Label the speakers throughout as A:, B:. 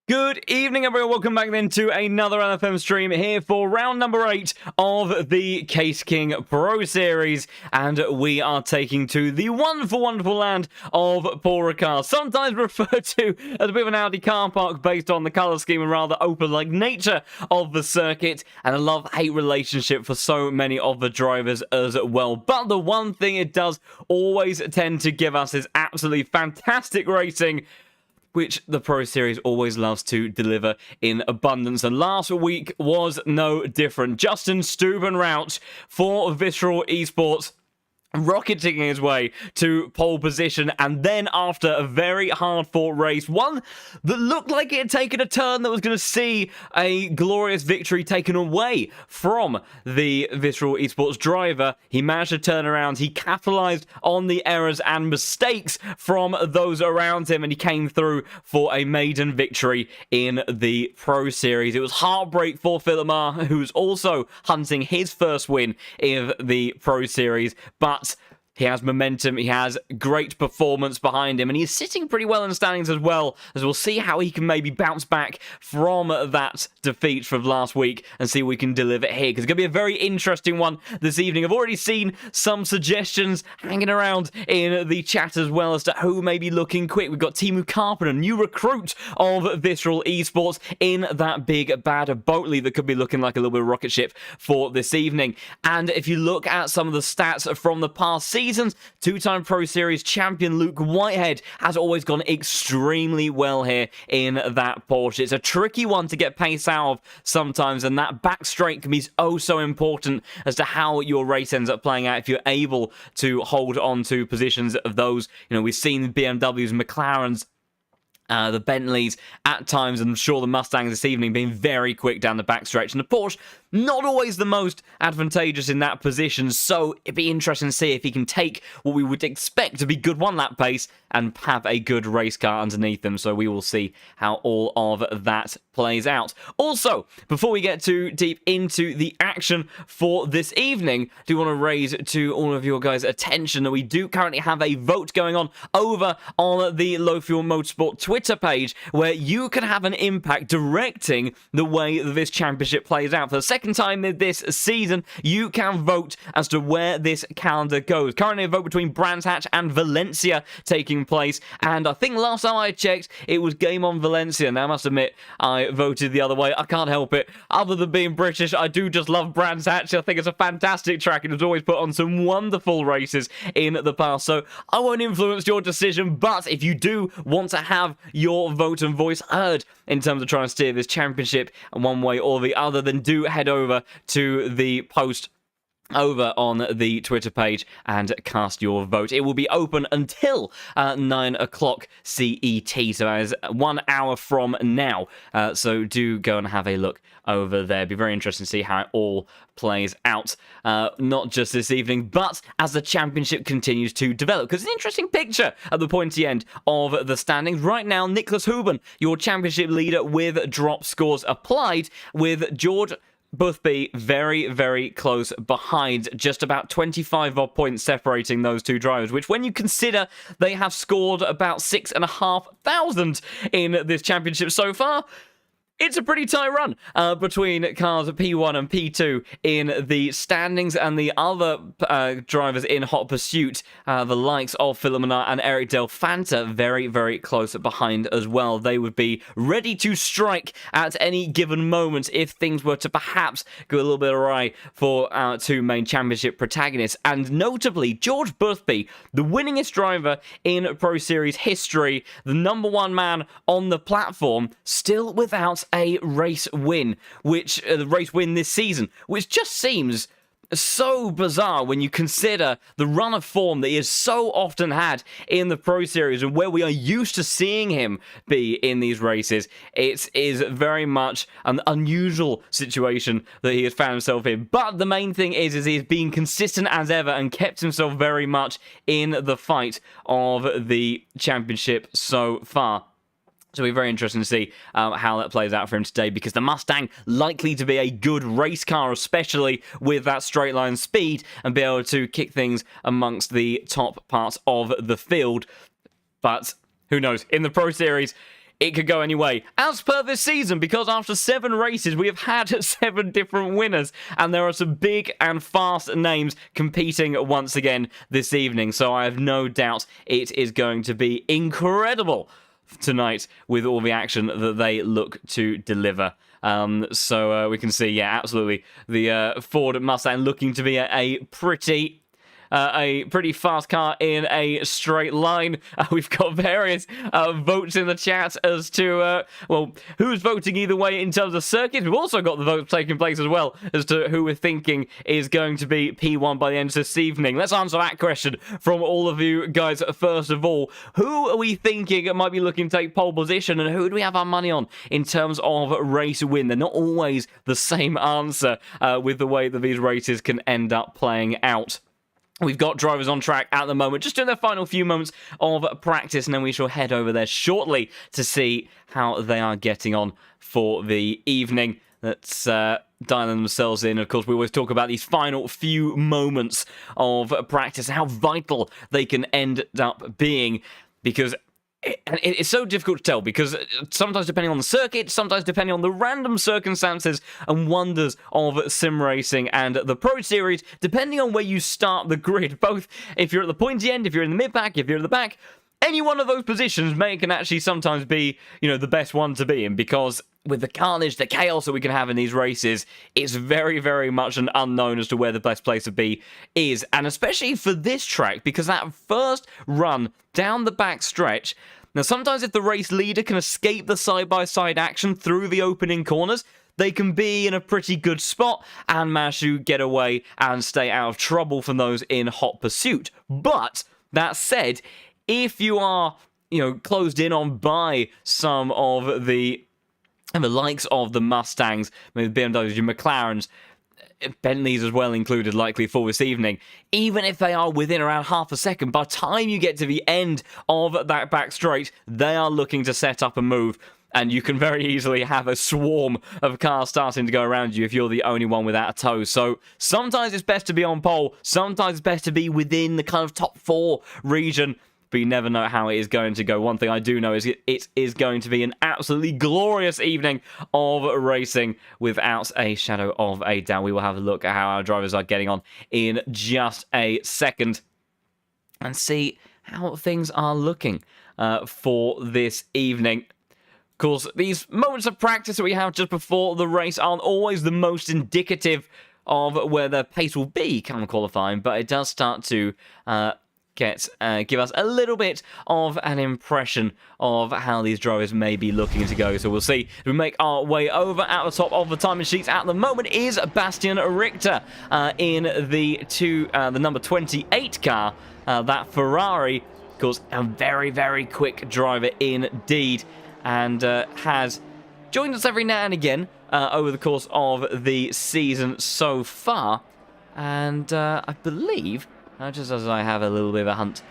A: Good evening, everyone. Welcome back then to another LFM stream here for round number 8 of the Case King Pro Series. And we are taking to the wonderful, wonderful land of Paul Ricard, sometimes referred to as a bit of an Audi car park based on the colour scheme and rather open-like nature of the circuit, and a love-hate relationship for so many of the drivers as well. But the one thing it does always tend to give us is absolutely fantastic racing, which the Pro Series always loves to deliver in abundance. And last week was no different. Justin Stubenraut for Visceral Esports, rocketing his way to pole position, and then after a very hard-fought race, one that looked like it had taken a turn that was going to see a glorious victory taken away from the Visceral Esports driver, he managed to turn around. He capitalized on the errors and mistakes from those around him, and he came through for a maiden victory in the Pro Series. It was heartbreak for Philomar, who's also hunting his first win in the Pro Series, but he has momentum, he has great performance behind him, and he's sitting pretty well in the standings as well, as we'll see how he can maybe bounce back from that defeat from last week and see what we can deliver here, because it's going to be a very interesting one this evening. I've already seen some suggestions hanging around in the chat as well as to who may be looking quick. We've got Timu Carpenter, new recruit of Visceral Esports, in that big bad Boatley that could be looking like a little bit of rocket ship for this evening. And if you look at some of the stats from the past seasons, two-time Pro Series champion Luke Whitehead has always gone extremely well here in that Porsche. It's a tricky one to get pace out of sometimes, and that back straight can be oh so important as to how your race ends up playing out if you're able to hold on to positions of those. You know, we've seen BMWs, McLarens, the Bentleys at times, and I'm sure the Mustangs this evening being very quick down the backstretch, and the Porsche not always the most advantageous in that position, so it'd be interesting to see if he can take what we would expect to be good one-lap pace and have a good race car underneath them. So we will see how all of that plays out. Also, before we get too deep into the action for this evening, I do want to raise to all of your guys' attention that we do currently have a vote going on over on the Low Fuel Motorsport Twitter page, where you can have an impact directing the way that this championship plays out. For the second time in this season, you can vote as to where this calendar goes. Currently a vote between Brands Hatch and Valencia taking place, and I think last time I checked it was Game on Valencia. Now I must admit I voted the other way. I can't help it. Other than being British, I do just love Brands Hatch. I think it's a fantastic track and it's always put on some wonderful races in the past, so I won't influence your decision. But if you do want to have your vote and voice heard in terms of trying to steer this championship one way or the other, then do head over to the post over on the Twitter page and cast your vote. It will be open until 9 o'clock CET, so that is 1 hour from now. So do go and have a look over there. It'll be very interesting to see how it all plays out, not just this evening, but as the championship continues to develop. Because it's an interesting picture at the pointy end of the standings. Right now, Nicholas Huben, your championship leader with drop scores applied, with George Boothby very, very close behind, just about 25 odd points separating those two drivers, which when you consider they have scored about 6,500 in this championship so far, it's a pretty tight run between cars P1 and P2 in the standings, and the other drivers in hot pursuit, the likes of Philomena and Eric Del Fanta, very, very close behind as well. They would be ready to strike at any given moment if things were to perhaps go a little bit awry for our two main championship protagonists. And notably, George Boothby, the winningest driver in Pro Series history, the number one man on the platform, still without a race win, which the race win this season, which just seems so bizarre when you consider the run of form that he has so often had in the Pro Series and where we are used to seeing him be in these races. It is very much an unusual situation that he has found himself in. But the main thing is he has been consistent as ever and kept himself very much in the fight of the championship so far. So it'll be very interesting to see how that plays out for him today, because the Mustang likely to be a good race car, especially with that straight line speed, and be able to kick things amongst the top parts of the field. But who knows? In the Pro Series, it could go any way, as per this season, because after 7 races, we have had 7 different winners, and there are some big and fast names competing once again this evening, so I have no doubt it is going to be incredible tonight with all the action that they look to deliver. So we can see, yeah, absolutely, the Ford Mustang looking to be a pretty fast car in a straight line. We've got various votes in the chat as to, well, who's voting either way in terms of circuits. We've also got the votes taking place as well as to who we're thinking is going to be P1 by the end of this evening. Let's answer that question from all of you guys first of all. Who are we thinking might be looking to take pole position, and who do we have our money on in terms of race win? They're not always the same answer with the way that these races can end up playing out. We've got drivers on track at the moment, just doing their final few moments of practice, and then we shall head over there shortly to see how they are getting on for the evening. Let's dial themselves in. Of course, we always talk about these final few moments of practice and how vital they can end up being, because it's so difficult to tell, because sometimes depending on the circuit, sometimes depending on the random circumstances and wonders of sim racing and the Pro Series, depending on where you start the grid, both if you're at the pointy end, if you're in the mid-pack, if you're at the back, any one of those positions can actually sometimes be, the best one to be in, because with the carnage, the chaos that we can have in these races, it's very, very much an unknown as to where the best place to be is. And especially for this track, because that first run down the back stretch, now sometimes if the race leader can escape the side-by-side action through the opening corners, they can be in a pretty good spot and manage to get away and stay out of trouble from those in hot pursuit. But that said, if you are, closed in on by some of the likes of the Mustangs, the BMWs, your McLarens, Bentleys as well included likely for this evening, even if they are within around half a second, by the time you get to the end of that back straight, they are looking to set up a move, and you can very easily have a swarm of cars starting to go around you if you're the only one without a toe. So sometimes it's best to be on pole, sometimes it's best to be within the kind of top 4 region, but you never know how it is going to go. One thing I do know is it is going to be an absolutely glorious evening of racing without a shadow of a doubt. We will have a look at how our drivers are getting on in just a second and see how things are looking for this evening. Of course, these moments of practice that we have just before the race aren't always the most indicative of where their pace will be come qualifying, but it does start to give us a little bit of an impression of how these drivers may be looking to go. So we'll see. We make our way over at the top of the timing sheets at the moment is Bastian Richter in the number 28 car. That Ferrari, of course, a very, very quick driver indeed, and has joined us every now and again over the course of the season so far. And I believe, just as I have a little bit of a hunt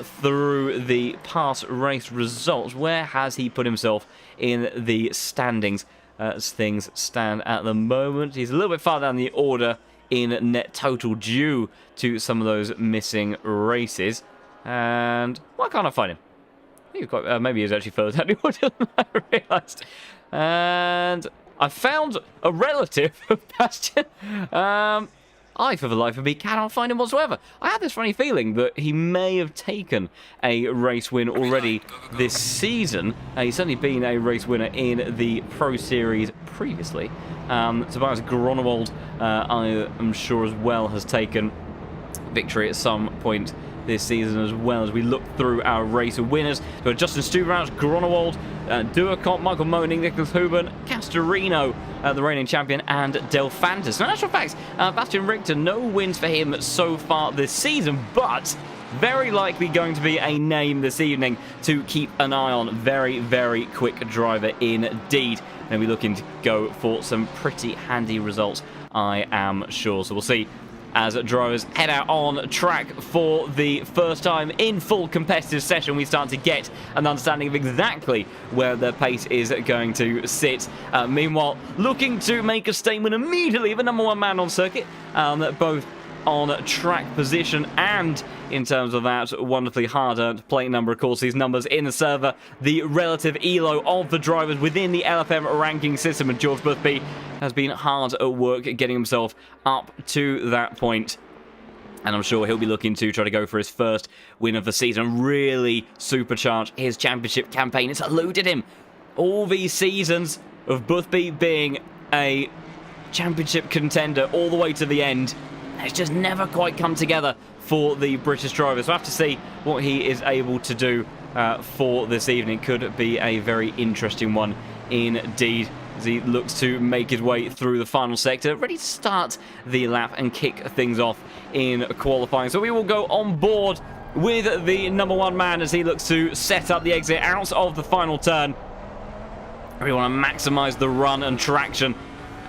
A: through the past race results, where has he put himself in the standings as things stand at the moment? He's a little bit far down the order in net total due to some of those missing races. And why can't I find him? I think maybe he's actually further down the order than I realised. And I found a relative of Bastian. I, for the life of me, cannot find him whatsoever. I had this funny feeling that he may have taken a race win already this season. He's certainly been a race winner in the Pro Series previously. Tobias Gronewald, I am sure as well, has taken victory at some point this season as well. As we look through our race of winners, so Justin Stubenhouse, Gronewald, Duacomp, Michael Moning, Nicholas Huben, Castorino, the reigning champion, and Delfantis. So in actual fact, Bastian Richter, no wins for him so far this season, but very likely going to be a name this evening to keep an eye on. Very, very quick driver indeed. And we're looking to go for some pretty handy results, I am sure. So we'll see as drivers head out on track for the first time in full competitive session. We start to get an understanding of exactly where their pace is going to sit. Meanwhile, looking to make a statement immediately, the number 1 man on circuit, both on track position and in terms of that wonderfully hard-earned plate number. Of course, these numbers in the server, the relative elo of the drivers within the LFM ranking system, and George Boothby has been hard at work getting himself up to that point. And I'm sure he'll be looking to try to go for his first win of the season, really supercharge his championship campaign. It's eluded him all these seasons of Boothby being a championship contender all the way to the end. It's just never quite come together for the British drivers. We'll have to see what he is able to do for this evening. Could be a very interesting one indeed, as he looks to make his way through the final sector, ready to start the lap and kick things off in qualifying. So we will go on board with the #1 man as he looks to set up the exit out of the final turn. We want to maximize the run and traction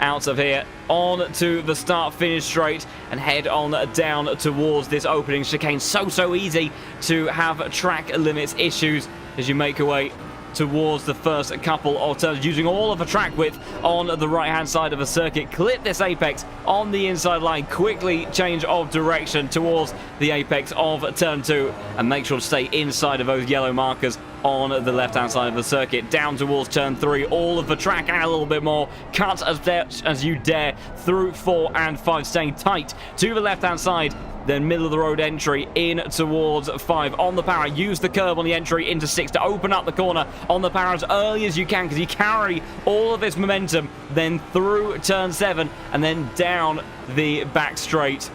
A: out of here on to the start-finish straight and head on down towards this opening chicane. So easy to have track limits issues as you make your way towards the first couple of turns, using all of the track width on the right-hand side of the circuit. Clip this apex on the inside line, quickly change of direction towards the apex of turn 2, and make sure to stay inside of those yellow markers on the left-hand side of the circuit. Down towards turn 3, all of the track and a little bit more. Cut as you dare through 4 and 5, staying tight to the left-hand side. Then middle of the road entry in towards 5 on the power. Use the curve on the entry into 6 to open up the corner on the power as early as you can, because you carry all of this momentum then through turn 7 and then down the back straight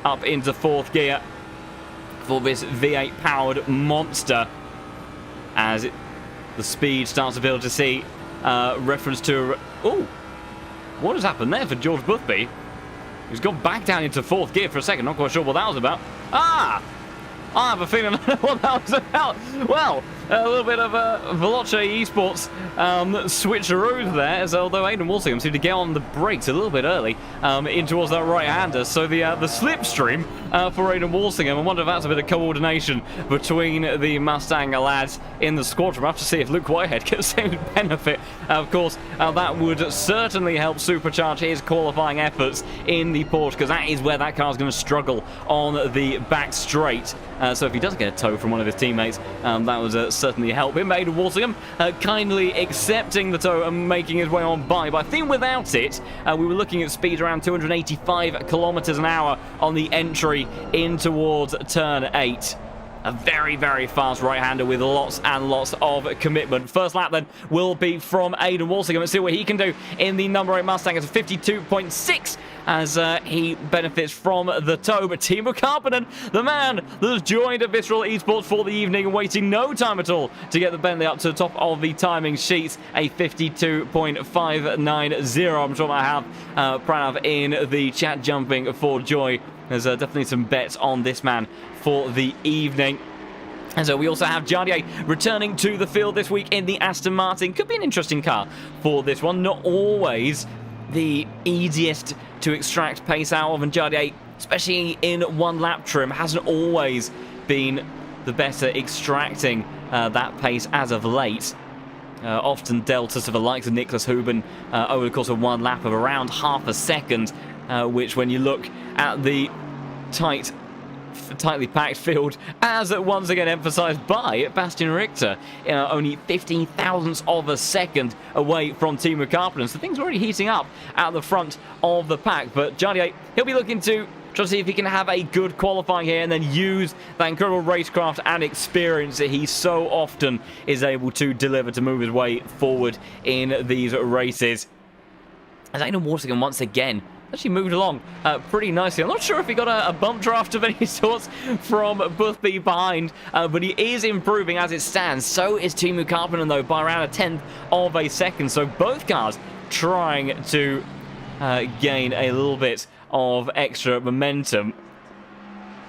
A: up into 4th gear for this V8 powered monster. As the speed starts to be able to see reference to... Oh, what has happened there for George Boothby? He's gone back down into 4th gear for a second. Not quite sure what that was about. Ah! I have a feeling I know what that was about. Well, a little bit of a Veloce Esports switcheroo there, so although Aidan Walsingham seemed to get on the brakes a little bit early in towards that right-hander. So the slipstream for Aidan Walsingham, I wonder if that's a bit of coordination between the Mustang lads in the squadron. We'll have to see if Luke Whitehead gets the same benefit. Of course, that would certainly help supercharge his qualifying efforts in the Porsche, because that is where that car's going to struggle on the back straight. So if he does get a tow from one of his teammates, that would certainly help him. Aidan Walsingham kindly accepting the tow and making his way on by. But I think without it, we were looking at speed around 285 kilometers an hour on the entry in towards turn 8. A very, very fast right-hander with lots and lots of commitment. First lap then will be from Aidan Walsingham. Let's see what he can do in the #8 Mustang. It's a 52.6 as he benefits from the tow. But Timo Karppinen, the man that has joined Visceral Esports for the evening, waiting no time at all to get the Bentley up to the top of the timing sheets. A 52.590. I'm sure I have Pranav in the chat jumping for joy. There's definitely some bets on this man for the evening. And so we also have Jardier returning to the field this week in the Aston Martin. Could be an interesting car for this one. Not always the easiest to extract pace out of, and Jardier, especially in one lap trim, hasn't always been the better extracting that pace as of late. Often deltas to the likes of Nicholas Huben over the course of one lap of around half a second, which when you look at the tightly packed field, as once again emphasised by Bastian Richter, only 15 thousandths of a second away from Timo Karppinen. So things are already heating up at the front of the pack. But Jardier, he'll be looking to try to see if he can have a good qualifying here and then use that incredible racecraft and experience that he so often is able to deliver to move his way forward in these races. As Aidan Walsingham once again actually moved along pretty nicely. I'm not sure if he got a bump draft of any sorts from Boothby behind, but he is improving as it stands. So is Timo Karppinen, though, by around 1/10 of a second. So both cars trying to gain a little bit of extra momentum.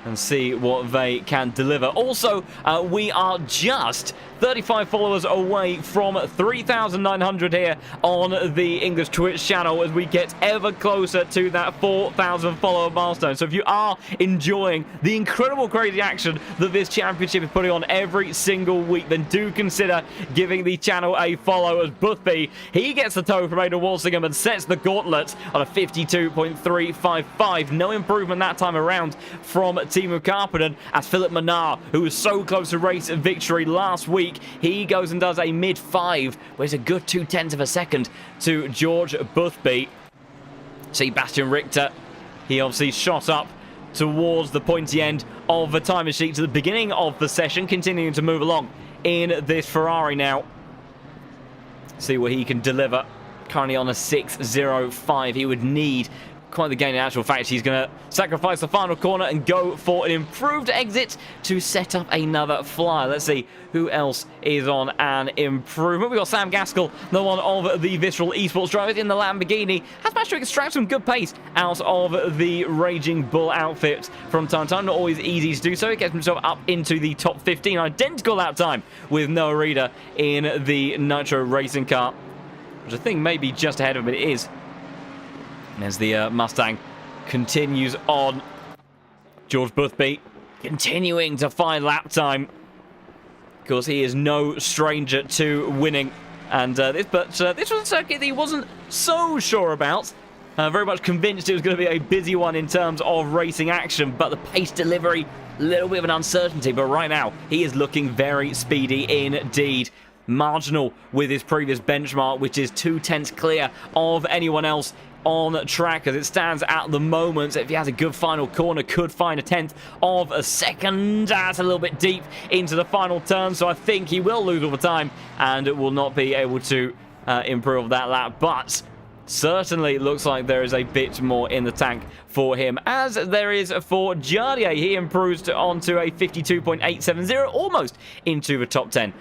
A: and see what they can deliver. Also, we are just 35 followers away from 3,900 here on the English Twitch channel as we get ever closer to that 4,000 follower milestone. So if you are enjoying the incredible crazy action that this championship is putting on every single week, then do consider giving the channel a follow as Boothby, he gets the toe from Aidan Walsingham and sets the gauntlet on a 52.355. No improvement that time around from Teemu Karppinen, as Philip Manar, who was so close to race victory last week, he goes and does a mid-5, where it's a good 0.2 of a second to George Boothby. Sebastian Richter, he obviously shot up towards the pointy end of the timer sheet to the beginning of the session, continuing to move along in this Ferrari now. See what he can deliver. Currently on a 6.05. He would need quite the gain in actual fact. He's going to sacrifice the final corner and go for an improved exit to set up another flyer. Let's see who else is on an improvement. We've got Sam Gaskell, the one of the Visceral Esports drivers in the Lamborghini, has managed to extract some good pace out of the Raging Bull outfit from time to time. Not always easy to do so. He gets himself up into the top 15. Identical lap time with Noah Reeder in the Nitro racing car, which I think may be just ahead of him. It is. As the Mustang continues on, George Boothby continuing to find lap time. Of course, he is no stranger to winning. And this was a circuit that he wasn't so sure about. Very much convinced it was going to be a busy one in terms of racing action, but the pace delivery, a little bit of an uncertainty. But right now, he is looking very speedy indeed. Marginal with his previous benchmark, which is 0.2 clear of anyone else on track as it stands at the moment. If he has a good final corner, could find a 1/10 of a second. That's a little bit deep into the final turn, so I think he will lose all the time and will not be able to improve that lap. But certainly looks like there is a bit more in the tank for him, as there is for Jardier. He improves onto a 52.870, almost into the top 10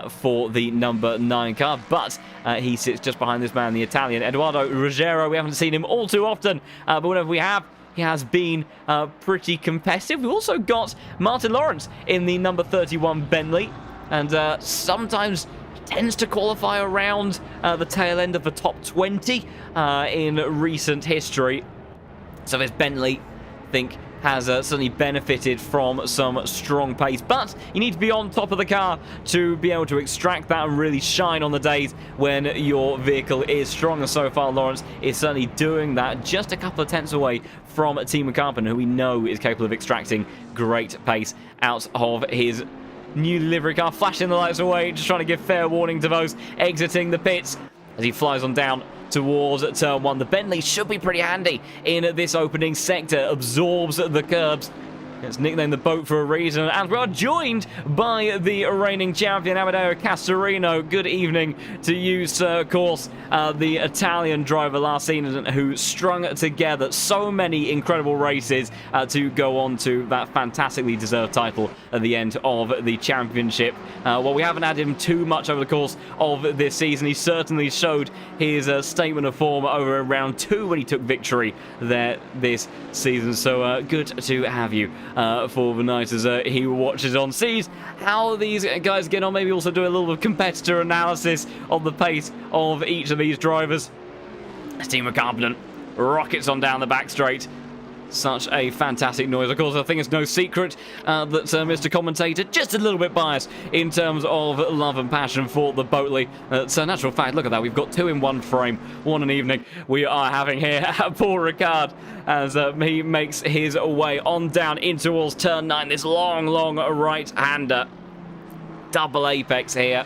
A: for the number 9 car, but he sits just behind this man, the Italian Edoardo Ruggiero. We haven't seen him all too often, but whenever we have, he has been pretty competitive. We've also got Martin Lawrence in the number 31 Bentley, and sometimes tends to qualify around the tail end of the top 20 in recent history. So this Bentley, I think, has certainly benefited from some strong pace. But you need to be on top of the car to be able to extract that and really shine on the days when your vehicle is strong. And so far, Lawrence is certainly doing that, just a couple of tenths away from Teemu Karppinen, who we know is capable of extracting great pace out of his new livery car. Flashing the lights away, just trying to give fair warning to those exiting the pits as he flies on down towards turn 1. The Bentley should be pretty handy in this opening sector. Absorbs the curbs. It's nicknamed the boat for a reason, and we are joined by the reigning champion, Amedeo Castorino. Good evening to you, sir. Of course, the Italian driver last season who strung together so many incredible races to go on to that fantastically deserved title at the end of the championship. Well, we haven't had him too much over the course of this season. He certainly showed his statement of form over round 2 when he took victory there this season. So good to have you for the night as he watches on, sees how these guys get on, maybe also do a little bit of competitor analysis on the pace of each of these drivers. Teemu Karppinen rockets on down the back straight. Such a fantastic noise. Of course, I think it's no secret that Mr. Commentator, just a little bit biased in terms of love and passion for the Boatley. It's a natural fact. Look at that. We've got 2 in 1 frame. What an evening we are having here at Paul Ricard as he makes his way on down in towards turn 9. This long right-hander. Double apex here.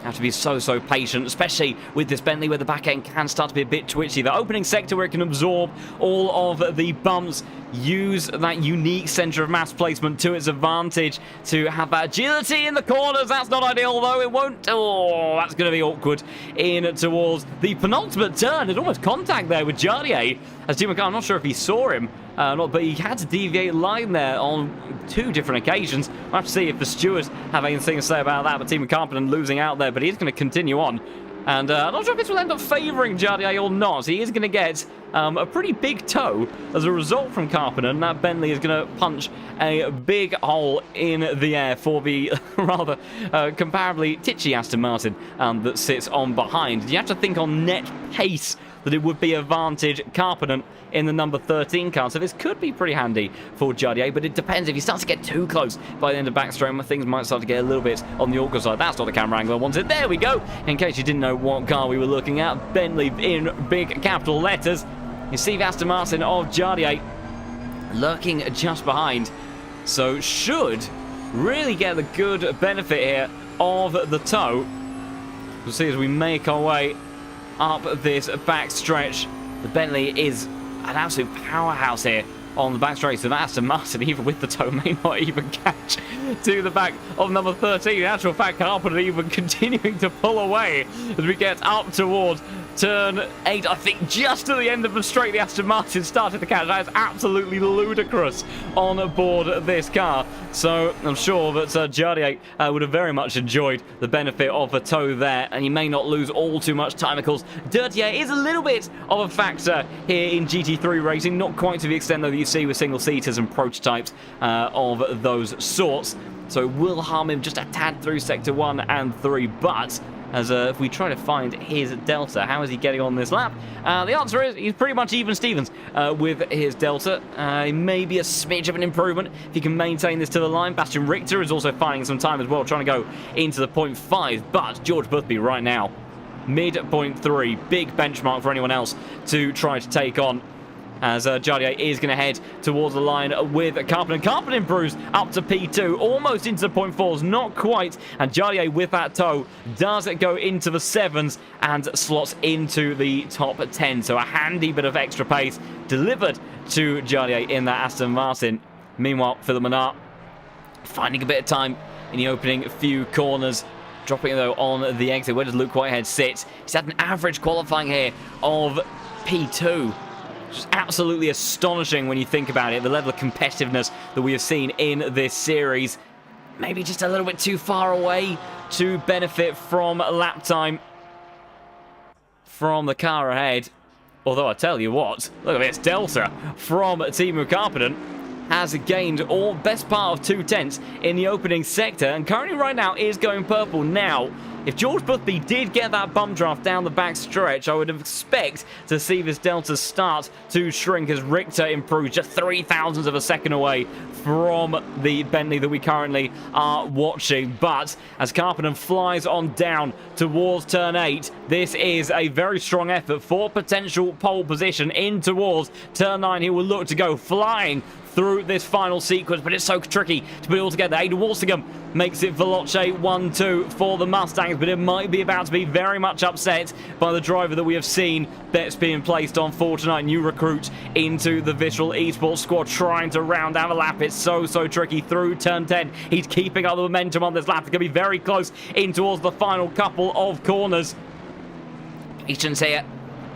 A: Have to be so patient, especially with this Bentley where the back end can start to be a bit twitchy. The opening sector where it can absorb all of the bumps, use that unique center of mass placement to its advantage to have that agility in the corners. That's not ideal, though. It won't. Oh, that's going to be awkward in towards the penultimate turn. There's almost contact there with Jardier. As Teemu Karppinen, I'm not sure if he saw him, but he had to deviate line there on 2 different occasions. We'll have to see if the stewards have anything to say about that. But Teemu Karppinen losing out there, but he's going to continue on. And I'm not sure if this will end up favouring Jardier or not. He is going to get a pretty big toe as a result from Carpenter, and that Bentley is going to punch a big hole in the air for the rather comparably titchy Aston Martin that sits on behind. You have to think on net pace that it would be advantage Carpenter in the number 13 car, so this could be pretty handy for Jardier, but it depends. If he starts to get too close by the end of backstraight, things might start to get a little bit on the awkward side. That's not the camera angle I wanted. There we go. In case you didn't know what car we were looking at, Bentley in big capital letters. You see the Aston Martin of Jardier lurking just behind, so should really get the good benefit here of the toe. We'll see as we make our way up this back stretch. The Bentley is an absolute powerhouse here on the back straight, so Aston Martin, even with the toe, may not even catch to the back of number 13. In actual fact, Carpenter even continuing to pull away as we get up towards turn 8. I think just to the end of the straight, the Aston Martin started to catch. That is absolutely ludicrous on board this car. So I'm sure that Jardier would have very much enjoyed the benefit of a toe there, and he may not lose all too much time. Of course, dirtier is a little bit of a factor here in GT3 racing, not quite to the extent though that you see with single-seaters and prototypes of those sorts. So it will harm him just a tad through Sector 1 and 3, but as if we try to find his delta, how is he getting on this lap? The answer is he's pretty much even Stevens with his delta. Maybe a smidge of an improvement if he can maintain this to the line. Bastian Richter is also finding some time as well, trying to go into the 0.5, but George Boothby right now, mid-0.3, big benchmark for anyone else to try to take on, as Jardier is going to head towards the line with Carpenter. Carpenter improves up to P2, almost into the 0.4s, not quite. And Jardier with that toe does go into the 7s and slots into the top 10. So a handy bit of extra pace delivered to Jardier in that Aston Martin. Meanwhile, Philip Manart finding a bit of time in the opening few corners. Dropping though on the exit. Where does Luke Whitehead sit? He's had an average qualifying here of P2. Just absolutely astonishing when you think about it, the level of competitiveness that we have seen in this series. Maybe just a little bit too far away to benefit from lap time from the car ahead. Although I tell you what, look at this delta from Teemu Karppinen. Has gained all best part of 2/10 in the opening sector, and currently right now is going purple. Now, if George Boothby did get that bump draft down the back stretch, I would expect to see this delta start to shrink as Richter improves just 0.003 of a second away from the Bentley that we currently are watching. But as Karppinen flies on down towards turn 8, this is a very strong effort for potential pole position in towards turn 9. He will look to go flying through this final sequence, but it's so tricky to put it all together. Ada Walsingham makes it Veloce 1-2 for the Mustangs, but it might be about to be very much upset by the driver that we have seen bets being placed on for tonight. New recruit into the Visual Esports squad, trying to round out a lap. It's so tricky through turn 10. He's keeping up the momentum on this lap. It's going to be very close in towards the final couple of corners. Easton's here.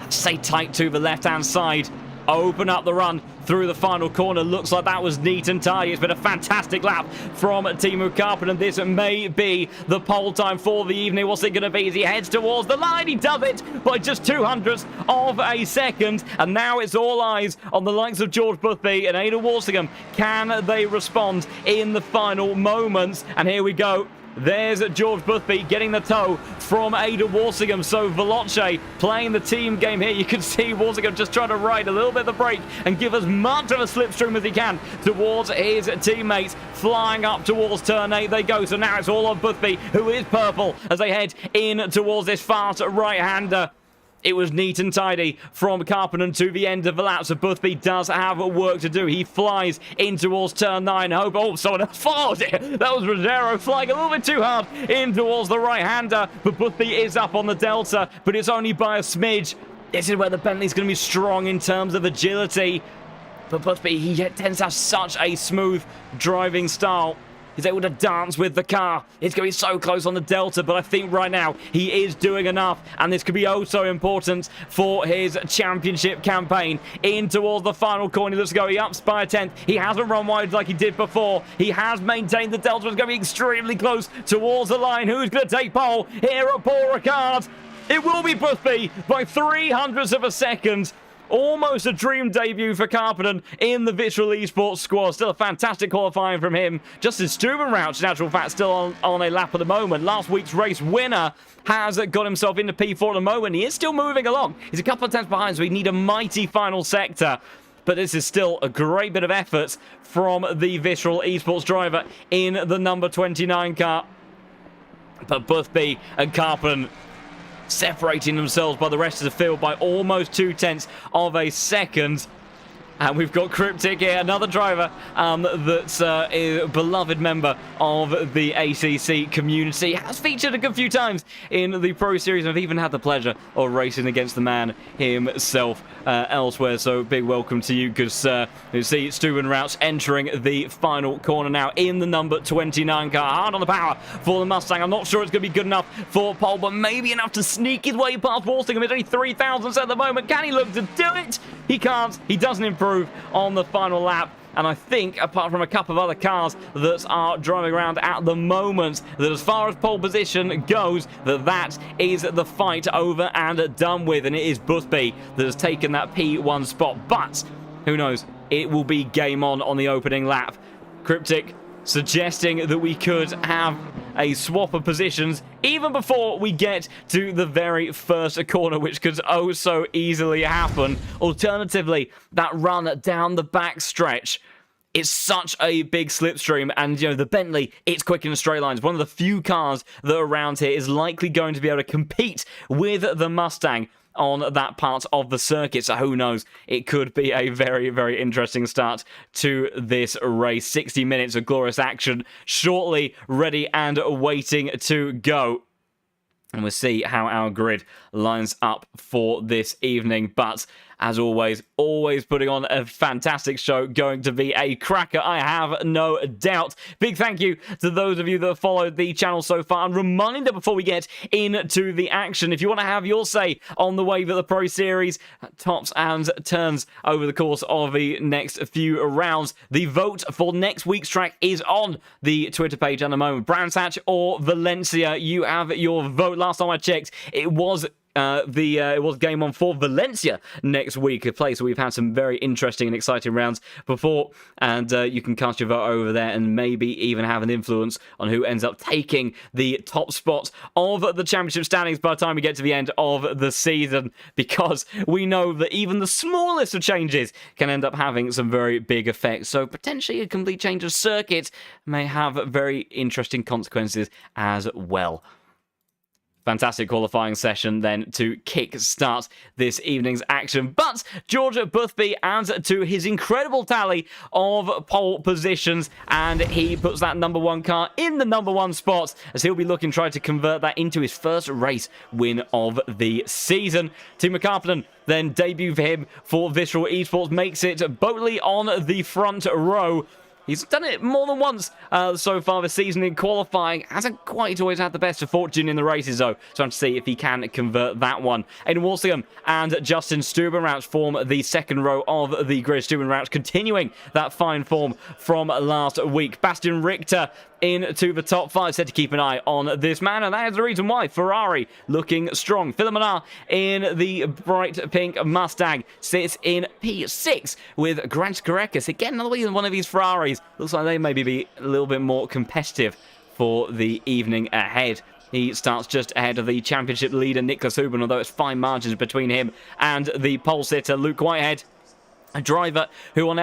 A: Stay tight to the left-hand side. Open up the run through the final corner. Looks like that was neat and tidy. It's been a fantastic lap from Teemu Karppinen, and this may be the pole time for the evening. What's it going to be as he heads towards the line? He does it by just 0.02 of a second, and now it's all eyes on the likes of George Boothby and Ada Walsingham. Can they respond in the final moments? And here we go. There's George Boothby getting the toe from Ada Walsingham. So Veloce playing the team game here. You can see Walsingham just trying to ride a little bit of the brake and give as much of a slipstream as he can towards his teammates. Flying up towards turn 8 they go. So now it's all on Boothby, who is purple, as they head in towards this fast right-hander. It was neat and tidy from Karppinen to the end of the lap, so Boothby does have work to do. He flies in towards turn 9. Oh, someone else followed it. That was Rogero flying a little bit too hard in towards the right-hander, but Boothby is up on the delta, but it's only by a smidge. This is where the Bentley's going to be strong in terms of agility, but Boothby, he tends to have such a smooth driving style. He's able to dance with the car. It's going to be so close on the delta, but I think right now he is doing enough, and this could be oh so important for his championship campaign. In towards the final corner, he looks to go. He ups by a 10th. He hasn't run wide like he did before. He has maintained the delta. It's going to be extremely close towards the line. Who's going to take pole here at Paul Ricard? It will be Boothby by 300ths of a second. Almost a dream debut for Carpenter in the Virtual Esports squad. Still a fantastic qualifying from him. Justin Stubenrauch, in actual fact, still on a lap at the moment. Last week's race winner has got himself into P4 at the moment. He is still moving along. He's a couple of tenths behind, so we need a mighty final sector. But this is still a great bit of effort from the Virtual Esports driver in the number 29 car. But Boothby and Carpenter separating themselves by the rest of the field by almost 0.2 of a second. And we've got Cryptic here, another driver that's a beloved member of the ACC community. Has featured a good few times in the Pro Series, and I've even had the pleasure of racing against the man himself elsewhere. So big welcome to you, good sir. You see Stubenrauch entering the final corner now in the number 29 car. Hard on the power for the Mustang. I'm not sure it's going to be good enough for pole, but maybe enough to sneak his way past Walstingham. It's only 3,000 at the moment. Can he look to do it? He can't. He doesn't improve on the final lap. And I think, apart from a couple of other cars that are driving around at the moment, that as far as pole position goes, that is the fight over and done with. And it is Boothby that has taken that P1 spot. But who knows? It will be game on the opening lap. Cryptic suggesting that we could have a swap of positions even before we get to the very first corner, which could oh so easily happen. Alternatively, that run down the back stretch, it's such a big slipstream, and you know the Bentley, it's quick in the straight lines. One of the few cars that around here is likely going to be able to compete with the Mustang on that part of the circuit. So who knows? It could be a very, very interesting start to this race. 60 minutes of glorious action shortly, ready and waiting to go. And we'll see how our grid lines up for this evening. But as always putting on a fantastic show. Going to be a cracker, I have no doubt. Big thank you to those of you that have followed the channel so far. And reminder before we get into the action, if you want to have your say on the wave of the Pro Series, tops and turns over the course of the next few rounds, the vote for next week's track is on the Twitter page at the moment. Brands Hatch or Valencia, you have your vote. Last time I checked, it was game on for Valencia next week, a place where we've had some very interesting and exciting rounds before, and you can cast your vote over there and maybe even have an influence on who ends up taking the top spot of the championship standings by the time we get to the end of the season, because we know that even the smallest of changes can end up having some very big effects. So potentially a complete change of circuit may have very interesting consequences as well. Fantastic qualifying session then to kick-start this evening's action. But Georgia Boothby adds to his incredible tally of pole positions, and he puts that number one car in the number one spot, as he'll be looking to try to convert that into his first race win of the season. Timo Karppinen, then debut for him for Virtual Esports, makes it boldly on the front row. He's done it more than once so far this season in qualifying. Hasn't quite always had the best of fortune in the races, though. Trying to see if he can convert that one. Aiden Walstingham and Justin Stubenrauch form the second row of the grid. Stubenrauch continuing that fine form from last week. Bastian Richter into the top five. Said to keep an eye on this man, and that is the reason why. Ferrari looking strong. Philip Manar in the bright pink Mustang sits in P6 with Grant Karekis. Again, another one of these Ferraris. Looks like they maybe be a little bit more competitive for the evening ahead. He starts just ahead of the championship leader, Niklas Huben, although it's fine margins between him and the pole sitter, Luke Whitehead. A driver who on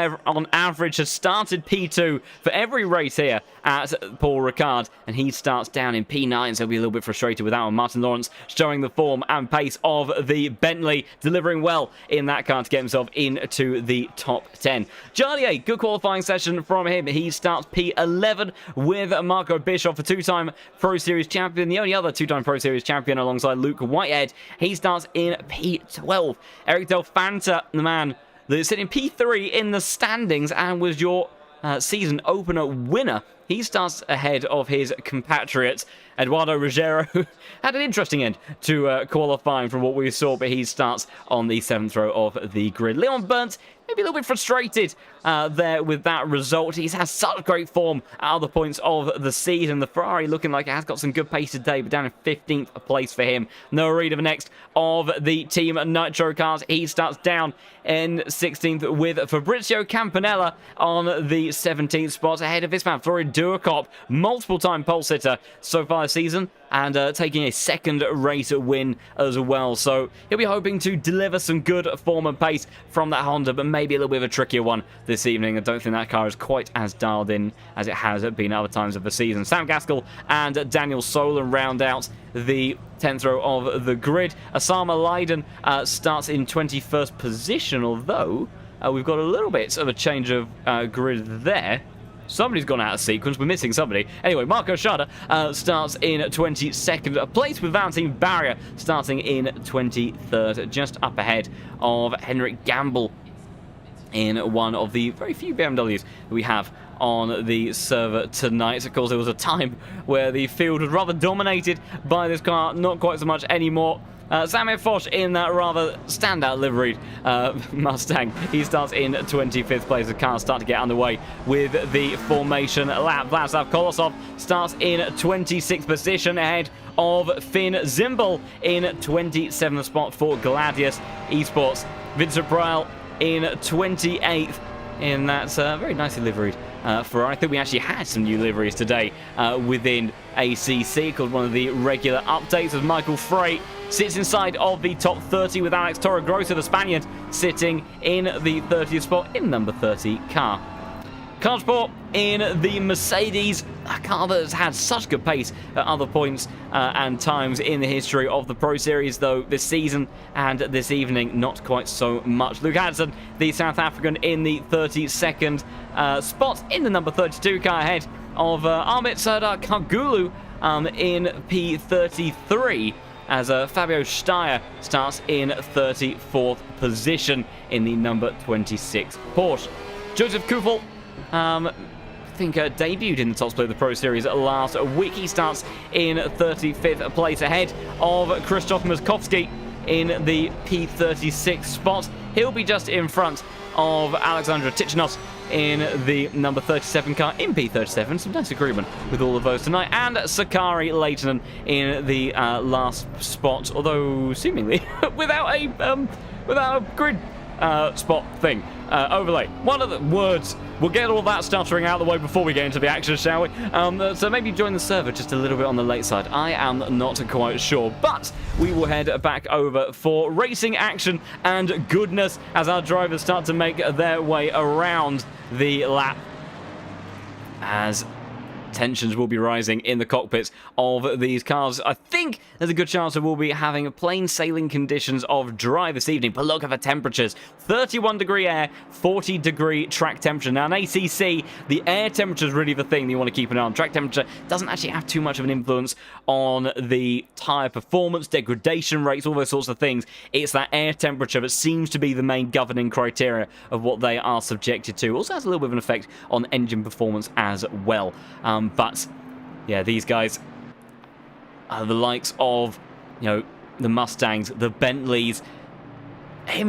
A: average has started P2 for every race here at Paul Ricard, and he starts down in P9, so he'll be a little bit frustrated with that one. Martin Lawrence showing the form and pace of the Bentley, delivering well in that car to get himself into the top 10. Jardier, good qualifying session from him. He starts P11 with Marco Bischoff, a two-time Pro Series champion, the only other two-time Pro Series champion alongside Luke Whitehead. He starts in P12. Eric Del Fanta, the man that is sitting P3 in the standings and was your season opener winner. He starts ahead of his compatriot, Eduardo Ruggiero, who had an interesting end to qualifying from what we saw, but he starts on the 7th row of the grid. Leon Burnt, maybe a little bit frustrated there with that result. He's had such great form at other points of the season. The Ferrari looking like it has got some good pace today, but down in 15th place for him. Noah Reader next of the Team Nitro cars. He starts down in 16th with Fabrizio Campanella on the 17th spot, ahead of this man, Florian Duacop, multiple-time pole sitter so far this season, and taking a second race win as well. So he'll be hoping to deliver some good form and pace from that Honda, but maybe a little bit of a trickier one this evening. I don't think that car is quite as dialed in as it has been other times of the season. Sam Gaskell and Daniel Solan round out the 10th row of the grid. Osama Leiden starts in 21st position, although we've got a little bit of a change of grid there. Somebody's gone out of sequence. We're missing somebody. Anyway, Marco Schada starts in 22nd place, with Valentin Barrier starting in 23rd, just up ahead of Henrik Gamble in one of the very few BMWs that we have on the server tonight. Of course, there was a time where the field was rather dominated by this car, not quite so much anymore. Samir Foch in that rather standout liveried Mustang. He starts in 25th place. The cars start to get underway with the formation lap. Vladislav Kolosov starts in 26th position, ahead of Finn Zimbel in 27th spot for Gladius Esports. Vincent Braille in 28th in that very nicely liveried Ferrari. I think we actually had some new liveries today within ACC, called one of the regular updates, as Michael Frey sits inside of the top 30 with Alex Torregrossa, the Spaniard, sitting in the 30th spot in number 30 car. Carsport in the Mercedes, a car that has had such good pace at other points and times in the history of the Pro Series, though this season and this evening not quite so much. Luke Hudson, the South African, in the 32nd spot in the number 32 car, ahead of Amit Serdar Kagulu in P33, as Fabio Steyer starts in 34th position in the number 26 Porsche. Joseph Kufel, I think debuted in the top split of the Pro Series last week. He starts in 35th place, ahead of Krzysztof Muskowski in the P36 spot. He'll be just in front of Alexandra Tichenos in the number 37 car in P37. Some nice agreement with all of those tonight. And Sakari Leitonen in the last spot, although seemingly without a grid spot thing overlay. One of the words. We'll get all that stuttering out of the way before we get into the action, shall we? So maybe join the server just a little bit on the late side. I am not quite sure, but we will head back over for racing action and goodness as our drivers start to make their way around the lap, as tensions will be rising in the cockpits of these cars. I think there's a good chance that we'll be having plain sailing conditions of dry this evening, but look at the temperatures. 31 degree air, 40 degree track temperature. Now in ACC, the air temperature is really the thing that you want to keep an eye on. Track temperature doesn't actually have too much of an influence on the tyre performance, degradation rates, all those sorts of things. It's that air temperature that seems to be the main governing criteria of what they are subjected to. Also has a little bit of an effect on engine performance as well. But yeah, these guys are the likes of, you know, the Mustangs, the Bentleys. They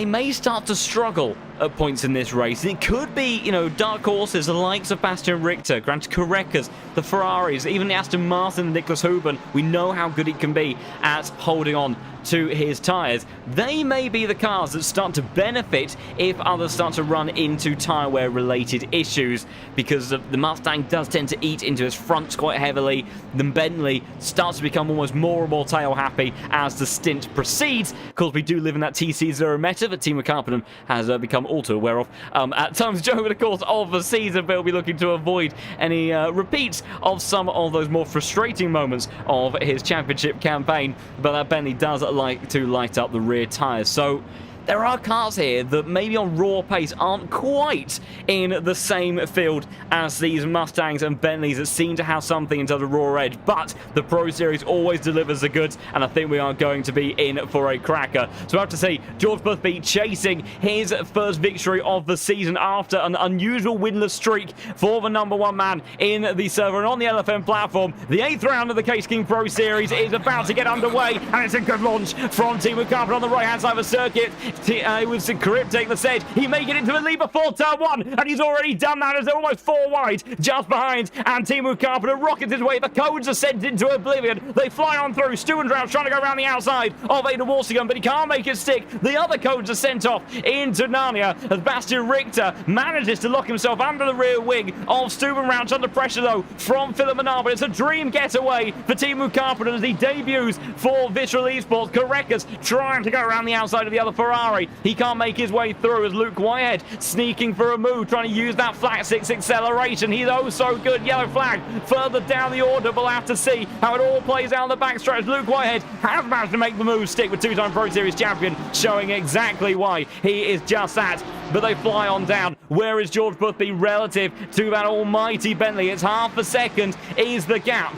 A: may start to struggle at points in this race. It could be, you know, dark horses, the likes of Bastian Richter, Grant Carecas, the Ferraris, even the Aston Martin, Nicholas Huben. We know how good he can be at holding on to his tyres. They may be the cars that start to benefit if others start to run into tyre wear related issues, because the Mustang does tend to eat into his fronts quite heavily. The Bentley starts to become almost more and more tail happy as the stint proceeds. Of course, we do live in that TC0 meta that Team Carpenham has become all too aware of at times during the course of the season. They'll be looking to avoid any repeats of some of those more frustrating moments of his championship campaign, but that Bentley does like to light up the rear tyres. So there are cars here that maybe on raw pace aren't quite in the same field as these Mustangs and Bentleys that seem to have something into the raw edge, but the Pro Series always delivers the goods, and I think we are going to be in for a cracker. So I have to say, George Boothby chasing his first victory of the season after an unusual winless streak for the number one man in the server and on the LFM platform. The 8th round of the Case King Pro Series is about to get underway, and it's a good launch from Team Carpenter on the right-hand side of the circuit. It was Cryptic that said he may get into the lead before turn 1, and he's already done that as they're almost 4 wide, just behind, and Teemu Carpenter rockets his way. The codes are sent into oblivion. They fly on through. Stubendraut trying to go around the outside of Ada Walsingham, but he can't make it stick. The other codes are sent off into Narnia as Bastian Richter manages to lock himself under the rear wing of Stubendraut, under pressure though from Philip Menard, but it's a dream getaway for Teemu Carpenter as he debuts for Visceral Esports. Korekas trying to go around the outside of the other Ferrari. He can't make his way through as Luke Whitehead sneaking for a move, trying to use that flat 6 acceleration. He's oh so good. Yellow flag further down the order. We'll have to see how it all plays out on the backstretch. Luke Whitehead has managed to make the move stick with 2-time Pro Series champion, showing exactly why he is just that. But they fly on down. Where is George Boothby relative to that almighty Bentley? It's half a second is the gap.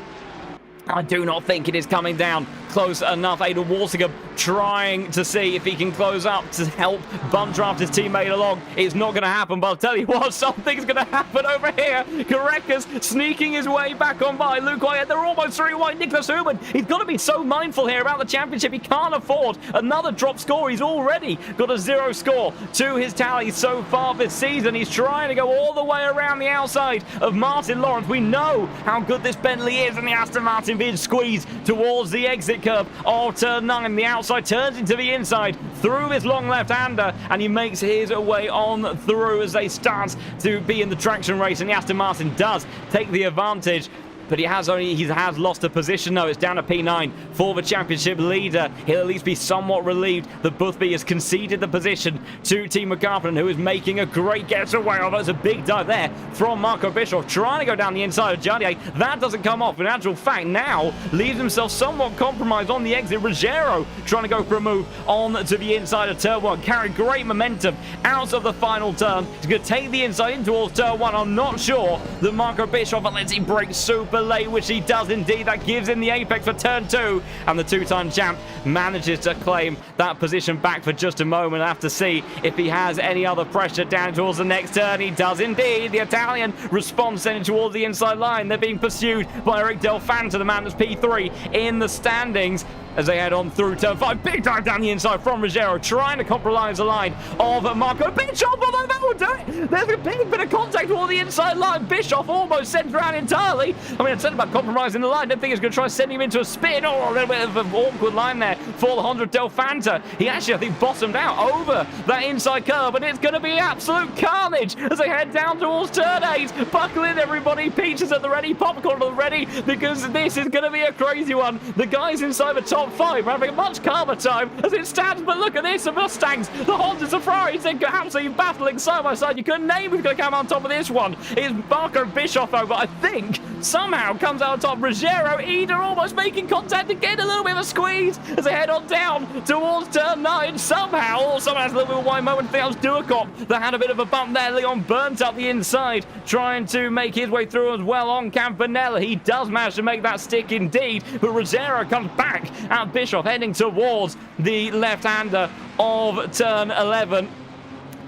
A: I do not think it is coming down close enough. Ada Walsingham trying to see if he can close up to help bump draft his teammate along. It's not going to happen, but I'll tell you what, something's going to happen over here. Korekas sneaking his way back on by Luke Whitehead. They're almost 3 wide. Nicholas Human, he's got to be so mindful here about the championship. He can't afford another drop score. He's already got a 0 score to his tally so far this season. He's trying to go all the way around the outside of Martin Lawrence. We know how good this Bentley is, and the Aston Martin being squeezed towards the exit curve of turn 9. The outside turns into the inside through his long left-hander, and he makes his way on through as they start to be in the traction race, and the Aston Martin does take the advantage. But he has lost a position though. It's down to P9 for the championship leader. He'll at least be somewhat relieved that Boothby has conceded the position to Teemu Carpenter, who is making a great getaway. Although it's a big dive there from Marco Bischoff, trying to go down the inside of Jardier. That doesn't come off. In actual fact, now leaves himself somewhat compromised on the exit. Ruggiero trying to go for a move on to the inside of turn 1. Carried great momentum out of the final turn. He's going to take the inside in towards turn 1. I'm not sure that Marco Bischoff lets him break super late, which he does indeed. That gives him the apex for turn 2, and the 2-time champ manages to claim that position back for just a moment. I have to see if he has any other pressure down towards the next turn. He does indeed. The Italian response sending towards the inside line. They're being pursued by Eric Del Fanta, the man that's P3 in the standings, as they head on through turn 5. Big dive down the inside from Ruggiero, trying to compromise the line of Marco Bischoff, although that will do it. There's a big bit of contact toward the inside line. Bischoff almost sent around entirely. I mean, I said about compromising the line. I don't think he's going to try sending him into a spin, or a little bit of an awkward line there for the Honda Del Fanta. He actually, I think, bottomed out over that inside curve, and it's going to be absolute carnage as they head down towards turn 8. Buckle in, everybody. Peaches at the ready, popcorn at the ready, because this is going to be a crazy one. The guys inside the top 5 are having a much calmer time as it stands, but look at this, the Mustangs, the Hondas, the Ferraris, they're absolutely battling side by side. You couldn't name who's going to come on top of this one. It's Marco Bischoff, though, but I think somehow comes out on top. Ruggiero, Ida almost making contact again, a little bit of a squeeze as they head on down towards turn 9. Somehow has a little bit of a wide moment. I think that was Duacop that had a bit of a bump there. Leon burnt up the inside, trying to make his way through as well on Campanella. He does manage to make that stick indeed, but Ruggiero comes back at Bischoff, heading towards the left-hander of turn 11.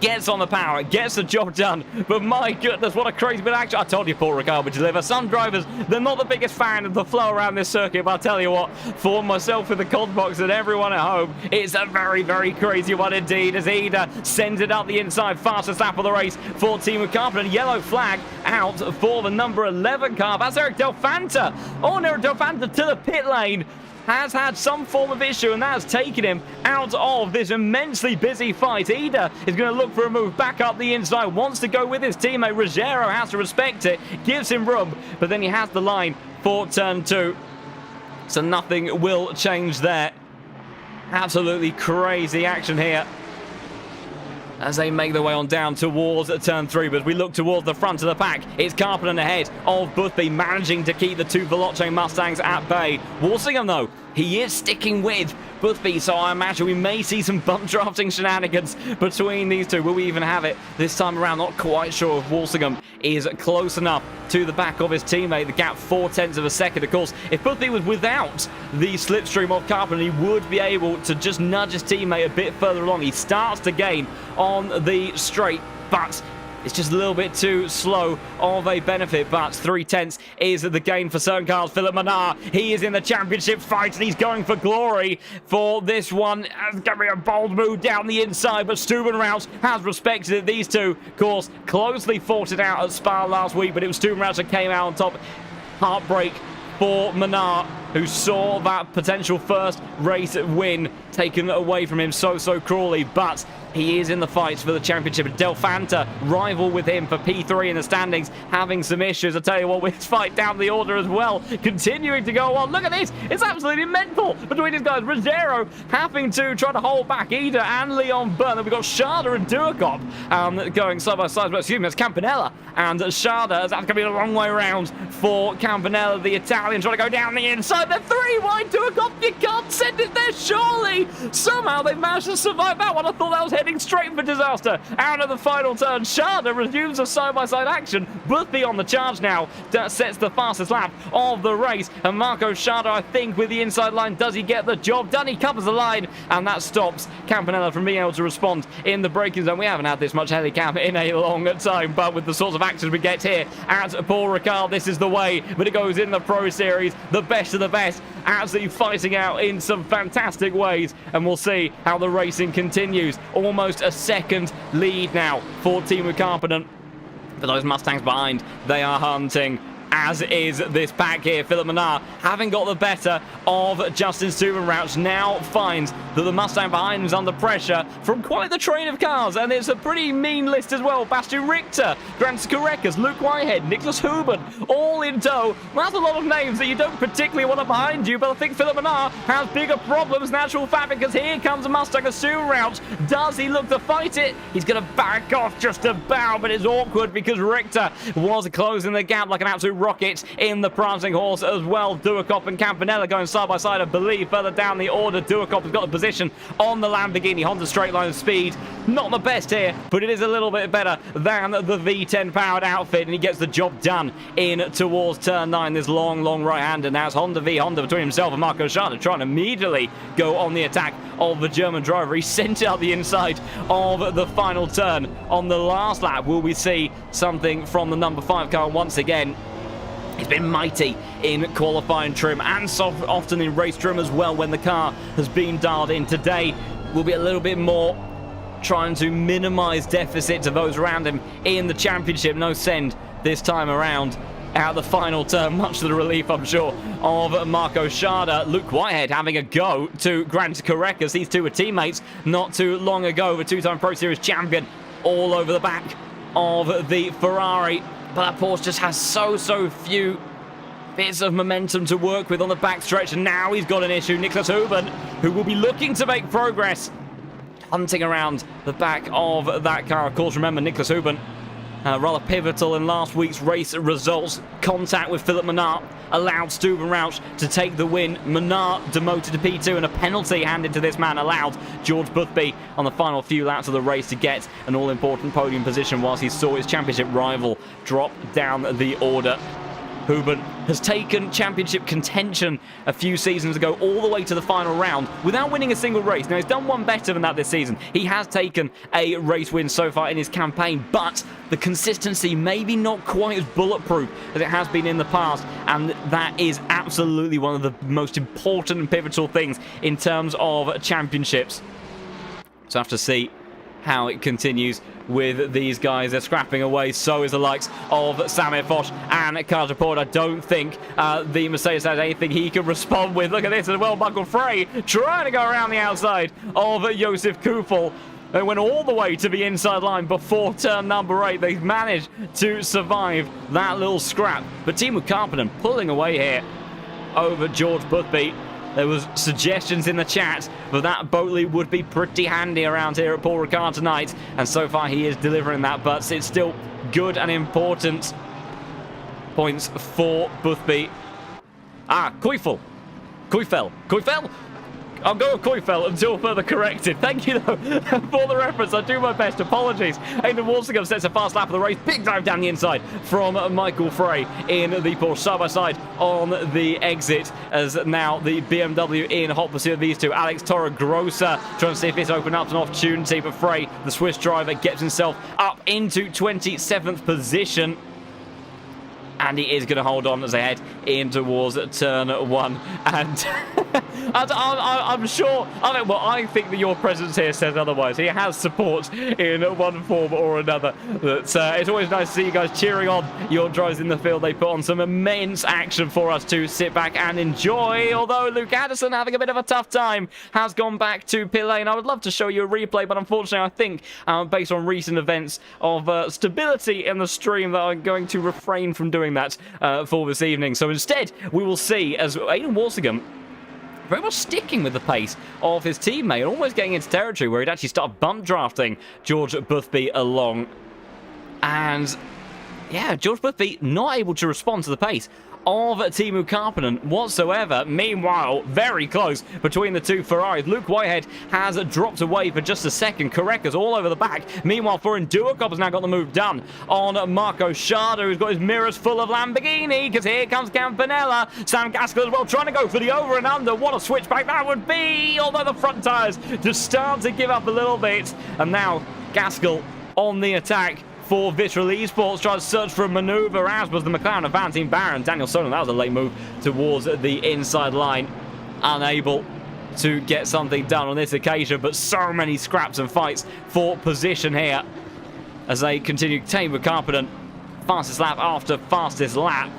A: Gets on the power, gets the job done, but my goodness, what a crazy bit of action. I told you Paul Ricard would deliver. Some drivers, they're not the biggest fan of the flow around this circuit, but I'll tell you what, for myself in the comms box and everyone at home, it's a very, very crazy one indeed, as Ida sends it up the inside, fastest lap of the race for Teemu Carpenter. Yellow flag out for the number 11 car. That's Eric Del Fanta. Oh, no, Del Fanta to the pit lane. Has had some form of issue, and that has taken him out of this immensely busy fight. Ida is going to look for a move back up the inside, wants to go with his teammate. Ruggiero has to respect it, gives him room, but then he has the line for turn 2. So nothing will change there. Absolutely crazy action here as they make their way on down towards turn 3. But as we look towards the front of the pack, it's Carpenter ahead of Boothby, managing to keep the 2 Veloce Mustangs at bay. Walsingham, though, he is sticking with Boothby, so I imagine we may see some bump drafting shenanigans between these two. Will we even have it this time around? Not quite sure if Walsingham is close enough to the back of his teammate. The gap 0.4 of a second. Of course, if Boothby was without the slipstream of Carpenter, he would be able to just nudge his teammate a bit further along. He starts to gain on the straight, but It's just a little bit too slow of a benefit, but 3/10 is the gain for certain cars. Philip Mannar, he is in the championship fight, and he's going for glory for this one. It's going to be a bold move down the inside, but Stubenrauch has respected it. These two, of course, closely fought it out at Spa last week, but it was Stubenrauch that came out on top. Heartbreak for Mannar, who saw that potential first race win taken away from him so cruelly, but he is in the fight for the championship. Delfanta, rival with him for P3 in the standings, having some issues. I tell you what, with his fight down the order as well, continuing to go on. Look at this. It's absolutely mental between these guys. Rogero having to try to hold back Ida and Leon Byrne. We've got Sharda and Duakop going side by side. But excuse me, it's Campanella and Sharda. That's going to be a long way around for Campanella, the Italian, trying to go down the inside. They're 3 wide. Duakop, you can't send it there, surely. Somehow they've managed to survive that one. I thought that was heading straight for disaster. Out of the final turn, Sharda resumes a side-by-side action. Boothby on the charge now. That sets the fastest lap of the race. And Marco Sharda, I think, with the inside line, does he get the job done? He covers the line, and that stops Campanella from being able to respond in the braking zone. We haven't had this much helicam in a long time, but with the sorts of actions we get here at Paul Ricard, this is the way. But it goes in the Pro Series, the best of the best, absolutely fighting out in some fantastic ways, and we'll see how the racing continues. Almost a second lead now for Team Carpenet. For those Mustangs behind, they are hunting, as is this pack here. Philip Mannar, having got the better of Justin Stubenrauch, now finds that the Mustang behind him is under pressure from quite the train of cars, and it's a pretty mean list as well. Bastian Richter, Grant Korekas, Luke Whitehead, Nicholas Huben, all in tow. That's a lot of names that you don't particularly want behind you, but I think Philip Mannar has bigger problems in actual fact, because here comes a Mustang of Stubenrauch. Does he look to fight it? He's going to back off just about, but it's awkward because Richter was closing the gap like an absolute rocket in the prancing horse as well. Duakop and Campanella going side by side, I believe, further down the order. Duakop has got the position on the Lamborghini Honda straight line of speed. Not the best here, but it is a little bit better than the V10 powered outfit, and he gets the job done in towards turn 9. This long right-hander. Now it's Honda v Honda between himself and Marco Sharda, trying to immediately go on the attack of the German driver. He sent out the inside of the final turn. On the last lap, will we see something from the number 5 car once again? It's been mighty in qualifying trim, and so often in race trim as well when the car has been dialed in. Today will be a little bit more trying to minimize deficit to those around him in the championship. No send this time around out the final turn, much to the relief, I'm sure, of Marco Sharda. Luke Whitehead having a go to Grant Korekas. These two were teammates not too long ago. The two-time Pro Series champion all over the back of the Ferrari. But that Porsche just has so few bits of momentum to work with on the backstretch, and now he's got an issue. Nicholas Huben, who will be looking to make progress, hunting around the back of that car. Of course, remember, Nicholas Huben, rather pivotal in last week's race results. Contact with Philip Mannar allowed Stubenrauch to take the win. Mannar demoted to P2, and a penalty handed to this man allowed George Boothby on the final few laps of the race to get an all-important podium position whilst he saw his championship rival drop down the order. Huben has taken championship contention a few seasons ago all the way to the final round without winning a single race. Now, he's done one better than that this season. He has taken a race win so far in his campaign, but the consistency maybe not quite as bulletproof as it has been in the past, and that is absolutely one of the most important and pivotal things in terms of championships. So I have to see how it continues with these guys. They're scrapping away. So is the likes of Samir Foch and Carter Port. I don't think the Mercedes has anything he can respond with. Look at this as well. Michael Frey trying to go around the outside of Josef Kufel. They went all the way to the inside line before turn number 8. They've managed to survive that little scrap. But Team Carpenter pulling away here over George Boothby. There was suggestions in the chat that Boatley would be pretty handy around here at Paul Ricard tonight, and so far he is delivering that, but it's still good and important points for Boothby. Kuyfel. I'll go with Koifel until further corrected. Thank you, though, for the reference. I do my best. Apologies. Aidan Walsingham sets a fast lap of the race. Big dive down the inside from Michael Frey in the Porsche side-by-side on the exit, as now the BMW in hot pursuit of these two. Alex Torregrosa trying to see if this opens up an opportunity, but Frey, the Swiss driver, gets himself up into 27th position. And he is going to hold on as they head in towards turn 1. And I'm sure, I think that your presence here says otherwise. He has support in one form or another. But it's always nice to see you guys cheering on your drivers in the field. They put on some immense action for us to sit back and enjoy. Although Luke Addison, having a bit of a tough time, has gone back to pit lane. I would love to show you a replay, but unfortunately I think, based on recent events of stability in the stream, that I'm going to refrain from doing that for this evening. So instead, we will see as Aidan Walsingham very much sticking with the pace of his teammate, and almost getting into territory where he'd actually start bump drafting George Boothby along. And yeah, George Boothby not able to respond to the pace of Teemu Karppinen whatsoever. Meanwhile, very close between the two Ferraris. Luke Whitehead has dropped away for just a second. Korekas all over the back. Meanwhile, Florin Duacop has now got the move done on Marco Schade, who's got his mirrors full of Lamborghini, because here comes Campanella. Sam Gaskell as well, trying to go for the over and under. What a switchback that would be, although the front tyres just start to give up a little bit. And now Gaskell on the attack for Vitral Esports, trying to search for a manoeuvre, as was the McLaren of Valentin Barron. Daniel Sonnen, that was a late move towards the inside line. Unable to get something done on this occasion, but so many scraps and fights for position here as they continue. Teemu Karppinen, fastest lap after fastest lap.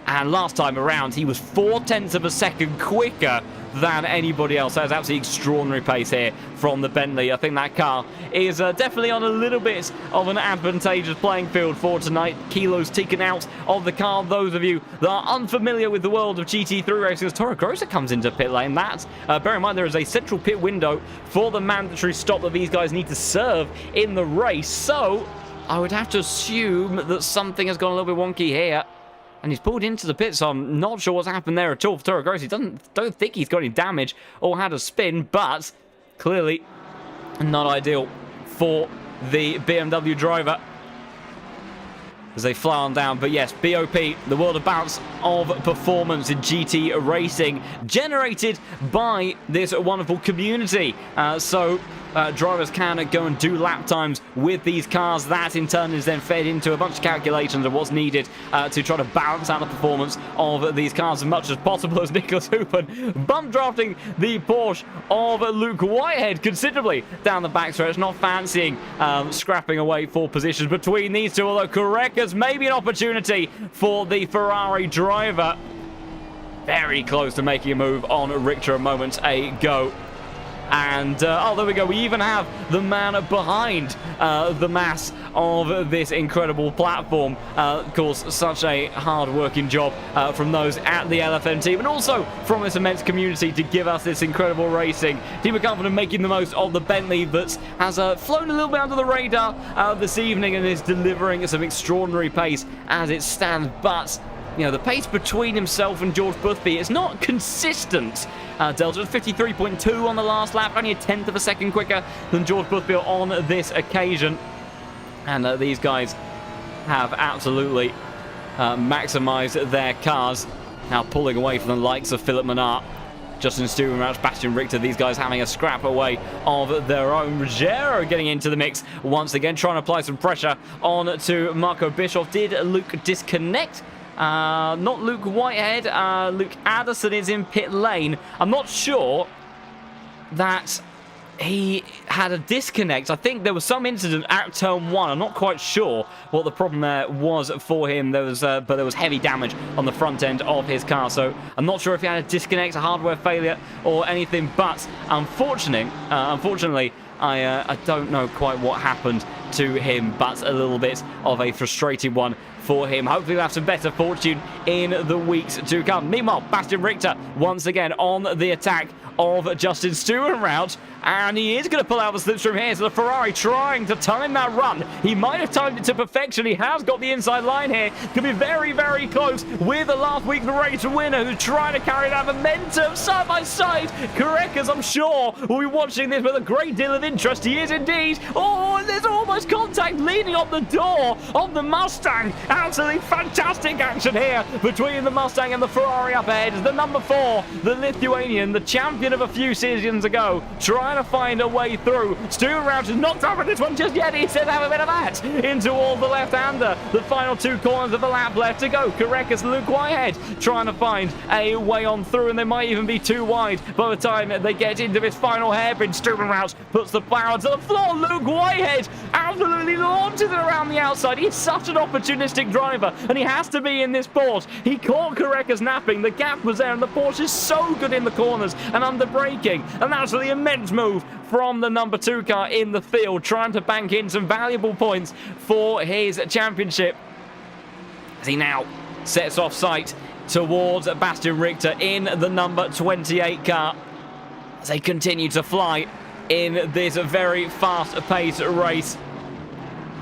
A: And last time around, he was 0.4 of a second quicker than anybody else. That was absolutely extraordinary pace here from the Bentley. I think that car is definitely on a little bit of an advantageous playing field for tonight. Kilos taken out of the car. Those of you that are unfamiliar with the world of GT3 racing, as Torregrosa comes into pit lane. That, bear in mind, there is a central pit window for the mandatory stop that these guys need to serve in the race. So I would have to assume that something has gone a little bit wonky here. And he's pulled into the pits, so I'm not sure what's happened there at all for Torregrosa. Don't think he's got any damage or had a spin, but clearly not ideal for the BMW driver as they fly on down. But yes, BOP, the world of bounce of performance in GT racing, generated by this wonderful community. Drivers can go and do lap times with these cars. That in turn is then fed into a bunch of calculations of what's needed to try to balance out the performance of these cars as much as possible, as Nicholas Hoopen bump drafting the Porsche of Luke Whitehead considerably down the backstretch, not fancying scrapping away for positions between these two, although Korekas maybe an opportunity for the Ferrari driver. Very close to making a move on Richter a moment ago. And, oh, there we go. We even have the man behind the mass of this incredible platform. Of course, such a hard-working job from those at the LFM team, and also from this immense community to give us this incredible racing. Teemu Karppinen making the most of the Bentley that has flown a little bit under the radar this evening and is delivering some extraordinary pace as it stands. But, you know, the pace between himself and George Boothby is not consistent. Delta 53.2 on the last lap, only 1/10 of a second quicker than George Boothby on this occasion. And these guys have absolutely maximised their cars. Now pulling away from the likes of Philip Menard, Justin Stubenrauch, Bastian Richter, these guys having a scrap away of their own. Ruggiero getting into the mix once again, trying to apply some pressure on to Marco Bischoff. Did Luke disconnect? Not Luke Whitehead. Luke Addison is in pit lane. I'm not sure that he had a disconnect. I think there was some incident at turn 1. I'm not quite sure what the problem there was for him. There was, but there was heavy damage on the front end of his car. So I'm not sure if he had a disconnect, a hardware failure, or anything. But unfortunately, I don't know quite what happened to him, but a little bit of a frustrating one for him. Hopefully we'll have some better fortune in the weeks to come. Meanwhile, Bastian Richter once again on the attack of Justin Stewart, and he is going to pull out the slipstream here. So the Ferrari trying to time that run. He might have timed it to perfection. He has got the inside line here. Could be very, very close with the last week's race winner who's trying to carry that momentum side by side. Carreras, I'm sure, will be watching this with a great deal of interest. He is indeed. Oh, there's almost contact leaning on the door of the Mustang. Absolutely fantastic action here between the Mustang and the Ferrari up ahead. The number 4, the Lithuanian, the champion of a few seasons ago, trying to find a way through. Stewart Rauch is not over this one just yet. He said have a bit of that into all the left-hander. The final 2 corners of the lap left to go. Carreras, Luke Whitehead trying to find a way on through, and they might even be too wide by the time they get into this final hairpin. Stewart Rauch puts the power to the floor. Luke Whitehead absolutely launches it around the outside. He's such an opportunistic driver, and he has to be in this Porsche. He caught Carreras napping. The gap was there, and the Porsche is so good in the corners and under braking, and that's the immense move from the number 2 car in the field, trying to bank in some valuable points for his championship as he now sets off sight towards Bastian Richter in the number 28 car as they continue to fly in this very fast-paced race.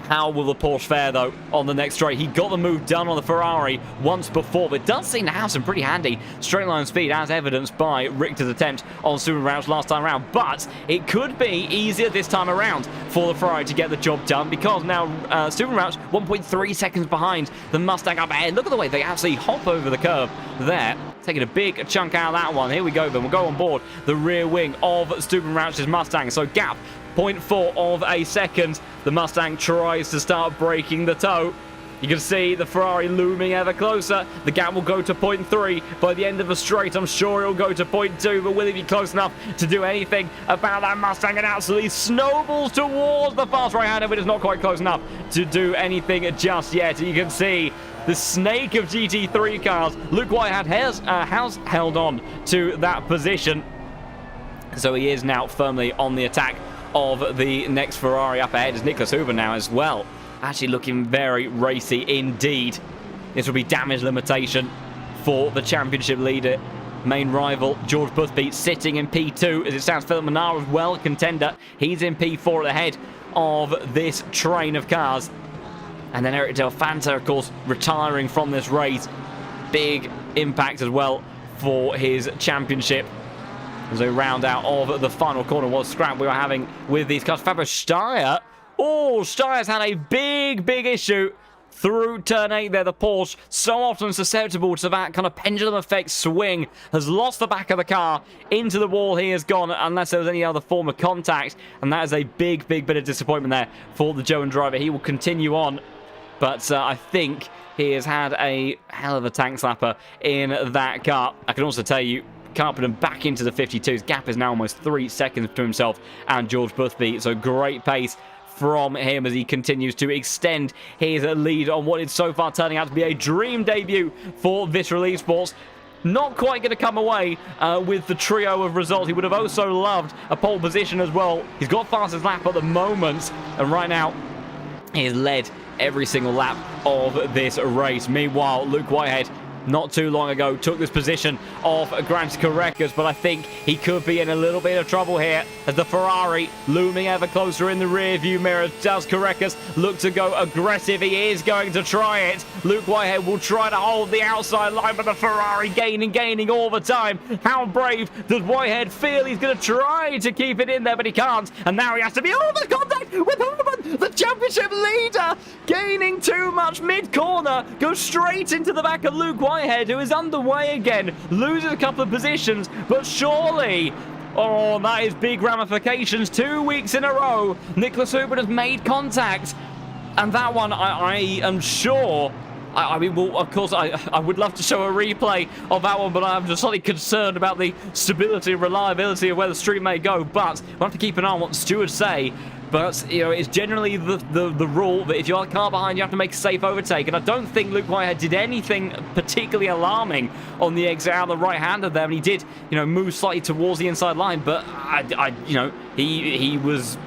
A: How will the Porsche fare, though, on the next straight? He got the move done on the Ferrari once before, but does seem to have some pretty handy straight line speed, as evidenced by Richter's attempt on Stewart Rauch last time around. But it could be easier this time around for the Ferrari to get the job done, because now Stewart Rauch 1.3 seconds behind the Mustang up ahead. Look at the way they absolutely hop over the curb there. Taking a big chunk out of that one. Here we go, then. We'll go on board the rear wing of Stewart Rauch's Mustang. So gap 0.4 of a second. The Mustang tries to start breaking the toe. You can see the Ferrari looming ever closer. The gap will go to 0.3 by the end of the straight. I'm sure it'll go to 0.2, but will he be close enough to do anything about that Mustang? And absolutely snowballs towards the fast right-hander, but it's not quite close enough to do anything just yet. You can see the snake of GT3 cars. Luke Whitehead has held on to that position, so he is now firmly on the attack of the next Ferrari up ahead. Is Nicholas Huber now as well. Actually looking very racy indeed. This will be damage limitation for the championship leader. Main rival, George Boothby, sitting in P2. As it stands, Philip Manara as well, contender. He's in P4 at the head of this train of cars. And then Eric Del Fanta, of course, retiring from this race. Big impact as well for his championship. As we round out of the final corner, what scrap we were having with these cars. Fabio Steyer. Oh, Steyer's had a big issue through turn 8 there. The Porsche, so often susceptible to that kind of pendulum effect swing, has lost the back of the car. Into the wall he has gone, unless there was any other form of contact. And that is a big bit of disappointment there for the German driver. He will continue on, but I think he has had a hell of a tank slapper in that car. I can also tell you, Carpenter back into the 52s. Gap is now almost 3 seconds to himself and George Boothby. So great pace from him as he continues to extend his lead on what is so far turning out to be a dream debut for Visceral Esports. Not quite going to come away with the trio of results. He would have also loved a pole position as well. He's got fastest lap at the moment, and right now he has led every single lap of this race. Meanwhile, Luke Whitehead, not too long ago, took this position of Grant Carreras, but I think he could be in a little bit of trouble here as the Ferrari looming ever closer in the rear view mirror. Does Carreras look to go aggressive? He is going to try it. Luke Whitehead will try to hold the outside line, but the Ferrari gaining all the time. How brave does Whitehead feel? He's going to try to keep it in there, but he can't. And now he has to be the contact with Huberman, the championship leader, gaining too much mid-corner, goes straight into the back of Luke Whitehead, who is underway again, loses a couple of positions, but surely, oh, that is big ramifications. 2 weeks in a row, Nicholas Huber has made contact, and that one, I am sure, I mean, well, of course, I would love to show a replay of that one, but I'm just slightly concerned about the stability and reliability of where the stream may go, but we'll have to keep an eye on what the stewards say. But, you know, it's generally the rule that if you're a car behind, you have to make a safe overtake. And I don't think Luke Whitehead did anything particularly alarming on the exit out of the right-hander there. And he did, you know, move slightly towards the inside line. But, you know, he was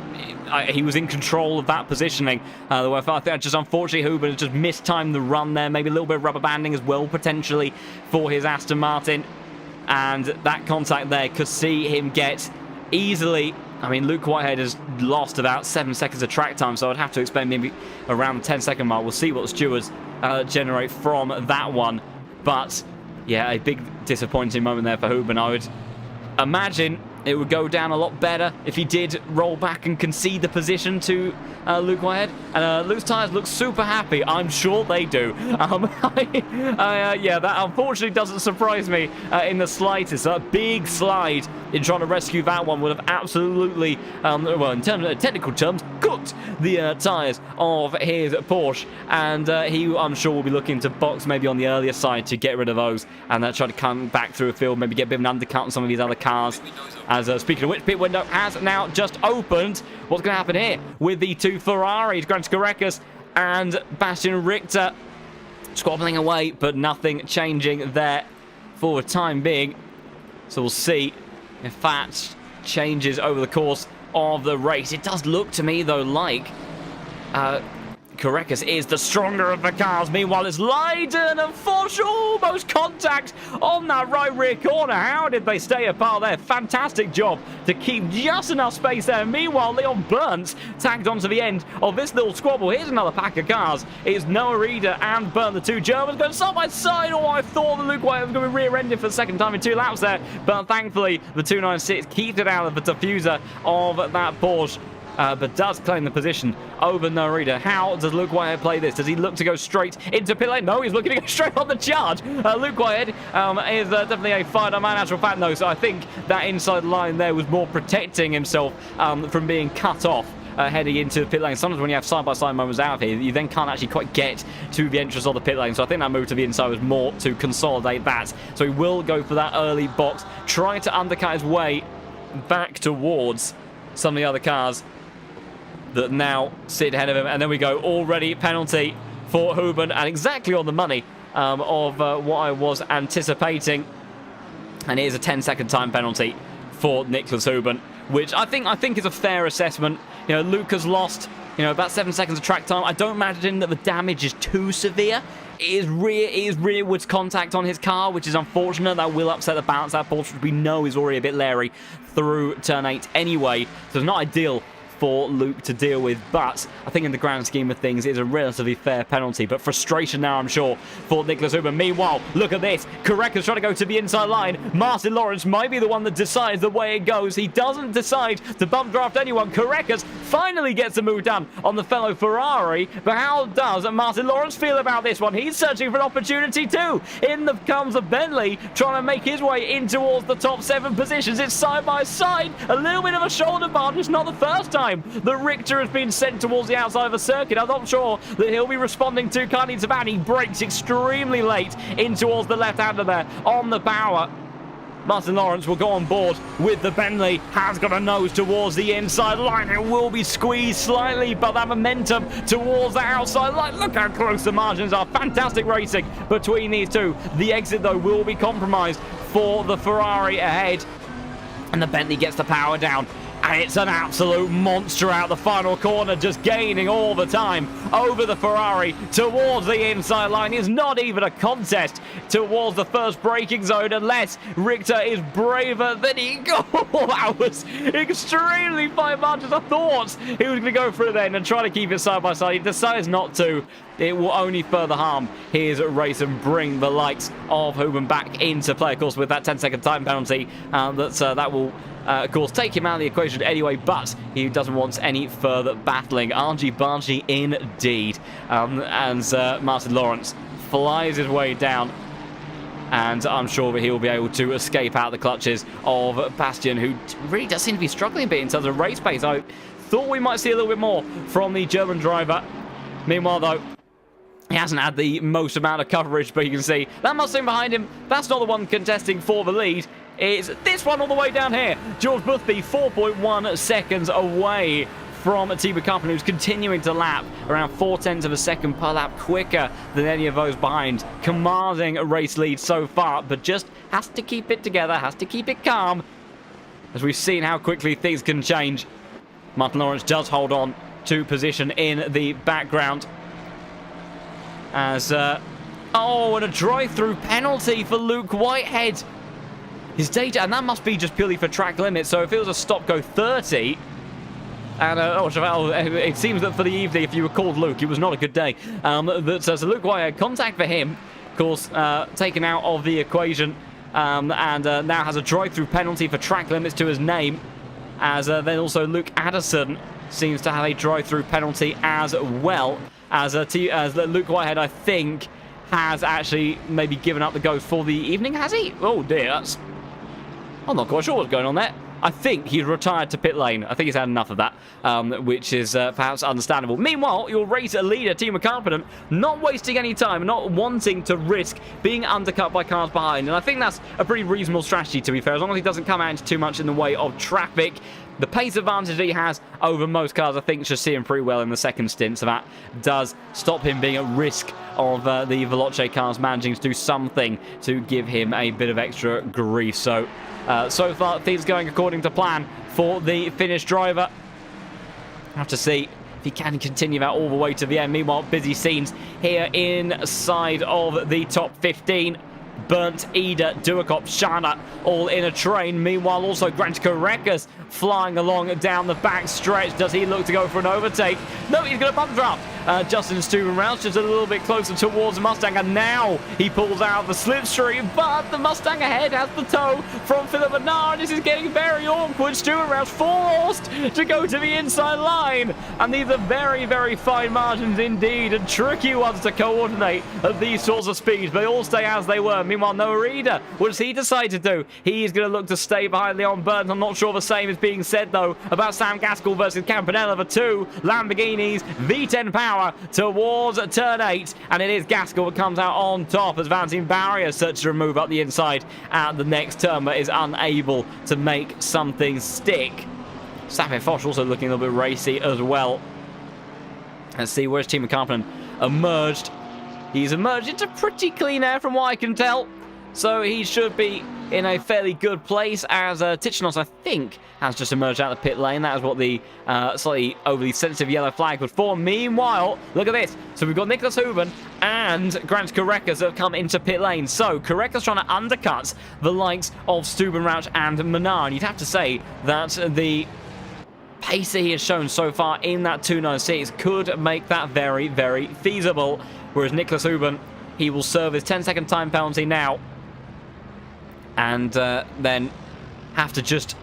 A: he was in control of that positioning. I think just unfortunately Huben just mistimed the run there. Maybe a little bit of rubber banding as well, potentially, for his Aston Martin. And that contact there could see him get easily... I mean, Luke Whitehead has lost about 7 seconds of track time, so I'd have to expect maybe around the 10-second mark. We'll see what the stewards generate from that one. But, yeah, a big disappointing moment there for Huben. I would imagine it would go down a lot better if he did roll back and concede the position to Luke Whitehead. And Luke's tyres look super happy. I'm sure they do. Yeah, that unfortunately doesn't surprise me in the slightest. A big slide in trying to rescue that one would have absolutely, well, in terms of technical terms, cooked the tyres of his Porsche. And he, I'm sure, will be looking to box maybe on the earlier side to get rid of those and try to come back through a field, maybe get a bit of an undercut on some of these other cars. As speaking of which, pit window has now just opened. What's going to happen here with the two Ferraris, Grant Scorecus and Bastian Richter, squabbling away, but nothing changing there for the time being. So we'll see if that changes over the course of the race. It does look to me, though, like Korekis is the stronger of the cars. Meanwhile, it's Leiden and Foch almost contact on that right rear corner. How did they stay apart there? Fantastic job to keep just enough space there. Meanwhile, Leon Burns tagged onto the end of this little squabble. Here's another pack of cars. It's Noah Reeder and Burn, the two Germans, going side by side. Oh, I thought that Luke White was going to be rear-ended for the second time in 2 laps there. But thankfully, the 296 keeps it out of the diffuser of that Porsche. But does claim the position over Narita. How does Luke Whitehead play this? Does he look to go straight into pit lane? No, he's looking to go straight on the charge. Luke Whitehead is definitely a fighter man, actual fact, though. So I think that inside line there was more protecting himself from being cut off. Heading into the pit lane. Sometimes when you have side-by-side moments out of here, you then can't actually quite get to the entrance of the pit lane. So I think that move to the inside was more to consolidate that. So he will go for that early box, trying to undercut his way back towards some of the other cars that now sit ahead of him. And then we go, already penalty for Huben, and exactly on the money of what I was anticipating. And it is a 10-second time penalty for Nicholas Huben, which I think is a fair assessment. You know, Luke has lost, about 7 seconds of track time. I don't imagine that the damage is too severe. It is rearwards contact on his car, which is unfortunate. That will upset the balance. That Porsche, which we know is already a bit leery through turn 8 anyway. So it's not ideal for Luke to deal with, but I think in the grand scheme of things it is a relatively fair penalty. But frustration now, I'm sure, for Nicholas Huben. Meanwhile, look at this. Korekka's trying to go to the inside line. Martin Lawrence might be the one that decides the way it goes. He doesn't decide to bump draft anyone. Korekka's finally gets a move done on the fellow Ferrari, but how does Martin Lawrence feel about this one? He's searching for an opportunity too. In comes a Bentley, trying to make his way in towards the top 7 positions. It's side by side. A little bit of a shoulder barge. It's not the first time that Richter has been sent towards the outside of the circuit. I'm not sure that he'll be responding to Kani Taban. He breaks extremely late in towards the left-hander there on the power. Martin Lawrence will go on board with the Bentley. Has got a nose towards the inside line. It will be squeezed slightly, but that momentum towards the outside line. Look how close the margins are. Fantastic racing between these two. The exit, though, will be compromised for the Ferrari ahead. And the Bentley gets the power down. And it's an absolute monster out the final corner, just gaining all the time over the Ferrari towards the inside line. It's not even a contest towards the first braking zone unless Richter is braver than he... Oh, that was extremely fine margins. I thought he was going to go through then and try to keep it side by side. He decides not to. It will only further harm his race and bring the likes of Huben back into play. Of course, with that 10-second time penalty, that will... of course, take him out of the equation anyway, but he doesn't want any further battling. Argy-bargy indeed. And Martin Lawrence flies his way down, and I'm sure that he will be able to escape out the clutches of Bastian, who really does seem to be struggling a bit in terms of race pace. I thought we might see a little bit more from the German driver. Meanwhile, though, he hasn't had the most amount of coverage, but you can see that Mustang behind him, that's not the one contesting for the lead. It's this one all the way down here. George Boothby, 4.1 seconds away from Tiba Carpenter, who's continuing to lap around 0.4 of a second per lap quicker than any of those behind. Commanding a race lead so far, but just has to keep it together, has to keep it calm, as we've seen how quickly things can change. Martin Lawrence does hold on to position in the background. As, oh, and a drive-through penalty for Luke Whitehead. His data, and that must be just purely for track limits. So if it was a stop go 30, and it seems that for the evening, if you were called Luke, it was not a good day. So Luke Whitehead, contact for him, of course, taken out of the equation, and now has a drive-through penalty for track limits to his name. As then also Luke Addison seems to have a drive-through penalty as well. As Luke Whitehead, I think, has actually maybe given up the ghost for the evening, has he? Oh dear, I'm not quite sure what's going on there. I think he's retired to pit lane. I think he's had enough of that, which is perhaps understandable. Meanwhile, your race leader, Team Confident, not wasting any time, not wanting to risk being undercut by cars behind. And I think that's a pretty reasonable strategy, to be fair, as long as he doesn't come out into too much in the way of traffic. The pace advantage that he has over most cars, I think, should see him pretty well in the second stint. So that does stop him being at risk of the Veloce cars managing to do something to give him a bit of extra grief. So far, things going according to plan for the Finnish driver. Have to see if he can continue that all the way to the end. Meanwhile, busy scenes here inside of the top 15. Burnt, Ida, Duakop, Shana, all in a train. Meanwhile, also Grant Korekas flying along down the back stretch. Does he look to go for an overtake? No, he's going to bump drop. Justin Stubenrauch just a little bit closer towards the Mustang, and now he pulls out the slipstream, but the Mustang ahead has the tow from Philip Bernard. This is getting very awkward. Stubenrauch forced to go to the inside line, and these are very, very fine margins indeed, and tricky ones to coordinate at these sorts of speeds, but they all stay as they were. Meanwhile, Noah Reeder, what does he decide to do? He's going to look to stay behind Leon Burton. I'm not sure the same is being said, though, about Sam Gaskell versus Campanella for 2 Lamborghinis V10 power towards turn 8, and it is Gaskell that comes out on top as Valentin Barrier searches to remove up the inside at the next turn, but is unable to make something stick. Sapir Foch also looking a little bit racy as well. Let's see, where's Team Carpenter emerged? He's emerged into pretty clean air from what I can tell, so he should be in a fairly good place, as Tichenos, I think, has just emerged out of the pit lane. That is what the slightly overly sensitive yellow flag was for. Meanwhile, look at this. So we've got Nicholas Huben and Grant Korekas that have come into pit lane. So Korekas trying to undercut the likes of Stubenrauch and Menard. You'd have to say that the pace that he has shown so far in that 296 could make that very, very feasible. Whereas Nicholas Huben, he will serve his 10-second time penalty now, and then have to just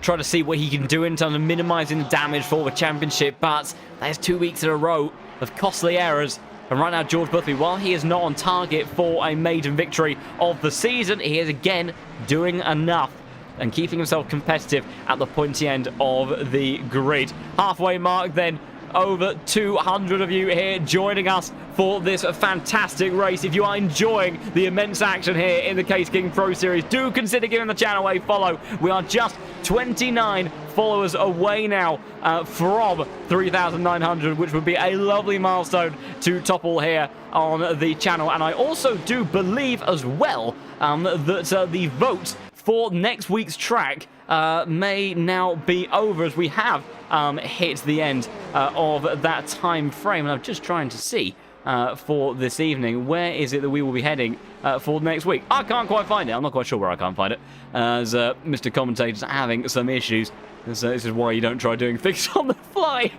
A: try to see what he can do in terms of minimizing the damage for the championship. But there's 2 weeks in a row of costly errors, and right now George Boothby, while he is not on target for a maiden victory of the season, he is again doing enough and keeping himself competitive at the pointy end of the grid. Halfway mark then. Over 200 of you here joining us for this fantastic race. If you are enjoying the immense action here in the Case King Pro Series, do consider giving the channel a follow. We are just 29 followers away now from 3,900, which would be a lovely milestone to topple here on the channel. And I also do believe as well that the vote for next week's track may now be over, as we have hit the end of that time frame. And I'm just trying to see for this evening, where is it that we will be heading for next week? I can't quite find it. I'm not quite sure where I can't find it, as Mr. Commentator's having some issues. So this is why you don't try doing things on the fly.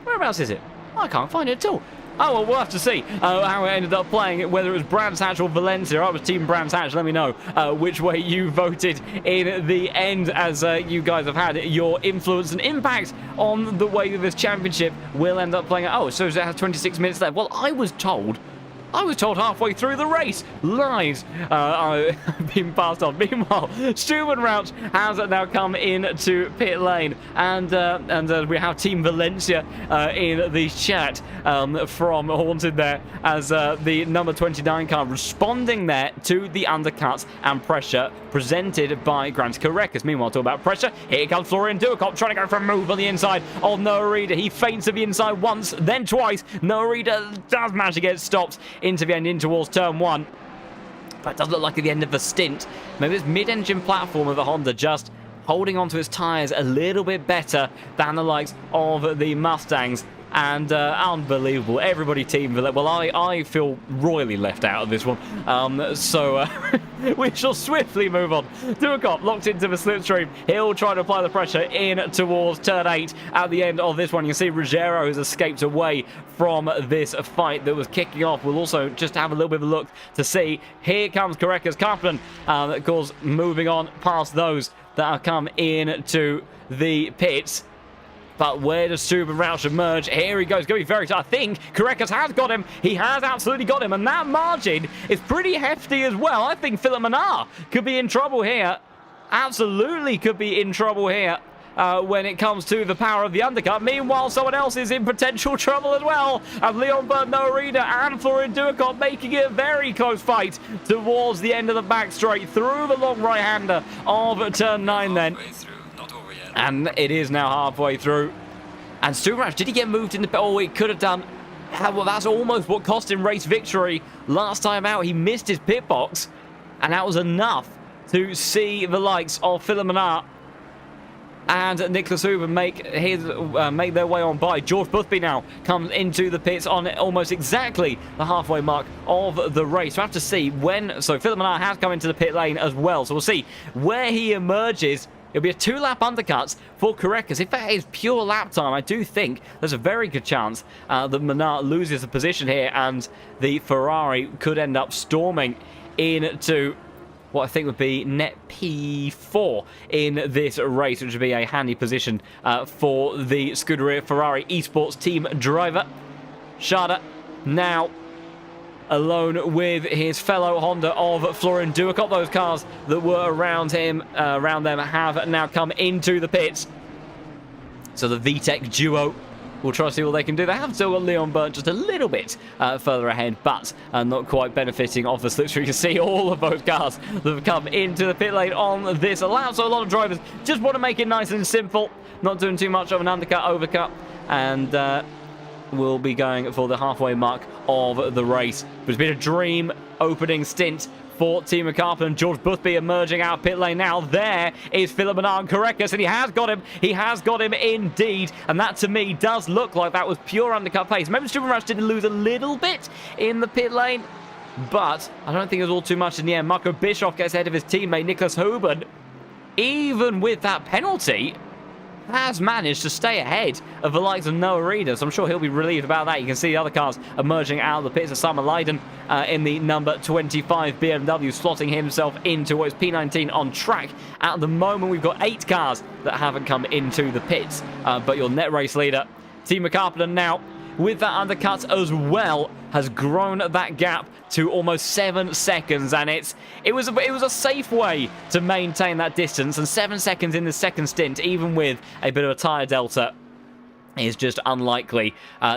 A: Whereabouts is it? I can't find it at all. Oh, well, we'll have to see how it ended up playing, whether it was Brands Hatch or Valencia. I was Team Brands Hatch. Let me know which way you voted in the end, as you guys have had your influence and impact on the way that this championship will end up playing. Oh, so it has 26 minutes left. Well, I was told halfway through the race. Lies. I've been passed on. Meanwhile, Stubenrauch has now come into pit lane, and we have Team Valencia in the chat from Haunted there, as the number 29 car responding there to the undercuts and pressure presented by Grant Korekas. Meanwhile, talk about pressure. Here comes Florian Duakop trying to go for a move on the inside of Noah Reeder. He feints to the inside once, then twice. Noah Reeder does manage to get stopped into the end, in towards turn 1. But it does look like at the end of the stint, maybe this mid-engine platform of the Honda just holding onto his tyres a little bit better than the likes of the Mustangs. And unbelievable. Everybody teamed for that. Well, I feel royally left out of this one. So we shall swiftly move on. Duakop locked into the slipstream. He'll try to apply the pressure in towards turn 8 at the end of this one. You can see Ruggiero has escaped away from this fight that was kicking off. We'll also just have a little bit of a look to see. Here comes Correcas Carpenter, of course, moving on past those that have come into the pits. But where does Super Roush emerge? Here he goes. Going to be very tough. I think Correcas has got him. He has absolutely got him. And that margin is pretty hefty as well. I think Philip Manar could be in trouble here. Absolutely could be in trouble here when it comes to the power of the undercut. Meanwhile, someone else is in potential trouble as well. And Leon Bernarida and Florian Duacop making it a very close fight towards the end of the back straight through the long right-hander of turn 9 then. And it is now halfway through. And Sturash, did he get moved in the... Oh, he could have done... Well, that's almost what cost him race victory last time out. He missed his pit box. And that was enough to see the likes of Philip Manar and Nicholas Huber make their way on by. George Boothby now comes into the pits on almost exactly the halfway mark of the race. We'll have to see when... So Philip Manar has come into the pit lane as well. So we'll see where he emerges. It'll be a 2-lap undercut for Correcas. If that is pure lap time, I do think there's a very good chance that Manar loses the position here and the Ferrari could end up storming into what I think would be net P4 in this race, which would be a handy position for the Scuderia Ferrari Esports team driver. Shada now alone with his fellow Honda of Florian Duacop. Those cars that were around him, around them, have now come into the pits. So the VTEC duo will try to see what they can do. They have still got Leon Burnt just a little bit further ahead, but not quite benefiting off the slipstream. You can see all of those cars that have come into the pit lane on this lap. So a lot of drivers just want to make it nice and simple, not doing too much of an undercut, overcut, and will be going for the halfway mark of the race. It's been a dream opening stint for Timo Carpenter and George Boothby emerging out of pit lane now. There is Philip Manar Correcas, and he has got him. He has got him indeed. And that, to me, does look like that was pure undercut pace. Maybe Super Rush did lose a little bit in the pit lane, but I don't think it was all too much in the end. Marco Bischoff gets ahead of his teammate Nicholas Huben. Even with that penalty, has managed to stay ahead of the likes of Noah Reeder, so I'm sure he'll be relieved about that. You can see the other cars emerging out of the pits. Simon Leiden in the number 25 BMW slotting himself into what is P19 on track. At the moment, we've got 8 cars that haven't come into the pits, but your net race leader, Timo Carpenter, now with that undercut as well, has grown that gap to almost 7 seconds, and it was a safe way to maintain that distance. And 7 seconds in the second stint, even with a bit of a tyre delta, is just unlikely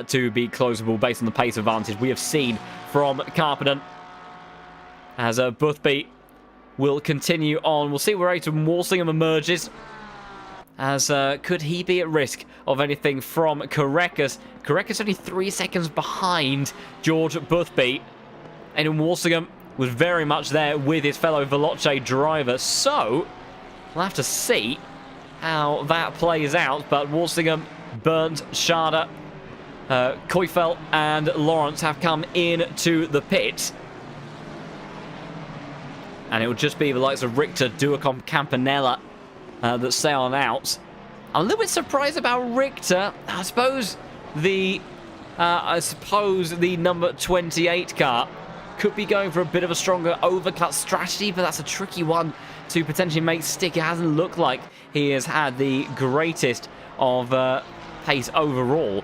A: to be closable based on the pace advantage we have seen from Carpenter. As Boothby will continue on, we'll see where Aiton Walsingham emerges. As could he be at risk of anything from Correcas? Correcas only 3 seconds behind George Boothby. And Walsingham was very much there with his fellow Veloce driver. So we'll have to see how that plays out. But Walsingham, Burnt, Schade, Koifel and Lawrence have come into the pit. And it will just be the likes of Richter, Duacom, Campanella that sail on out. I'm a little bit surprised about Richter. I suppose the number 28 car could be going for a bit of a stronger overcut strategy, but that's a tricky one to potentially make stick. It hasn't looked like he has had the greatest of pace overall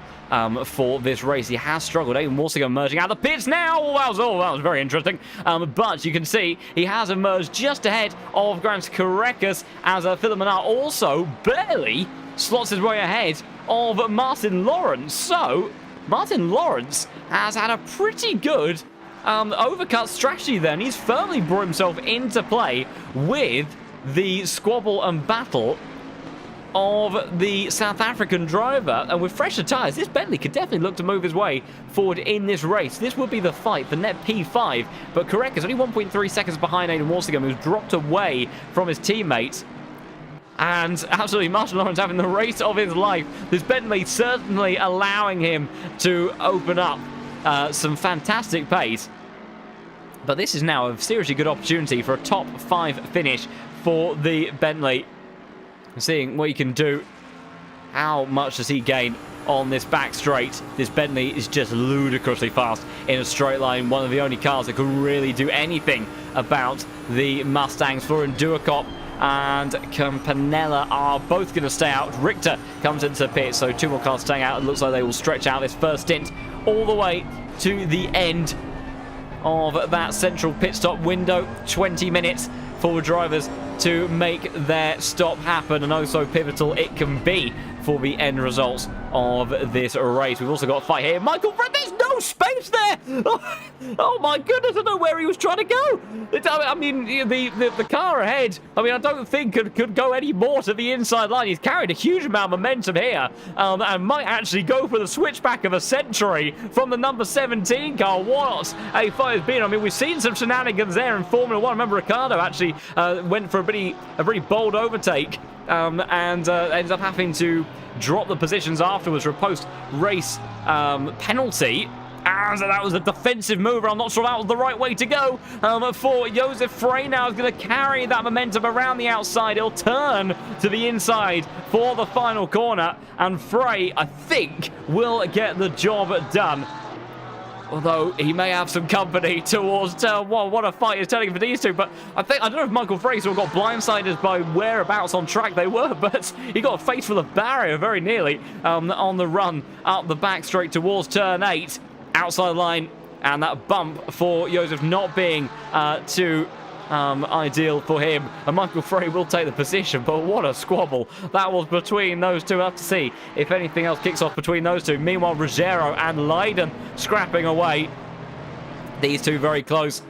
A: for this race. He has struggled. Aidan Walsingham emerging out of the pits now. That was very interesting. But you can see he has emerged just ahead of Grant Correcas, as Philip Manar also barely slots his way ahead of Martin Lawrence. So Martin Lawrence has had a pretty good overcut strategy then. He's firmly brought himself into play with the squabble and battle of the South African driver, and with fresher tyres, this Bentley could definitely look to move his way forward in this race. This would be the fight for net P5, but Correcas only 1.3 seconds behind Aidan Walsingham, who's dropped away from his teammates. And absolutely, Martin Lawrence having the race of his life. This Bentley certainly allowing him to open up some fantastic pace. But this is now a seriously good opportunity for a top 5 finish for the Bentley. Seeing what he can do. How much does he gain on this back straight? This Bentley is just ludicrously fast in a straight line. One of the only cars that could really do anything about the Mustangs. Florian Duacop and Campanella are both going to stay out. Richter comes into the pit, so 2 more cars staying out. It looks like they will stretch out this first stint all the way to the end of that central pit stop window. 20 minutes for the drivers to make their stop happen, and oh so pivotal it can be for the end results of this race. We've also got a fight here. Michael Fred, there's no space there! Oh my goodness, I don't know where he was trying to go. I mean, the car ahead, I mean, I don't think could go any more to the inside line. He's carried a huge amount of momentum here, and might actually go for the switchback of a century from the number 17 car. What a fight it's been. I mean, we've seen some shenanigans there in Formula 1. Remember, Riccardo actually went for a very bold overtake, and ends up having to drop the positions afterwards for a post-race penalty. And that was a defensive mover. I'm not sure that was the right way to go for Josef Frey. Now is going to carry that momentum around the outside. He'll turn to the inside for the final corner, and Frey, I think, will get the job done. Although he may have some company towards turn 1. What a fight is turning for these two. But I don't know if Michael Frey sort of got blindsided by whereabouts on track they were, but he got a face full of barrier very nearly on the run up the back straight towards turn 8. Outside line, and that bump for Josef not being too ideal for him. And Michael Frey will take the position, but what a squabble that was between those two. We'll have to see if anything else kicks off between those two. Meanwhile, Ruggiero and Leiden scrapping away. These two very close.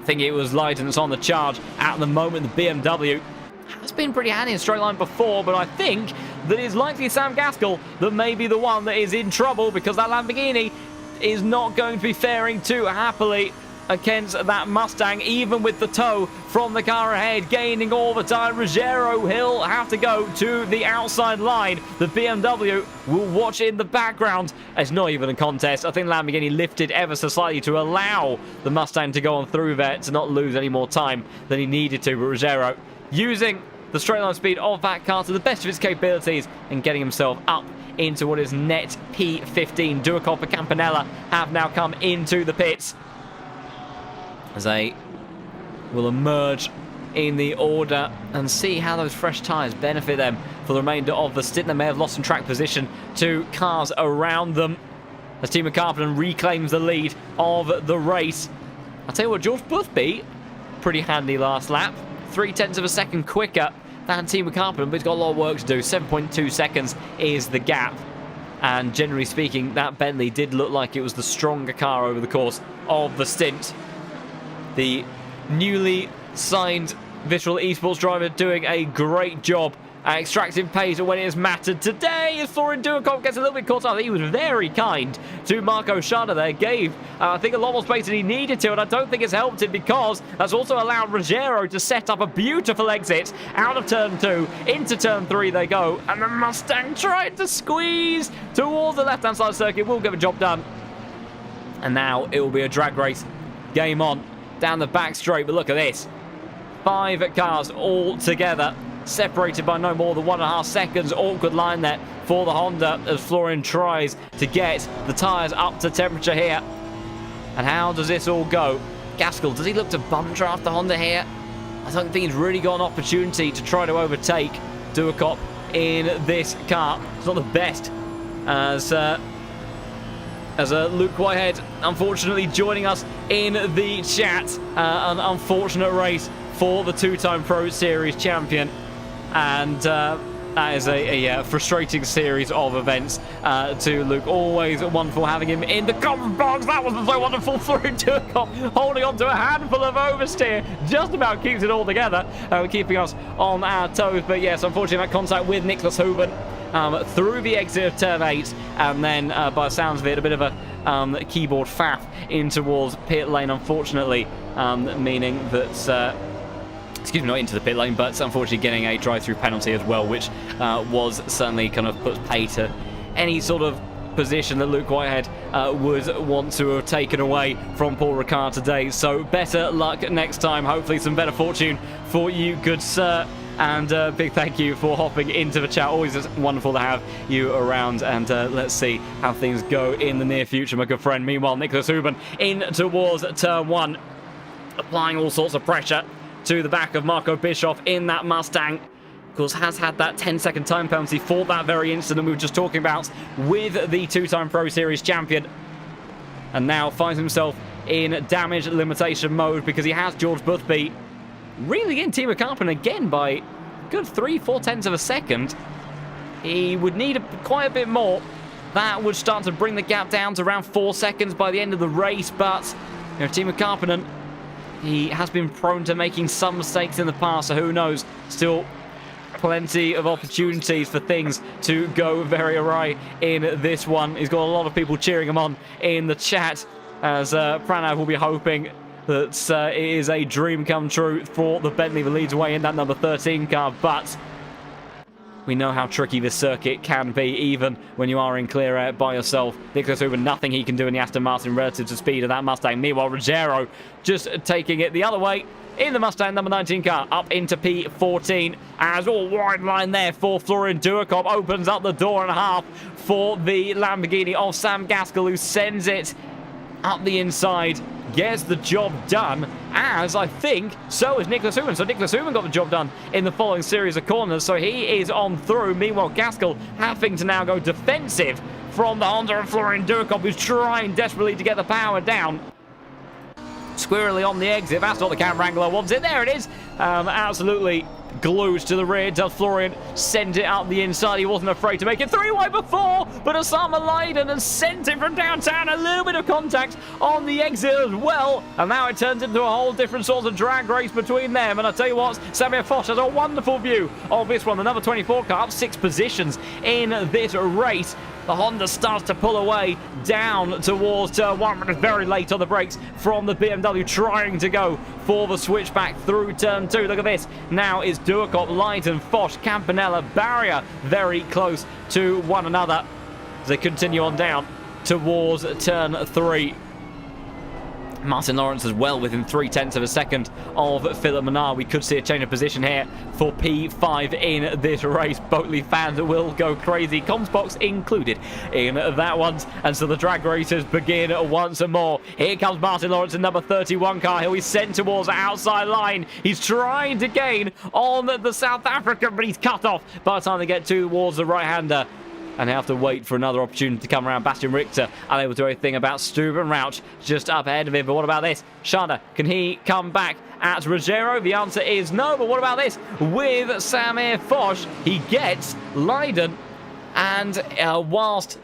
A: I think it was Leiden that's on the charge at the moment. The BMW has been pretty handy in straight line before, but I think that it's likely Sam Gaskell that may be the one that is in trouble, because that Lamborghini is not going to be faring too happily against that Mustang, even with the tow from the car ahead, gaining all the time. Ruggiero, he'll have to go to the outside line. The BMW will watch in the background. It's not even a contest. I think Lamborghini lifted ever so slightly to allow the Mustang to go on through there, to not lose any more time than he needed to. But Ruggiero using the straight line speed of that car to the best of its capabilities and getting himself up into what is net P15. Duacop and Campanella have now come into the pits as they will emerge in the order and see how those fresh tyres benefit them for the remainder of the stint. They may have lost some track position to cars around them as Timo Karppinen reclaims the lead of the race. I'll tell you what, George Boothby, pretty handy last lap. 0.3 of a second quicker than Timo Karppinen, but he's got a lot of work to do. 7.2 seconds is the gap. And generally speaking, that Bentley did look like it was the stronger car over the course of the stint. The newly signed Visual Esports driver doing a great job at extracting pace when it has mattered. Today, as Florian Duacop gets a little bit caught up, he was very kind to Marco Schade there. Gave, I think, a lot more space than he needed to, and I don't think it's helped him, because that's also allowed Ruggiero to set up a beautiful exit out of turn 2. Into turn 3 they go, and the Mustang tried to squeeze towards the left-hand side of the circuit. Will get the job done. And now it will be a drag race. Game on down the back straight, but look at this. 5 cars all together, separated by no more than 1.5 seconds. Awkward line there for the Honda as Florian tries to get the tyres up to temperature here. And how does this all go? Gaskell, does he look to bum draft the Honda here? I don't think he's really got an opportunity to try to overtake Duacop in this car. It's not the best as Luke Whitehead, unfortunately, joining us in the chat. An unfortunate race for the 2-time Pro Series champion. And that is a frustrating series of events to Luke. Always wonderful having him in the comment box. That was so wonderful. Florian Duacop holding on to a handful of oversteer. Just about keeps it all together, keeping us on our toes. But yes, unfortunately, that contact with Niklas Huben through the exit of turn 8, and then by the sounds of it, a bit of a keyboard faff in towards pit lane, unfortunately, meaning that excuse me, not into the pit lane, but unfortunately getting a drive-through penalty as well, which was certainly kind of puts pay to any sort of position that Luke Whitehead would want to have taken away from Paul Ricard today. So better luck next time. Hopefully some better fortune for you, good sir. And big thank you for hopping into the chat. Always wonderful to have you around. And let's see how things go in the near future, my good friend. Meanwhile, Nicholas Huben in towards turn 1, applying all sorts of pressure to the back of Marco Bischoff in that Mustang. Of course, has had that 10-second time penalty for that very incident we were just talking about with the two-time Pro Series champion. And now finds himself in damage limitation mode because he has George Boothby really getting Timo Karpinen again by a good 3-4 tenths of a second. He would need quite a bit more. That would start to bring the gap down to around 4 seconds by the end of the race. But you know, Timo Karpinen, he has been prone to making some mistakes in the past, so who knows? Still plenty of opportunities for things to go very awry in this one. He's got a lot of people cheering him on in the chat, as Pranav will be hoping that it is a dream come true for the Bentley that leads away in that number 13 car. But we know how tricky this circuit can be, even when you are in clear air by yourself. Nicholas Huben, nothing he can do in the Aston Martin relative to speed of that Mustang. Meanwhile, Ruggiero just taking it the other way in the Mustang number 19 car, up into P14, as all wide line there for Florian Duakop. Opens up the door and a half for the Lamborghini of Sam Gaskell, who sends it up the inside, gets the job done, as I think so is Nicholas Huben. So Nicholas Huben got the job done in the following series of corners, so he is on through. Meanwhile, Gaskell having to now go defensive from the Honda of Florian Duakop, who's trying desperately to get the power down. Squirrely on the exit. That's not the camera angle I wanted. There it is. Absolutely glued to the rear. Does Florian send it up the inside? He wasn't afraid to make it 3-wide before, but Osama Leiden has sent it from downtown. A little bit of contact on the exit as well, and now it turns into a whole different sort of drag race between them. And I tell you what, Samir Foch has a wonderful view of this one. The number 24 car up 6 positions in this race. The Honda starts to pull away down towards turn 1, but it's very late on the brakes from the BMW, trying to go for the switchback through turn 2. Look at this. Now it's Duakop, Leiden, Foch, Campanella, Barrier very close to one another as they continue on down towards turn 3. Martin Lawrence as well within 0.3 of a second of Philip Menard. We could see a change of position here for P5 in this race. Boatley fans will go crazy, comms box included in that one. And so the drag races begin once more. Here comes Martin Lawrence in number 31 car. He'll be sent towards the outside line. He's trying to gain on the South African, but he's cut off by the time they get towards the right-hander. And they have to wait for another opportunity to come around. Bastian Richter unable to do anything about Stuben Rauch just up ahead of him. But what about this? Schade, can he come back at Ruggiero? The answer is no. But what about this? With Samir Foch, he gets Leiden. And whilst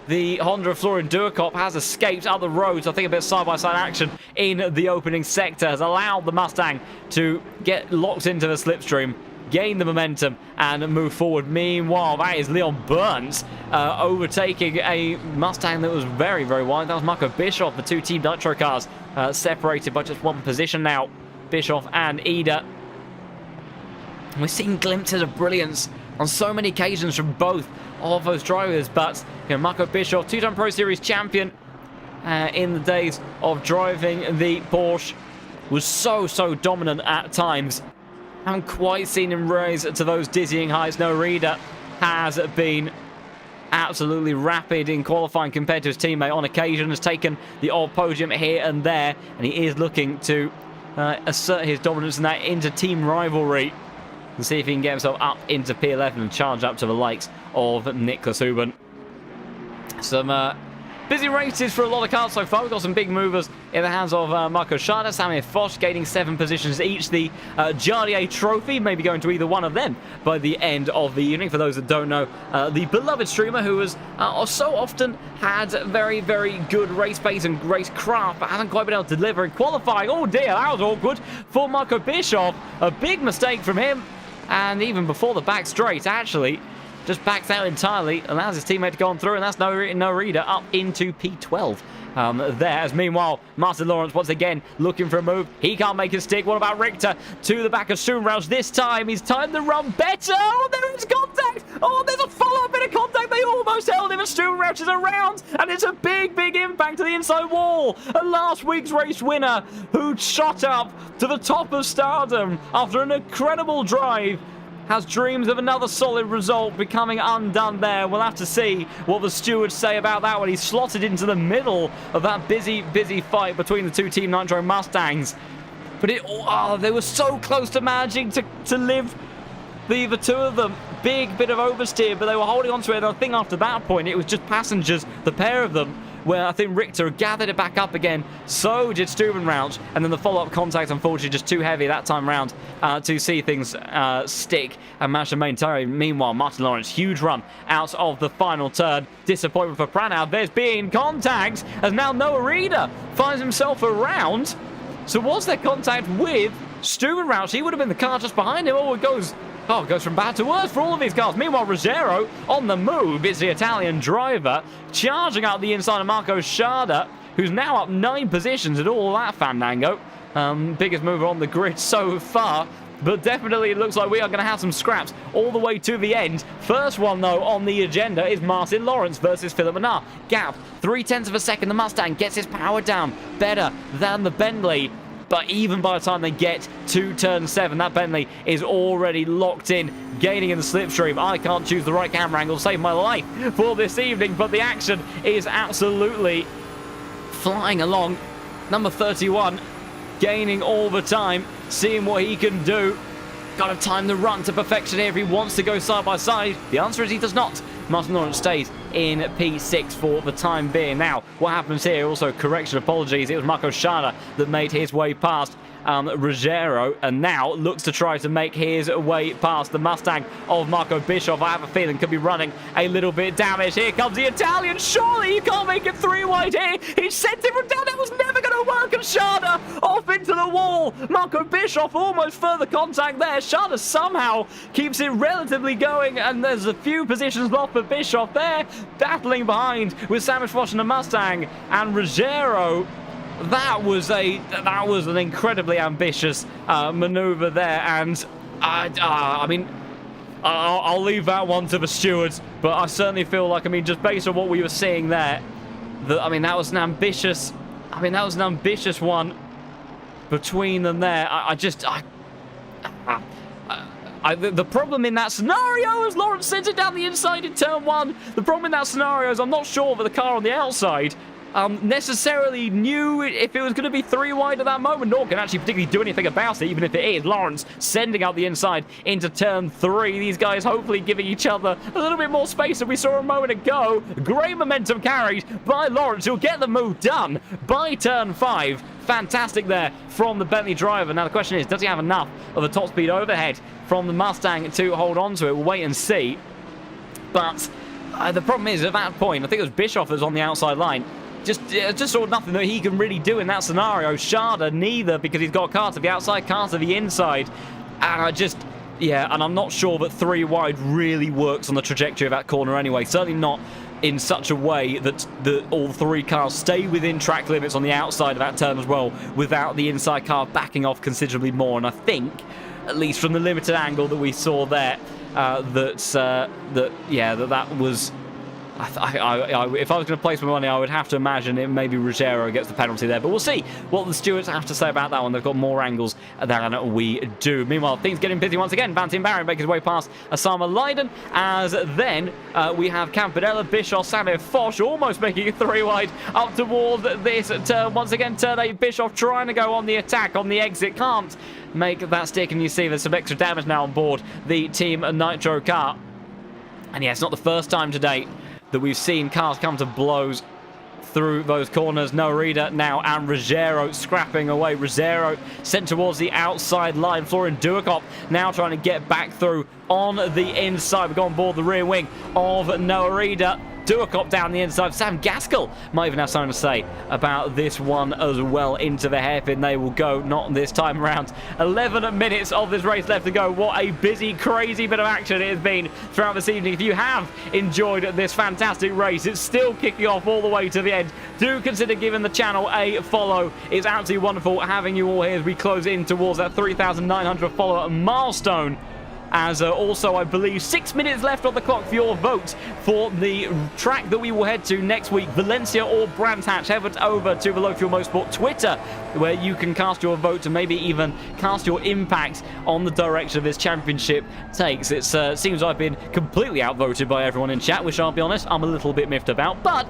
A: the Honda of Florian Duakop has escaped up the roads, I think a bit of side-by-side action in the opening sector has allowed the Mustang to get locked into the slipstream, gain the momentum and move forward. Meanwhile, that is Leon Burns overtaking a Mustang that was very, very wide. That was Marco Bischoff, the two Team Nitro cars separated by just one position now, Bischoff and Ida. We're seeing glimpses of brilliance on so many occasions from both of those drivers, but you know, Marco Bischoff, two-time Pro Series champion in the days of driving the Porsche, was so dominant at times. Haven't quite seen him rise to those dizzying heights. No, Reader has been absolutely rapid in qualifying compared to his teammate on occasion, has taken the odd podium here and there, and he is looking to assert his dominance in that inter-team rivalry and see if he can get himself up into P11 and charge up to the likes of Nicholas Huben. Some busy races for a lot of cars so far. We've got some big movers in the hands of Marco Schade, Samir Foch gaining 7 positions each. The Jardier Trophy may be going to either one of them by the end of the evening. For those that don't know, the beloved streamer who has so often had very, very good race pace and race craft, but hasn't quite been able to deliver in qualifying. Oh dear, that was awkward for Marco Bischoff. A big mistake from him. And even before the back straight, actually, just backs out entirely, allows his teammate to go on through, and that's Norida up into P12. There, as meanwhile, Martin Lawrence once again looking for a move. He can't make it stick. What about Richter to the back of Stubenrauch? This time, he's timed the run better. Oh, there is contact. Oh, there's a follow-up bit of contact. They almost held him, and Stubenrauch is around, and it's a big, big impact to the inside wall. A last week's race winner who shot up to the top of stardom after an incredible drive has dreams of another solid result becoming undone there. We'll have to see what the stewards say about that when he's slotted into the middle of that busy fight between the two Team Nitro Mustangs. But they were so close to managing to live the two of them. Big bit of oversteer, but they were holding on to it. And I think after that point, it was just passengers, the pair of them, where I think Richter gathered it back up again. So did Stubenrauch. And then the follow-up contact, unfortunately, just too heavy that time round to see things stick and manage to maintain. Meanwhile, Martin Lawrence, huge run out of the final turn. Disappointment for Pranow. There's been contact as now Norida finds himself around. So was there contact with Stubenrauch? He would have been the car just behind him. It goes from bad to worse for all of these cars. Meanwhile, Ruggiero on the move. It's the Italian driver charging out the inside of Marco Sciarda, who's now up 9 positions in all that fandango. Biggest mover on the grid so far. But definitely it looks like we are going to have some scraps all the way to the end. First one, though, on the agenda is Martin Lawrence versus Philip Mannar. Gap, 0.3 of a second. The Mustang gets his power down better than the Bentley. But even by the time they get to turn 7, that Bentley is already locked in, gaining in the slipstream. I can't choose the right camera angle to save my life for this evening, but the action is absolutely flying along. Number 31, gaining all the time, seeing what he can do. Got to time the run to perfection here if he wants to go side by side. The answer is he does not. Martin Lawrence stays in P6 for the time being. Now, what happens here, also correction, apologies, it was Marco Sciarda that made his way past Ruggiero, and now looks to try to make his way past the Mustang of Marco Bischoff. I have a feeling could be running a little bit damaged. Here comes the Italian. Surely you can't make it 3 wide here. He sent it from down. That was never going to work. And Sciarda off into the wall. Marco Bischoff almost further contact there. Sciarda somehow keeps it relatively going, and there's a few positions lost for Bischoff there, battling behind with Samish Foch and the Mustang, and Ruggiero. That was an incredibly ambitious maneuver there, and I mean, I'll leave that one to the stewards, but I certainly feel like, I mean, just based on what we were seeing there, that was an ambitious one between them there. The problem in that scenario is Lawrence sends it down the inside in turn 1. The problem in that scenario is I'm not sure that the car on the outside necessarily knew if it was going to be 3 wide at that moment, nor can actually particularly do anything about it, even if it is. Lawrence sending out the inside into turn 3. These guys hopefully giving each other a little bit more space than we saw a moment ago. Great momentum carried by Lawrence, who'll get the move done by turn 5. Fantastic there from the Bentley driver. Now the question is, does he have enough of a top speed overhead from the Mustang to hold on to it? We'll wait and see. But the problem is, at that point, I think it was Bischoff that was on the outside line. Just saw nothing that he can really do in that scenario. Sciarda neither, because he's got a car to the outside, car to the inside. And and I'm not sure that 3 wide really works on the trajectory of that corner anyway. Certainly not in such a way that all 3 cars stay within track limits on the outside of that turn as well, without the inside car backing off considerably more. And I think, at least from the limited angle that we saw there, that was... if I was going to place my money, I would have to imagine it maybe Ruggiero gets the penalty there. But we'll see what the stewards have to say about that one. They've got more angles than we do. Meanwhile, things getting busy once again. Valentin Barron making his way past Osama Leiden. As then we have Campanella, Bischoff, Samir Foch almost making it 3 wide up toward this turn. Once again, turn 8, Bischoff trying to go on the attack, on the exit. Can't make that stick. And you see there's some extra damage now on board the Team Nitro car. And yeah, it's not the first time today that we've seen cars come to blows through those corners. Norida now and Ruggiero scrapping away. Ruggiero sent towards the outside line. Florian Duakop now trying to get back through on the inside. We go on board the rear wing of Norida. Duacop down the inside. Sam Gaskell might even have something to say about this one as well. Into the hairpin they will go, not this time around. 11 minutes of this race left to go. What a busy, crazy bit of action it has been throughout this evening. If you have enjoyed this fantastic race, it's still kicking off all the way to the end. Do consider giving the channel a follow. It's absolutely wonderful having you all here as we close in towards that 3,900 follower milestone. As also, I believe, 6 minutes left on the clock for your vote for the track that we will head to next week, Valencia or Brands Hatch. Head over to the Low Fuel Motorsport Twitter, where you can cast your vote and maybe even cast your impact on the direction of this championship takes. It seems I've been completely outvoted by everyone in chat, which I'll be honest, I'm a little bit miffed about, but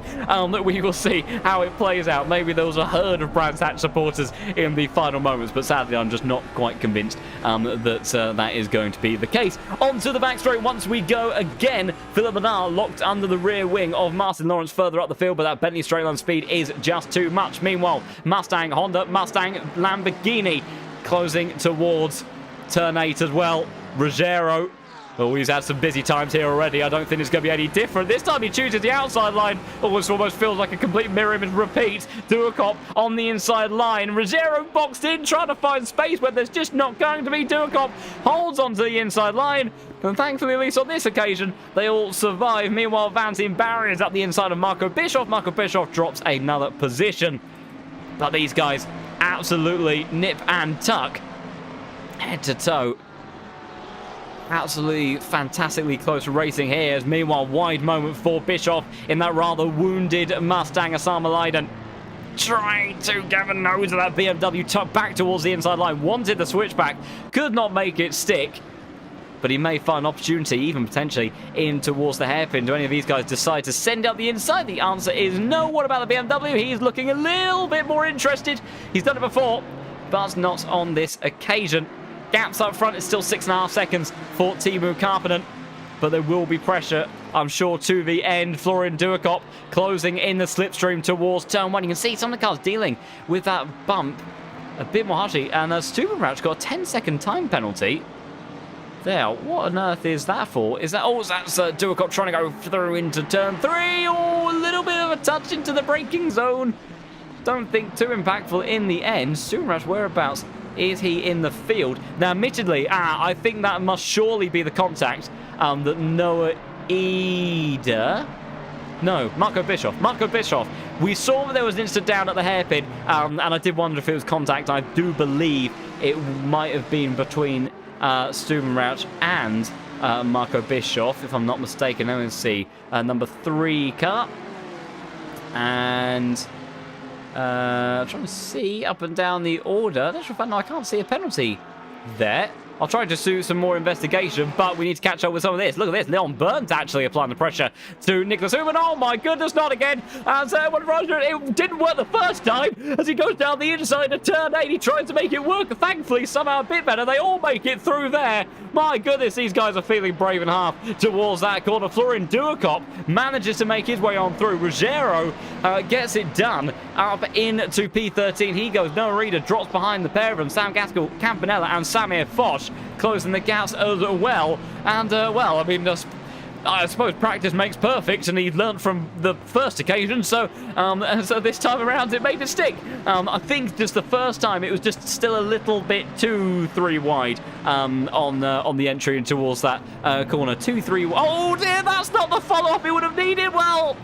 A: we will see how it plays out. Maybe there was a herd of Brands Hatch supporters in the final moments, but sadly I'm just not quite convinced that that is going to be the case. Onto the back straight once we go again. Philip Bernard locked under the rear wing of Martin Lawrence further up the field, but that Bentley straight line speed is just too much. Meanwhile, Mustang, Honda, Mustang, Lamborghini closing towards turn 8 as well. Ruggiero, oh, he's had some busy times here already. I don't think it's going to be any different. This time he chooses the outside line. Almost feels like a complete mirror image repeat. Duacop on the inside line. Ruggiero boxed in, trying to find space where there's just not going to be. Duacop holds onto the inside line. And thankfully, at least on this occasion, they all survive. Meanwhile, Valentin Barry is up the inside of Marco Bischoff. Marco Bischoff drops another position. But these guys absolutely nip and tuck, head to toe. Absolutely fantastically close racing here. As meanwhile, wide moment for Bischoff in that rather wounded Mustang. Osama Leiden trying to get the nose of that BMW tucked back towards the inside line. Wanted the switchback, could not make it stick. But he may find opportunity, even potentially, in towards the hairpin. Do any of these guys decide to send out the inside? The answer is no. What about the BMW? He's looking a little bit more interested. He's done it before, but not on this occasion. Gaps up front is still 6.5 seconds for Teemu Karppinen, but there will be pressure, I'm sure, to the end. Florian Duacop closing in the slipstream towards turn 1. You can see some of the cars dealing with that bump a bit more harshly, and Stubenrauch got a 10-second time penalty. There, what on earth is that for? Is that, oh, that's Duacop trying to go through into turn 3. Oh, a little bit of a touch into the braking zone. Don't think too impactful in the end. Stubenrauch, whereabouts is he in the field? Now, admittedly, I think that must surely be the contact that Noah Eder... No, Marco Bischoff. Marco Bischoff. We saw that there was an instant down at the hairpin, and I did wonder if it was contact. I do believe it might have been between Stubenrauch and Marco Bischoff, if I'm not mistaken. Let me see. Number 3 car. And... trying to see up and down the order. No, I can't see a penalty there. I'll try to do some more investigation, but we need to catch up with some of this. Look at this. Leon Burns actually applying the pressure to Nicholas Human. Oh my goodness, not again. As it didn't work the first time. As he goes down the inside of turn 8, he tries to make it work. Thankfully, somehow a bit better. They all make it through there. My goodness, these guys are feeling brave and half towards that corner. Florian Duacop manages to make his way on through. Ruggiero gets it done up into P13. He goes. Noah Reader drops behind the pair of them. Sam Gaskell, Campanella, and Samir Foch closing the gaps as well. And, well, I mean, I suppose practice makes perfect, and he learnt from the first occasion, so so this time around it made it stick. I think just the first time it was just still a little bit 2-3 wide on the entry and towards that corner. 2-3. Oh dear, that's not the follow-up he would have needed. Well,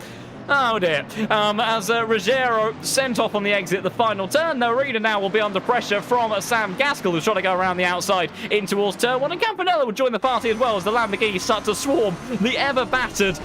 A: oh dear. As Ruggiero sent off on the exit the final turn, Narita now will be under pressure from Sam Gaskell, who's trying to go around the outside in towards turn 1, and Campanella will join the party as well as the Lamborghini start to swarm the ever-battered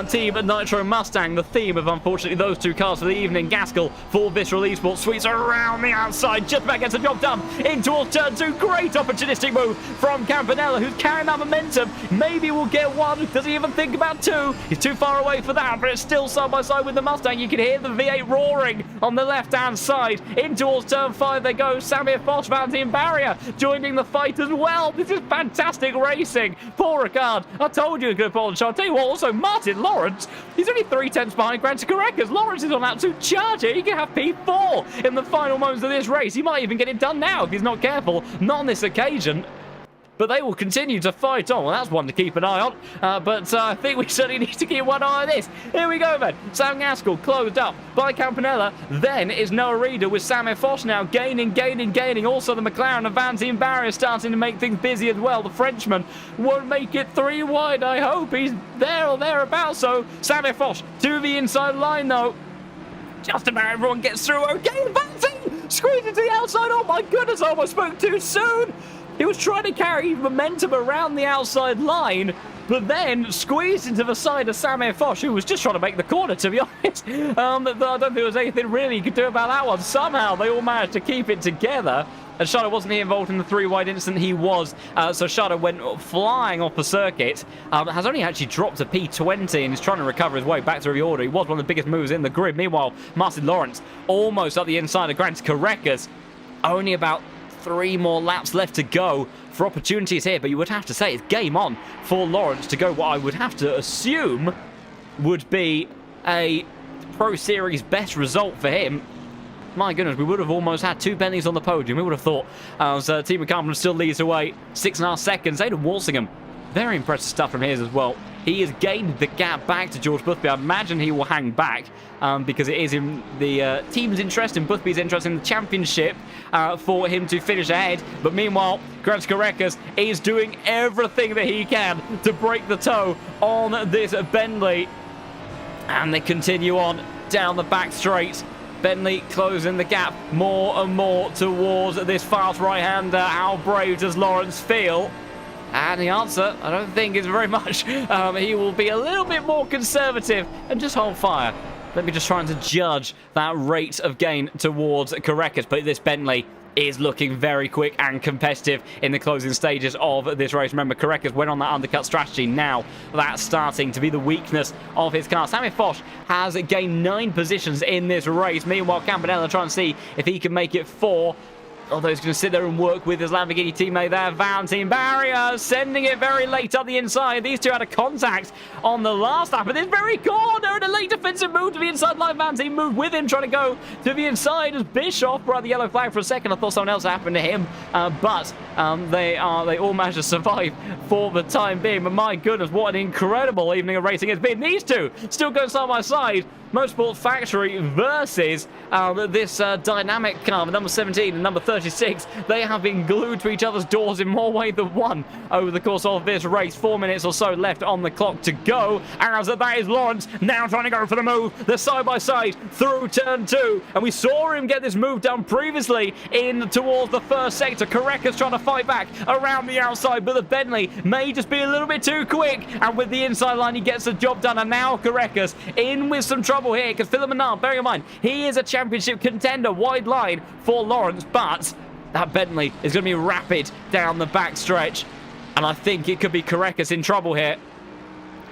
A: Team Nitro Mustang, the theme of, unfortunately, those two cars for the evening. Gaskell for Visceral Esports sweeps around the outside, just about gets the job done in towards turn 2. Great opportunistic move from Campanella, who's carrying that momentum. Maybe we'll get 1. Does he even think about 2? He's too far away for that, but it's still side by side with the Mustang. You can hear the V8 roaring on the left-hand side. In towards turn 5 they go. Samir Foch, Valentin Barrier joining the fight as well. This is fantastic racing. Poor Ricard. I told you a good ball. I'll tell you what, also, Martin Lawrence, he's only 3/10 behind Grant Carecas. Lawrence is on absolute charge here. He can have P4 in the final moments of this race. He might even get it done now if he's not careful. Not on this occasion. but they will continue to fight on. Well, that's one to keep an eye on, but I think we certainly need to keep one eye on this. Here we go, then. Sam Gaskell closed up by Campanella. Then is Noah Reader with Sam Foch now gaining. Also, the McLaren and Van Teen Barrier starting to make things busy as well. The Frenchman won't make it 3 wide. I hope he's there or thereabouts. So, Sam Foch to the inside line, though. Just about everyone gets through. Okay, Van Teen squeezed into the outside. Oh, my goodness, I almost spoke too soon. He was trying to carry momentum around the outside line, but then squeezed into the side of Sam Foch, who was just trying to make the corner, to be honest. I don't think there was anything really you could do about that one. Somehow, they all managed to keep it together. And Shadow wasn't he involved in the 3 wide incident? He was. So Shadow went flying off the circuit. Has only actually dropped a P20 and is trying to recover his way back through the order. He was one of the biggest moves in the grid. Meanwhile, Martin Lawrence almost up the inside of Grant Carreras. Only about 3 more laps left to go for opportunities here. But you would have to say it's game on for Lawrence to go what I would have to assume would be a Pro Series best result for him. My goodness, we would have almost had 2 Bentleys on the podium. We would have thought, as Team McCartman still leads away 6.5 seconds. Aidan Walsingham, very impressive stuff from his as well. He has gained the gap back to George Boothby. I imagine he will hang back because it is in the team's interest and Boothby's interest in the championship for him to finish ahead. But meanwhile, Grant Carreras is doing everything that he can to break the toe on this Bentley. And they continue on down the back straight. Bentley closing the gap more and more towards this fast right-hander. How brave does Lawrence feel? And the answer, I don't think, is very much. He will be a little bit more conservative and just hold fire. Let me just try to judge that rate of gain towards Carreras. But this Bentley is looking very quick and competitive in the closing stages of this race. Remember, Carreras went on that undercut strategy. Now that's starting to be the weakness of his car. Sam Foch has gained 9 positions in this race. Meanwhile, Campanella trying to see if he can make it 4. Although he's going to sit there and work with his Lamborghini teammate there. Van Teen Barrier sending it very late up the inside. These two had a contact on the last lap. But this very corner and a late defensive move to the inside line. Van Teen moved with him, trying to go to the inside as Bischoff brought the yellow flag for a second. I thought something else happened to him. But they all managed to survive for the time being. But my goodness, what an incredible evening of racing it's been. These two still going side by side. Motorsport Factory versus this dynamic car, number 17 and number 36. They have been glued to each other's doors in more ways than one over the course of this race. 4 minutes or so left on the clock to go. As that is Lawrence now trying to go for the move. They're side by side through turn 2. And we saw him get this move done previously in towards the first sector. Carreras trying to fight back around the outside, but the Bentley may just be a little bit too quick. And with the inside line, he gets the job done. And now Carreras in with some trouble here because Philip Menard, bearing in mind, he is a championship contender, wide line for Lawrence, but that Bentley is going to be rapid down the back stretch, and I think it could be Carreras in trouble here.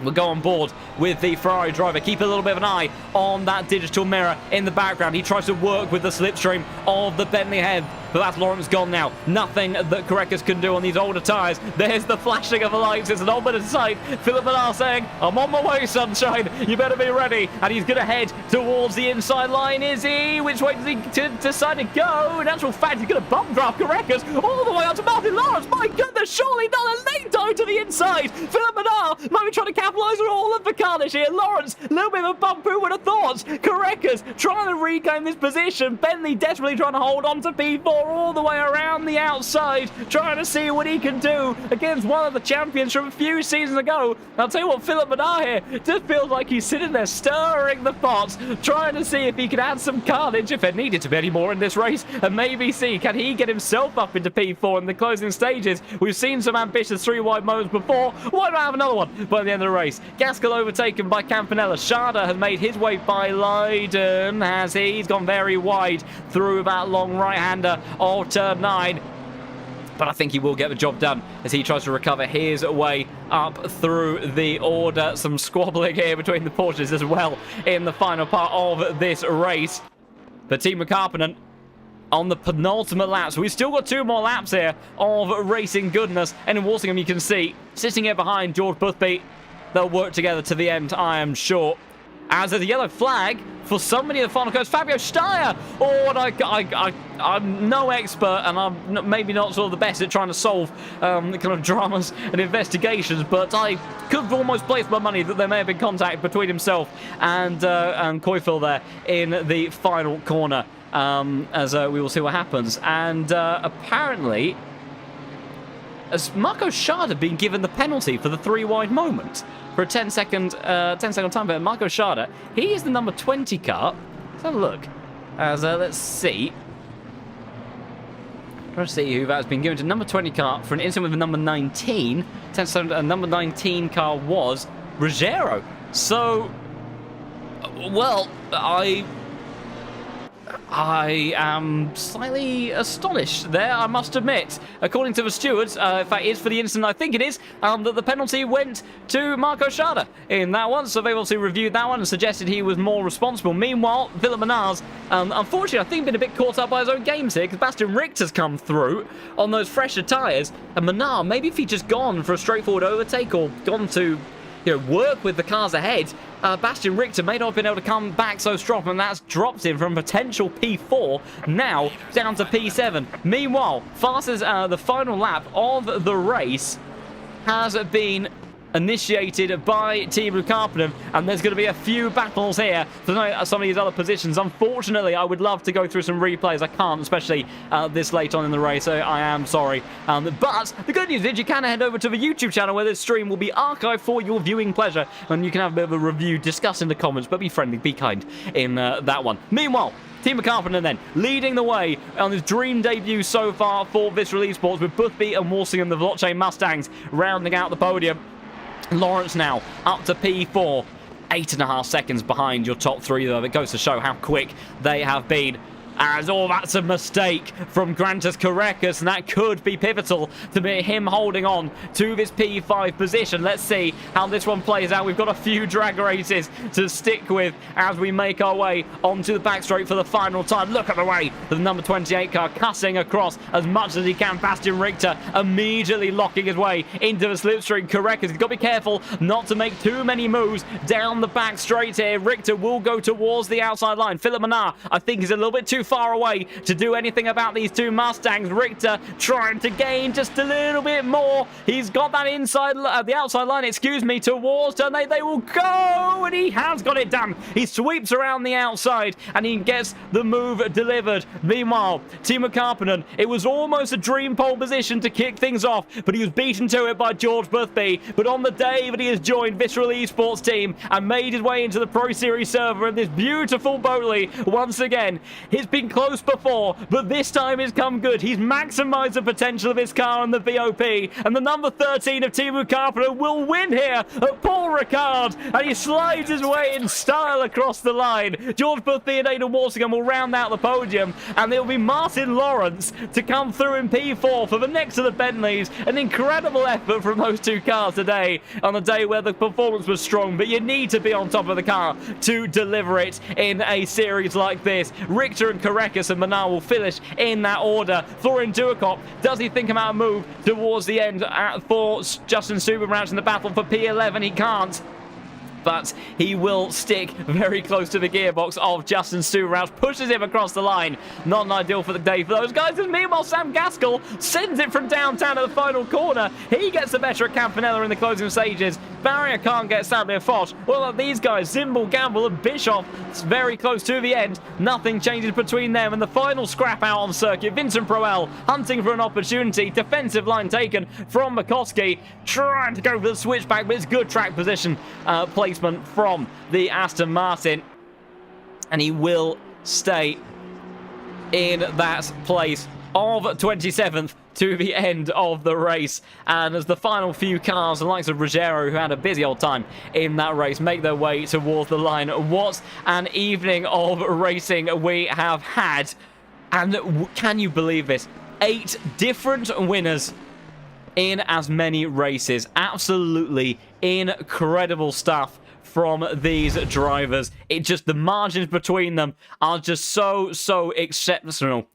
A: We'll go on board with the Ferrari driver. Keep a little bit of an eye on that digital mirror in the background. He tries to work with the slipstream of the Bentley head. But that's Lawrence gone now. Nothing that Carreras can do on these older tyres. There's the flashing of the lights. It's an ominous sight. Philip Menard saying, I'm on my way, sunshine. You better be ready. And he's going to head towards the inside line, is he? Which way does he decide to go? In actual fact, he's going to bump draft Carreras all the way up to Martin Lawrence. My goodness, surely not a late dive to the inside. Philip Menard might be trying to capitalise on all of the carnage here. Lawrence, a little bit of a bump, who would have thought? Carreras trying to reclaim this position. Bentley desperately trying to hold on to P4 all the way around the outside, trying to see what he can do against one of the champions from a few seasons ago. I'll tell you what, Philip Menard here just feels like he's sitting there stirring the pot, trying to see if he can add some carnage if there needed to be any more in this race, and maybe see, can he get himself up into P4 in the closing stages? We've seen some ambitious 3-wide modes before. Why not have another one by the end of the race? Gaskell overtaken by Campanella. Schade has made his way by Leiden, has he? He's gone very wide through that long right-hander of turn 9. But I think he will get the job done as he tries to recover his way up through the order. Some squabbling here between the Porsches as well in the final part of this race. But Team Karppinen on the penultimate lap. So we've still got 2 more laps here of racing goodness. And in Walsingham, you can see, sitting here behind George Boothby, they'll work together to the end, I am sure. As there's a yellow flag for somebody in the final coast, Fabio Steyer. Oh, and I'm no expert, and I'm maybe not sort of the best at trying to solve kind of dramas and investigations, but I could have almost placed my money that there may have been contact between himself and Koifel there in the final corner, as we will see what happens. And apparently, as Marco Schade had been given the penalty for the 3-wide moment for a 10-second time. But Marco Schade, he is the number 20 car. Let's have a look. As let's see. Let's see who that's been given to. Number 20 car for an incident with the number 19. 10-second, number 19 car was Ruggiero. So, well, I am slightly astonished there, I must admit. According to the stewards, if that is for the incident, I think it is, that the penalty went to Marco Schade in that one. So they've obviously reviewed that one and suggested he was more responsible. Meanwhile, Philipp Manars, unfortunately, I think been a bit caught up by his own games here, because Bastian Richter's come through on those fresher tyres. And Manars, maybe if he'd just gone for a straightforward overtake or gone to, you know, work with the cars ahead, Bastian Richter may not have been able to come back so strong, and that's dropped him from potential P4 now down to P7. Meanwhile, fastest the final lap of the race has been initiated by Teemu Karppinen, and there's going to be a few battles here for some of these other positions. Unfortunately, I would love to go through some replays. I can't, especially this late on in the race, so I am sorry. But the good news is you can head over to the YouTube channel where this stream will be archived for your viewing pleasure, and you can have a bit of a review, discuss in the comments, but be friendly, be kind in that one. Meanwhile, Teemu Karppinen then leading the way on his dream debut so far for Visceral Esports, with Boothby and Walsingham, the Veloce Mustangs, rounding out the podium. Lawrence now up to P4, 8.5 seconds behind your top three, though. It goes to show how quick they have been. As that's a mistake from Grantas Carreras, and that could be pivotal to be him holding on to this P5 position. Let's see how this one plays out. We've got a few drag races to stick with as we make our way onto the back straight for the final time. Look at the way the number 28 car cutting across as much as he can. Bastian Richter immediately locking his way into the slipstream. Carreras, he's got to be careful not to make too many moves down the back straight here. Richter will go towards the outside line. Philipp Manars, I think, is a little bit too far away to do anything about these two Mustangs. Richter trying to gain just a little bit more. He's got that the outside line, excuse me, towards turn. They will go, and he has got it done. He sweeps around the outside, and he gets the move delivered. Meanwhile, Teemu Karppinen, it was almost a dream pole position to kick things off, but he was beaten to it by George Boothby. But on the day that he has joined Visceral Esports team and made his way into the Pro Series server in this beautiful Boatley, once again, it's been close before, but this time it's come good. He's maximised the potential of his car on the VOP, and the number 13 of Teemu Karppinen will win here at Paul Ricard, and he slides his way in style across the line. George Boothby and Aidan Walsingham will round out the podium, and it'll be Martin Lawrence to come through in P4 for the next of the Bentleys. An incredible effort from those two cars today on a day where the performance was strong, but you need to be on top of the car to deliver it in a series like this. Richter and Carreras and Manars will finish in that order. Florian Duacop, does he think about a move towards the end for Justin Superbranch in the battle for P11? He can't, but he will stick very close to the gearbox of Justin Superbranch, pushes him across the line. Not an ideal for the day for those guys. And meanwhile, Sam Gaskell sends it from downtown to the final corner. He gets the better of Campanella in the closing stages. Barrier can't get Sadler Foch. Well, these guys, Zimbel, Gamble, and Bischoff, it's very close to the end. Nothing changes between them. And the final scrap out on circuit, Vincent Proel hunting for an opportunity. Defensive line taken from McCoskey, trying to go for the switchback, but it's good track position placement from the Aston Martin. And he will stay in that place of 27th to the end of the race. And as the final few cars, the likes of Ruggiero, who had a busy old time in that race, make their way towards the line. What an evening of racing we have had. And can you believe this? 8 different winners in as many races. Absolutely incredible stuff from these drivers. It just, the margins between them are just so exceptional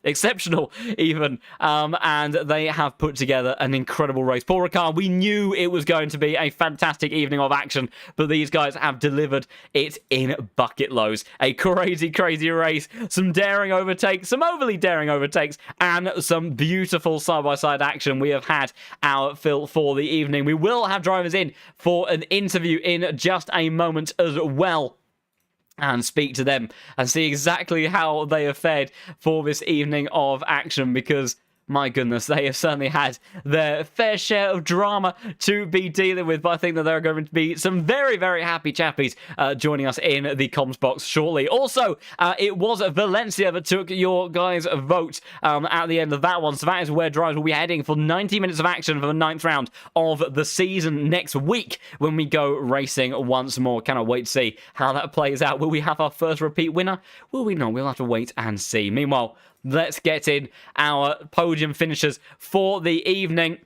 A: even, and they have put together an incredible race. Paul Ricard, we knew it was going to be a fantastic evening of action, but these guys have delivered it in bucket loads. A crazy race, some daring overtakes, some overly daring overtakes, and some beautiful side-by-side action. We have had our fill for the evening. We will have drivers in for an interview in just a moment as well, and speak to them and see exactly how they have fared for this evening of action, because my goodness, they have certainly had their fair share of drama to be dealing with. But I think that there are going to be some very happy chappies joining us in the comms box shortly. Also, it was Valencia that took your guys' vote at the end of that one. So that is where drivers will be heading for 90 minutes of action for the 9th round of the season next week when we go racing once more. Cannot wait to see how that plays out. Will we have our first repeat winner? Will we not? We'll have to wait and see. Meanwhile, let's get in our podium finishers for the evening.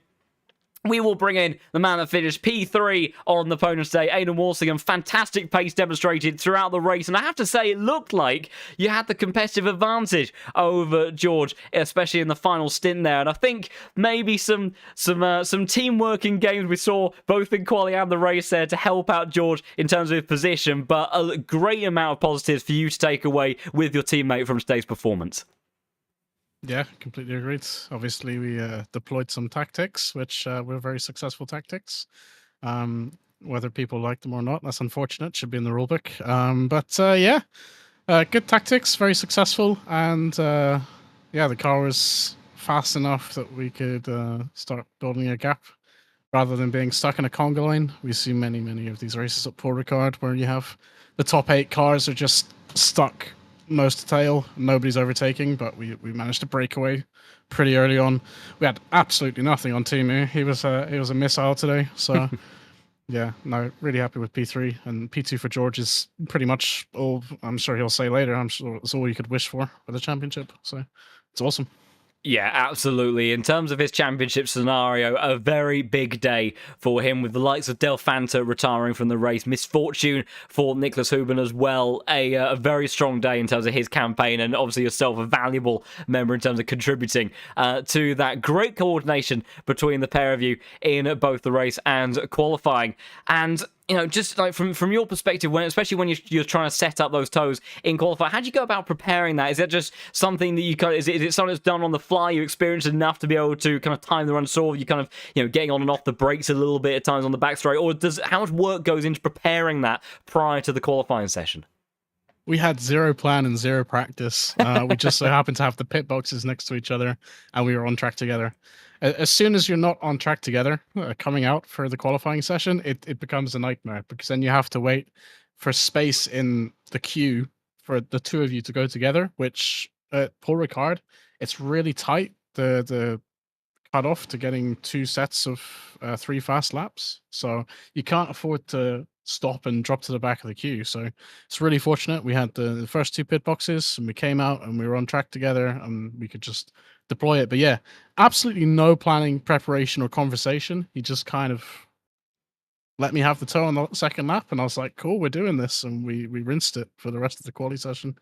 A: We will bring in the man that finished P3 on the podium today, Aidan Walsingham. Fantastic pace demonstrated throughout the race, and I have to say, it looked like you had the competitive advantage over George, especially in the final stint there. And I think maybe some teamwork in games we saw both in quali and the race there to help out George in terms of his position, but a great amount of positives for you to take away with your teammate from today's performance.
B: Yeah, completely agreed. Obviously, we deployed some tactics, which were very successful tactics. Whether people like them or not, that's unfortunate. Should be in the rulebook. Good tactics, very successful, and the car was fast enough that we could start building a gap rather than being stuck in a conga line. We see many of these races at Paul Ricard where you have the top 8 cars are just stuck nose to tail, nobody's overtaking, but we managed to break away pretty early on. We had absolutely nothing on Timu. He was a missile today, so yeah, no, really happy with P3, and P2 for George is pretty much all. I'm sure he'll say later. I'm sure it's all you could wish for the championship, so it's awesome.
A: Yeah, absolutely. In terms of his championship scenario, a very big day for him, with the likes of Del Fanta retiring from the race. Misfortune for Nicholas Huben as well. A very strong day in terms of his campaign, and obviously yourself a valuable member in terms of contributing to that great coordination between the pair of you in both the race and qualifying. And you know, just like from your perspective, especially when you're trying to set up those toes in qualifying, how do you go about preparing that? Is that just something that you kind of, is it something that's done on the fly? You experience enough to be able to kind of time the run, sort of you kind of, you know, getting on and off the brakes a little bit at times on the back straight, or how much work goes into preparing that prior to the qualifying session?
B: We had zero plan and zero practice. We just so happened to have the pit boxes next to each other, and we were on track together. As soon as you're not on track together, coming out for the qualifying session, it becomes a nightmare, because then you have to wait for space in the queue for the two of you to go together, which at Paul Ricard, it's really tight, the cutoff to getting 2 sets of 3 fast laps. So you can't afford to stop and drop to the back of the queue. So it's really fortunate we had the first 2 pit boxes, and we came out and we were on track together, and we could just deploy it. But yeah, absolutely no planning, preparation, or conversation. He just kind of let me have the toe on the second lap, and I was like, cool, we're doing this, and we rinsed it for the rest of the quali session.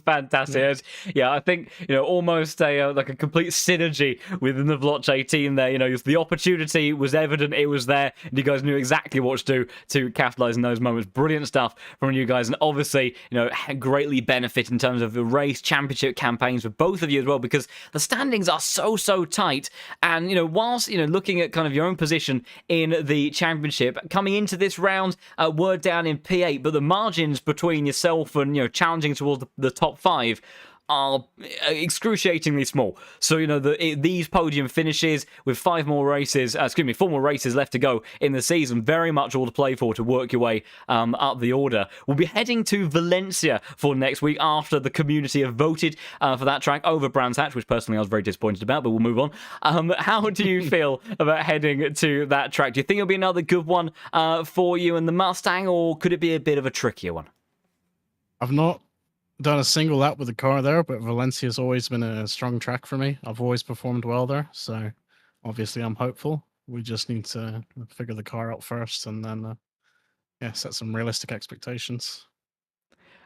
A: Fantastic. Yeah, I think, you know, almost a like a complete synergy within the Vloche team there. You know, the opportunity was evident, it was there, and you guys knew exactly what to do to capitalize in those moments. Brilliant stuff from you guys, and obviously, you know, greatly benefit in terms of the race championship campaigns for both of you as well, because the standings are so tight. And, you know, whilst, you know, looking at kind of your own position in the championship, coming into this round, we're down in P8, but the margins between yourself and, you know, challenging towards the top 5 are excruciatingly small. So, you know, these podium finishes with 4 more races left to go in the season, very much all to play for to work your way up the order. We'll be heading to Valencia for next week after the community have voted for that track over Brands Hatch, which personally I was very disappointed about, but we'll move on. How do you feel about heading to that track? Do you think it'll be another good one for you and the Mustang, or could it be a bit of a trickier one?
B: I've not done a single lap with the car there, but Valencia's always been a strong track for me. I've always performed well there, so obviously I'm hopeful. We just need to figure the car out first, and then yeah, set some realistic expectations.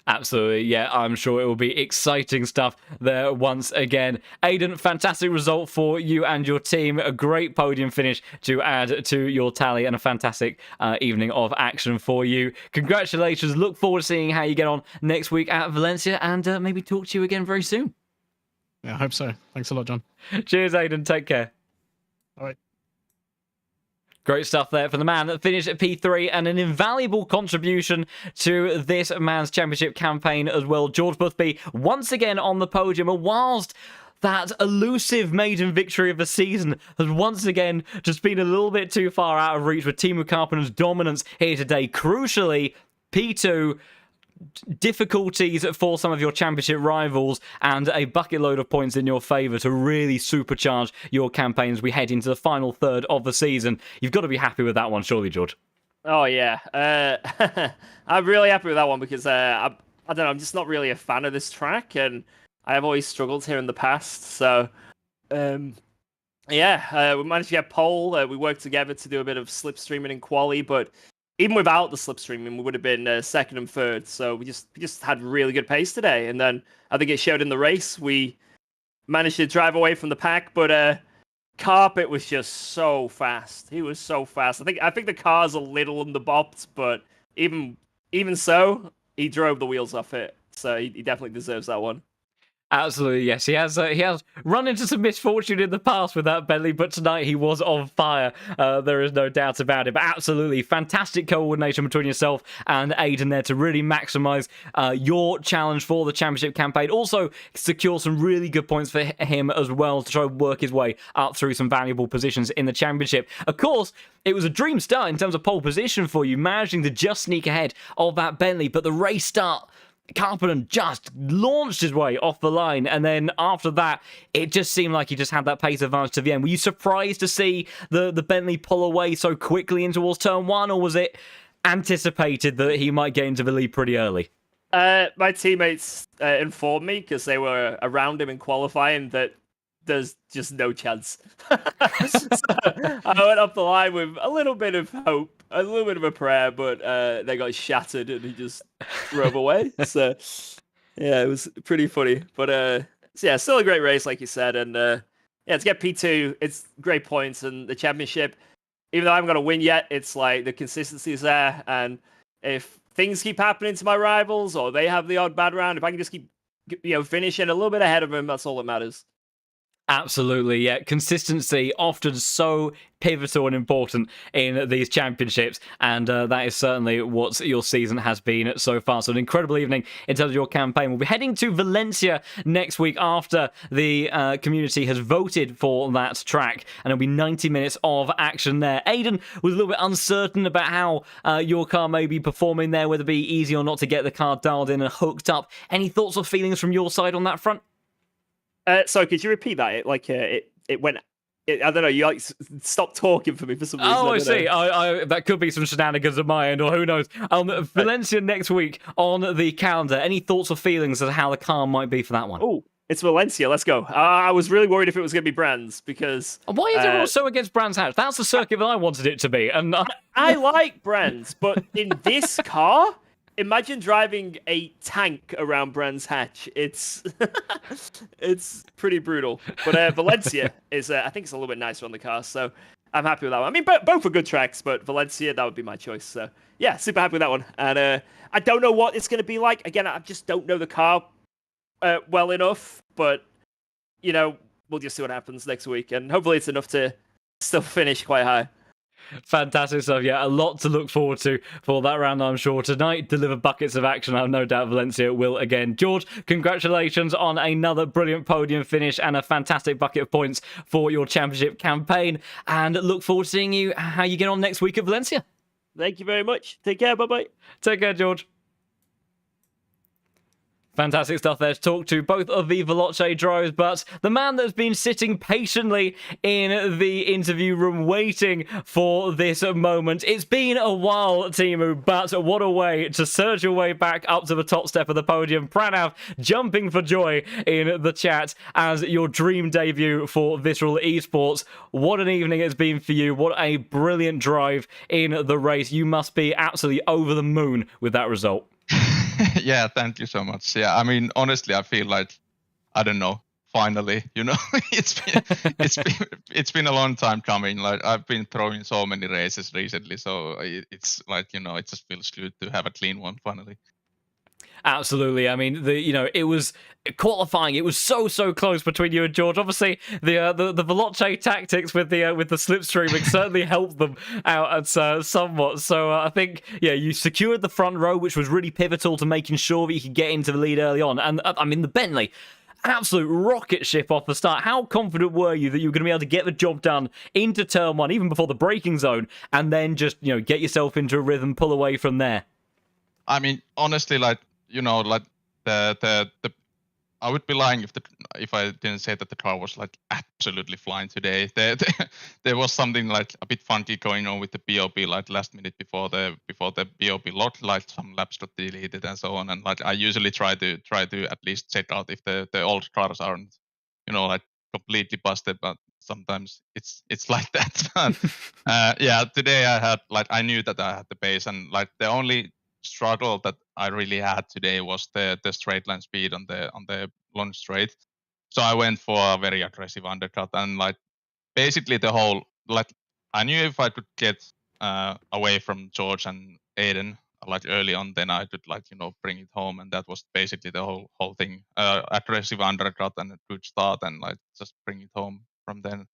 A: Absolutely, yeah, I'm sure it will be exciting stuff there once again. Aiden, fantastic result for you and your team. A great podium finish to add to your tally, and a fantastic evening of action for you. Congratulations. Look forward to seeing how you get on next week at Valencia, and maybe talk to you again very soon.
B: Yeah, I hope so. Thanks a lot, John.
A: Cheers, Aiden. Take care.
B: All right.
A: Great stuff there for the man that finished at P3, and an invaluable contribution to this man's championship campaign as well. George Boothby once again on the podium, and whilst that elusive maiden victory of the season has once again just been a little bit too far out of reach with Teemu Karppinen's dominance here today. Crucially, P2, difficulties for some of your championship rivals, and a bucket load of points in your favour to really supercharge your campaign as we head into the final third of the season. You've got to be happy with that one, surely, George?
C: Oh, yeah. I'm really happy with that one because I don't know, I'm just not really a fan of this track, and I've always struggled here in the past. So, yeah, we managed to get pole. We worked together to do a bit of slipstreaming in quali, but even without the slipstreaming, we would have been second and third. So we just had really good pace today. And then I think it showed in the race. We managed to drive away from the pack, but Carpet was just so fast. He was so fast. I think the car's a little underbopped, but even so, he drove the wheels off it. So he definitely deserves that one.
A: Absolutely, yes. He has run into some misfortune in the past with that Bentley, but tonight he was on fire. There is no doubt about it. But absolutely, fantastic coordination between yourself and Aiden there to really maximise your challenge for the championship campaign. Also, secure some really good points for him as well to try to work his way up through some valuable positions in the championship. Of course, it was a dream start in terms of pole position for you, managing to just sneak ahead of that Bentley, but the race start, Karppinen just launched his way off the line, and then after that, it just seemed like he just had that pace advantage to the end. Were you surprised to see the Bentley pull away so quickly in towards turn one, or was it anticipated that he might get into the lead pretty early?
C: My teammates informed me, because they were around him in qualifying, that there's just no chance. So I went up the line with a little bit of hope, a little bit of a prayer, but they got shattered and he just drove away. So yeah, it was pretty funny. But so yeah, still a great race, like you said. And yeah, to get P2, it's great points. And the championship, even though I haven't got a win yet, it's like the consistency is there. And if things keep happening to my rivals, or they have the odd bad round, if I can just keep finishing a little bit ahead of them, that's all that matters.
A: Absolutely, yeah. Consistency often so pivotal and important in these championships, and that is certainly what your season has been so far. So an incredible evening in terms of your campaign. We'll be heading to Valencia next week after the community has voted for that track, and it'll be 90 minutes of action there. Aiden was a little bit uncertain about how your car may be performing there, whether it be easy or not to get the car dialed in and hooked up. Any thoughts or feelings from your side on that front?
C: Sorry, could you repeat that? It went. I don't know. You stopped talking for me for some reason.
A: Oh, I see. That could be some shenanigans at my end, or who knows. Valencia next week on the calendar. Any thoughts or feelings as to how the car might be for that one?
C: Oh, it's Valencia. Let's go. I was really worried if it was going to be Brands, because
A: why is everyone so against Brands Hatch? That's the circuit that I wanted it to be, and
C: I like Brands, but in this car, imagine driving a tank around Brands Hatch. It's it's pretty brutal. But Valencia is, I think it's a little bit nicer on the car, so I'm happy with that one. I mean, both are good tracks, but Valencia, that would be my choice. So yeah, super happy with that one. And I don't know what it's going to be like. Again, I just don't know the car well enough, but we'll just see what happens next week, and hopefully it's enough to still finish quite high.
A: Fantastic stuff. Yeah, a lot to look forward to for that round, I'm sure. Tonight, deliver buckets of action. I have no doubt Valencia will again. George, congratulations on another brilliant podium finish and a fantastic bucket of points for your championship campaign. And look forward to seeing you how you get on next week at Valencia.
C: Thank you very much. Take care. Bye-bye.
A: Take care, George. Fantastic stuff there to talk to both of the Veloce drivers, but the man that's been sitting patiently in the interview room waiting for this moment. It's been a while, Teemu, but what a way to surge your way back up to the top step of the podium. Pranav jumping for joy in the chat as your dream debut for Visceral Esports. What an evening it's been for you. What a brilliant drive in the race. You must be absolutely over the moon with that result.
D: Yeah, thank you so much. Yeah, I mean, honestly, I feel like, I don't know, finally, it's been a long time coming. Like, I've been throwing so many races recently, so it's like, it just feels good to have a clean one finally.
A: Absolutely. I mean, it was qualifying. It was so close between you and George. Obviously, the Veloce tactics with the slipstreaming certainly helped them out somewhat. So I think, you secured the front row, which was really pivotal to making sure that you could get into the lead early on. And I mean, the Bentley, absolute rocket ship off the start. How confident were you that you were going to be able to get the job done into turn one, even before the braking zone, and then just get yourself into a rhythm, pull away from there?
D: I mean, honestly, like, like the I would be lying if I didn't say that the car was like absolutely flying today. There was something like a bit funky going on with the BOP like last minute before the BOP locked, like some laps got deleted and so on. And like I usually try to at least check out if the old cars aren't like completely busted, but sometimes it's like that. Yeah, today I knew that I had the pace, and like the only struggle that I really had today was the straight line speed on the long straight. So I went for a very aggressive undercut, and like basically the whole, like, I knew if I could get away from George and Aiden like early on, then I could bring it home, and that was basically the whole thing. Aggressive undercut and a good start, and like just bring it home from then.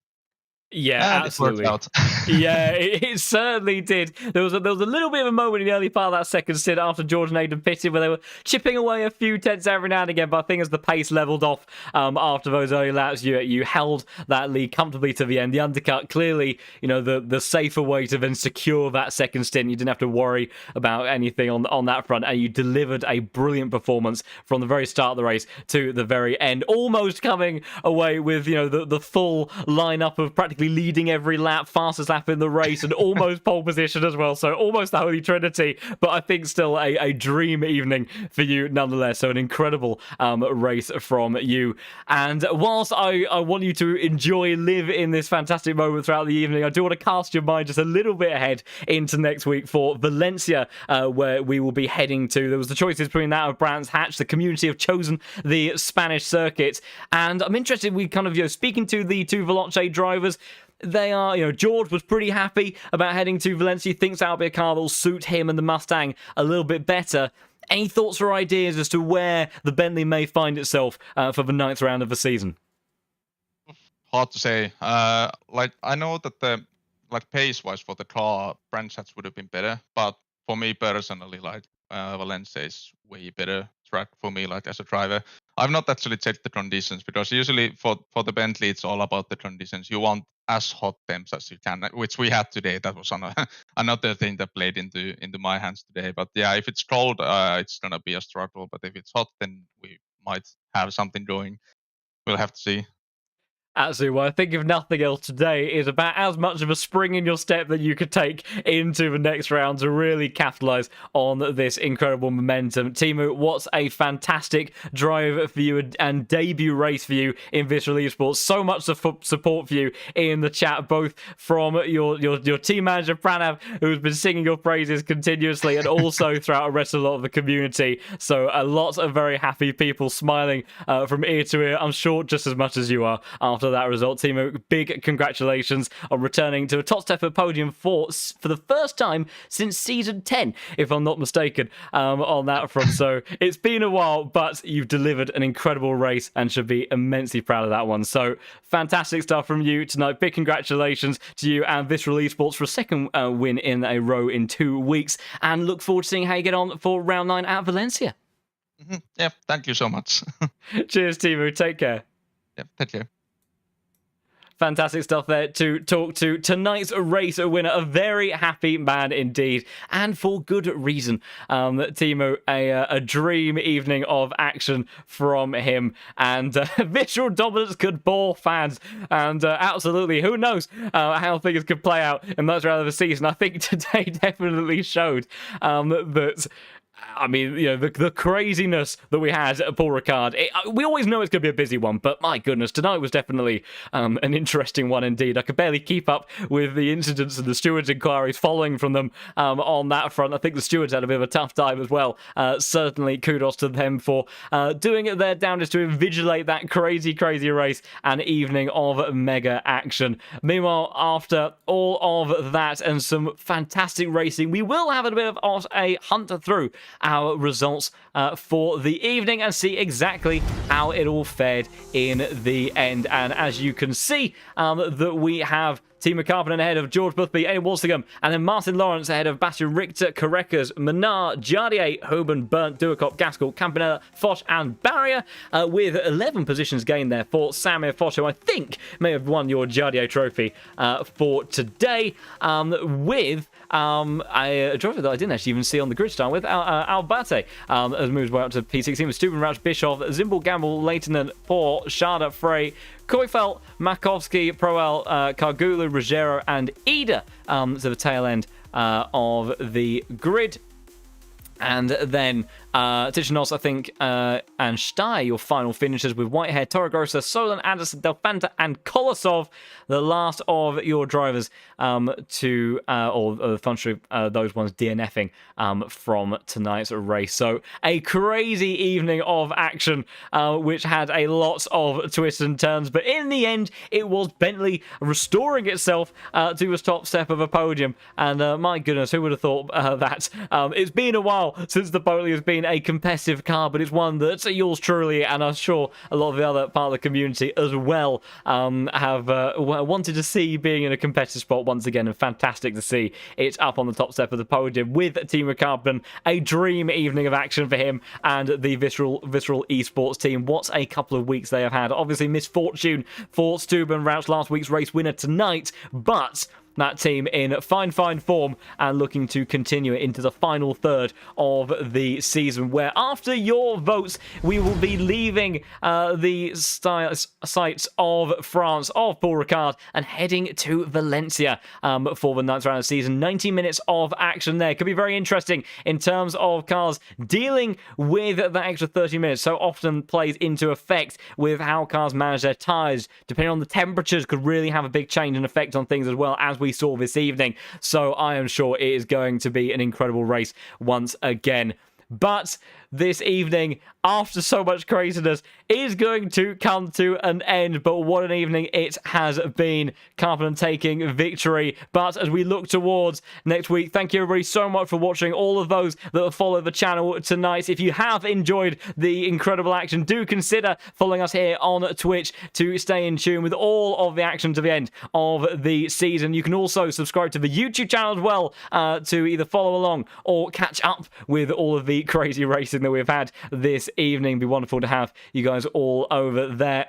A: Yeah,
D: and
A: absolutely.
D: It worked out.
A: Yeah, it certainly did. There was a little bit of a moment in the early part of that second stint after George and Aiden pitted where they were chipping away a few tenths every now and again, but I think as the pace leveled off after those early laps, you held that lead comfortably to the end. The undercut, clearly, the safer way to then secure that second stint. You didn't have to worry about anything on that front, and you delivered a brilliant performance from the very start of the race to the very end, almost coming away with the full lineup of practically leading every lap, fastest lap in the race, and almost pole position as well. So almost the Holy Trinity, but I think still a dream evening for you nonetheless. So an incredible race from you. And whilst I want you to live in this fantastic moment throughout the evening, I do want to cast your mind just a little bit ahead into next week for Valencia, where we will be heading to. There was the choices between that of Brands Hatch. The community have chosen the Spanish circuit, and I'm interested. We kind of speaking to the two Veloce drivers. They are, George was pretty happy about heading to Valencia. Thinks that'll be a car that'll suit him and the Mustang a little bit better. Any thoughts or ideas as to where the Bentley may find itself for the 9th round of the season?
D: Hard to say. Like I know that the pace-wise for the car, Brands Hatch would have been better, but for me personally, like Valencia is way better track for me, like as a driver. I've not actually checked the conditions because usually for the Bentley it's all about the conditions. You want as hot temps as you can, which we had today. That was another thing that played into my hands today. But yeah, if it's cold, it's gonna be a struggle. But if it's hot, then we might have something going. We'll have to see.
A: Absolutely. Well, I think if nothing else, today is about as much of a spring in your step that you could take into the next round to really capitalise on this incredible momentum. Teemu, what's a fantastic drive for you and debut race for you in Visceral Esports. So much support for you in the chat, both from your team manager, Pranav, who's been singing your praises continuously, and also throughout the rest of a lot of the community. So a lot of very happy people smiling from ear to ear, I'm sure just as much as you are after that result. Teemu, big congratulations on returning to a top step at podium for the first time since season 10, if I'm not mistaken, on that front. So it's been a while, but you've delivered an incredible race and should be immensely proud of that one. So fantastic stuff from you tonight. Big congratulations to you and Visceral Esports for a second win in a row in 2 weeks, and look forward to seeing how you get on for round 9 at Valencia.
D: Mm-hmm. Yeah, thank you so much.
A: Cheers, Teemu. Take care.
D: Yeah, thank you.
A: Fantastic stuff there to talk to tonight's race winner. A very happy man indeed, and for good reason. Timo, a dream evening of action from him, and visual dominance could bore fans, and absolutely, who knows how things could play out in much rather the season. I think today definitely showed that. I mean, you know, the craziness that we had at Paul Ricard. We always know it's going to be a busy one, but my goodness, tonight was definitely an interesting one indeed. I could barely keep up with the incidents and the stewards' inquiries following from them on that front. I think the stewards had a bit of a tough time as well. Certainly, kudos to them for doing it their damnedest to invigilate that crazy race and evening of mega action. Meanwhile, after all of that and some fantastic racing, we will have a bit of a hunt through our results for the evening and see exactly how it all fared in the end. And as you can see, that we have Timo Karppinen ahead of George Boothby, A. Walsingham, and then Martin Lawrence ahead of Bastian Richter, Karekas, Menard, Jardier, Hoban, Burnt, Duacop, Gaskell, Campanella, Foch, and Barrier, with 11 positions gained there for Samir Foch, who I think may have won your Jardier trophy for today, with a trophy that I didn't actually even see on the grid start with. Albate has moved way up to P16 with Steuben, Rauch, Bischoff, Zimbel, Gamble, Leitonen, Poor, Schade, Frey, Koifel, Makovsky, Proel, Kargulu, Ruggiero, and Ida to the tail end of the grid. And then Tichanos, I think, and Stey, your final finishers with Whitehead, Torregrossa, Solon, Anderson, Del Fanta, and Kolosov, the last of your drivers to, or the fun those ones DNFing from tonight's race. So a crazy evening of action, which had a lot of twists and turns, but in the end, it was Bentley restoring itself to its top step of a podium. And my goodness, who would have thought that? It's been a while since the Bentley has been a competitive car, but it's one that yours truly, and I'm sure a lot of the other part of the community as well, have wanted to see being in a competitive spot once again, and fantastic to see it's up on the top step of the podium with Timo Karppinen. A dream evening of action for him and the Visceral Esports team. What a couple of weeks they have had. Obviously, misfortune for Steuben Rauch, last week's race winner tonight, but that team in fine form and looking to continue it into the final third of the season, where after your votes we will be leaving the sites of France, of Paul Ricard, and heading to Valencia for the ninth round of the season. 90 minutes of action there. Could be very interesting in terms of cars dealing with that extra 30 minutes. So often plays into effect with how cars manage their tyres. Depending on the temperatures, could really have a big change and effect on things as well, as we saw this evening. So I am sure it is going to be an incredible race once again. But this evening, after so much craziness, is going to come to an end. But what an evening it has been. Karppinen taking victory. But as we look towards next week, thank you everybody so much for watching. All of those that have followed the channel tonight. If you have enjoyed the incredible action, do consider following us here on Twitch to stay in tune with all of the action to the end of the season. You can also subscribe to the YouTube channel as well to either follow along or catch up with all of the crazy racing that we've had this evening. It'd be wonderful to have you guys all over there.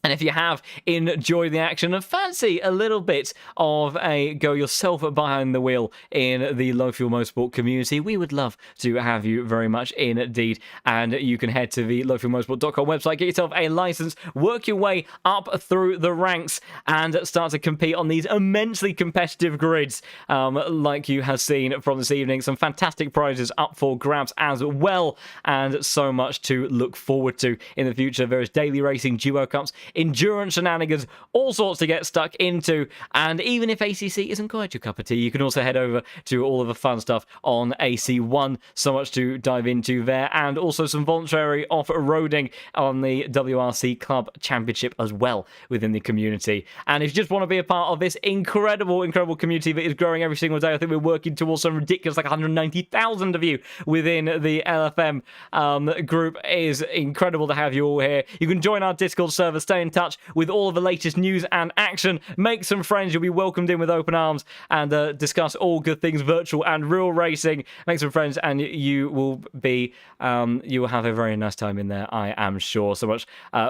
A: And if you have enjoyed the action and fancy a little bit of a go yourself behind the wheel in the Low Fuel Motorsport community, we would love to have you very much indeed. And you can head to the lowfuelmotorsport.com website, get yourself a license, work your way up through the ranks, and start to compete on these immensely competitive grids, like you have seen from this evening. Some fantastic prizes up for grabs as well, and so much to look forward to in the future. There is daily racing, duo cups, endurance shenanigans, all sorts to get stuck into. And even if ACC isn't quite your cup of tea, you can also head over to all of the fun stuff on AC1. So much to dive into there, and also some voluntary off-roading on the WRC Club Championship as well within the community. And if you just want to be a part of this incredible community that is growing every single day, I think we're working towards some ridiculous, like 190,000 of you within the LFM group. It is incredible to have you all here. You can join our Discord server, stay stay in touch with all of the latest news and action. Make some friends. You'll be welcomed in with open arms and discuss all good things virtual and real racing. Make some friends and you will have a very nice time in there, I am sure. So much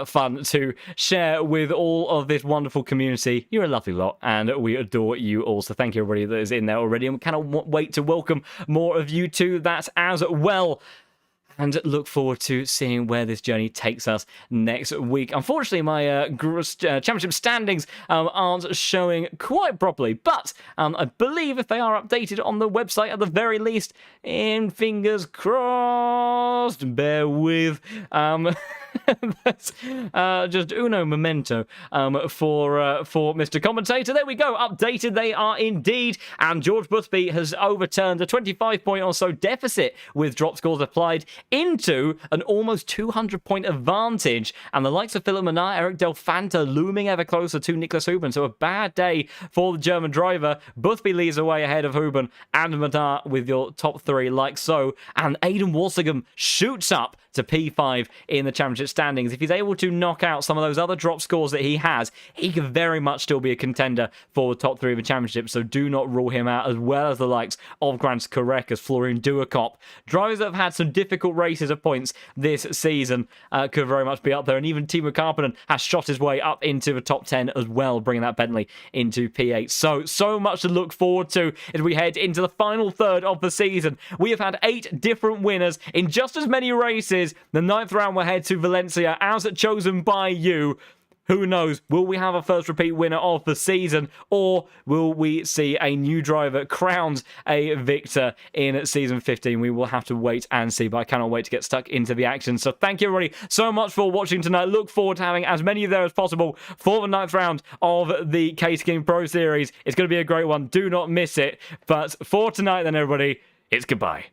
A: fun to share with all of this wonderful community. You're a lovely lot and we adore you all. So thank you everybody that is in there already, and we cannot wait to welcome more of you to that as well. And look forward to seeing where this journey takes us next week. Unfortunately, my championship standings aren't showing quite properly, but I believe if they are updated on the website at the very least, in fingers crossed, bear with, that's just uno memento for Mr. Commentator. There we go, updated they are indeed, and George Boothby has overturned a 25-point or so deficit with drop scores applied into an almost 200-point advantage, and the likes of Philip Manat, Eric Del Fanta looming ever closer to Niklas Huben. So a bad day for the German driver. Boothby leads away ahead of Huben and Manat with your top three like so, and Aidan Walsingham shoots up to P5 in the championship standings. If he's able to knock out some of those other drop scores that he has, he could very much still be a contender for the top three of the championship, so do not rule him out, as well as the likes of Grant Korekas, Florian Duakop. Drivers that have had some difficult races of points this season could very much be up there, and even Timo Karppinen has shot his way up into the top 10 as well, bringing that Bentley into P8. So much to look forward to as we head into the final third of the season. We have had 8 different winners in just as many races. The 9th round will head to Valencia as chosen by you. Who knows? Will we have a first repeat winner of the season, or will we see a new driver crowned a victor in season 15? We will have to wait and see, but I cannot wait to get stuck into the action. So thank you everybody so much for watching tonight. Look forward to having as many of there as possible for the 9th round of the Case King Pro Series. It's going to be a great one. Do not miss it. But for tonight then, everybody, it's goodbye.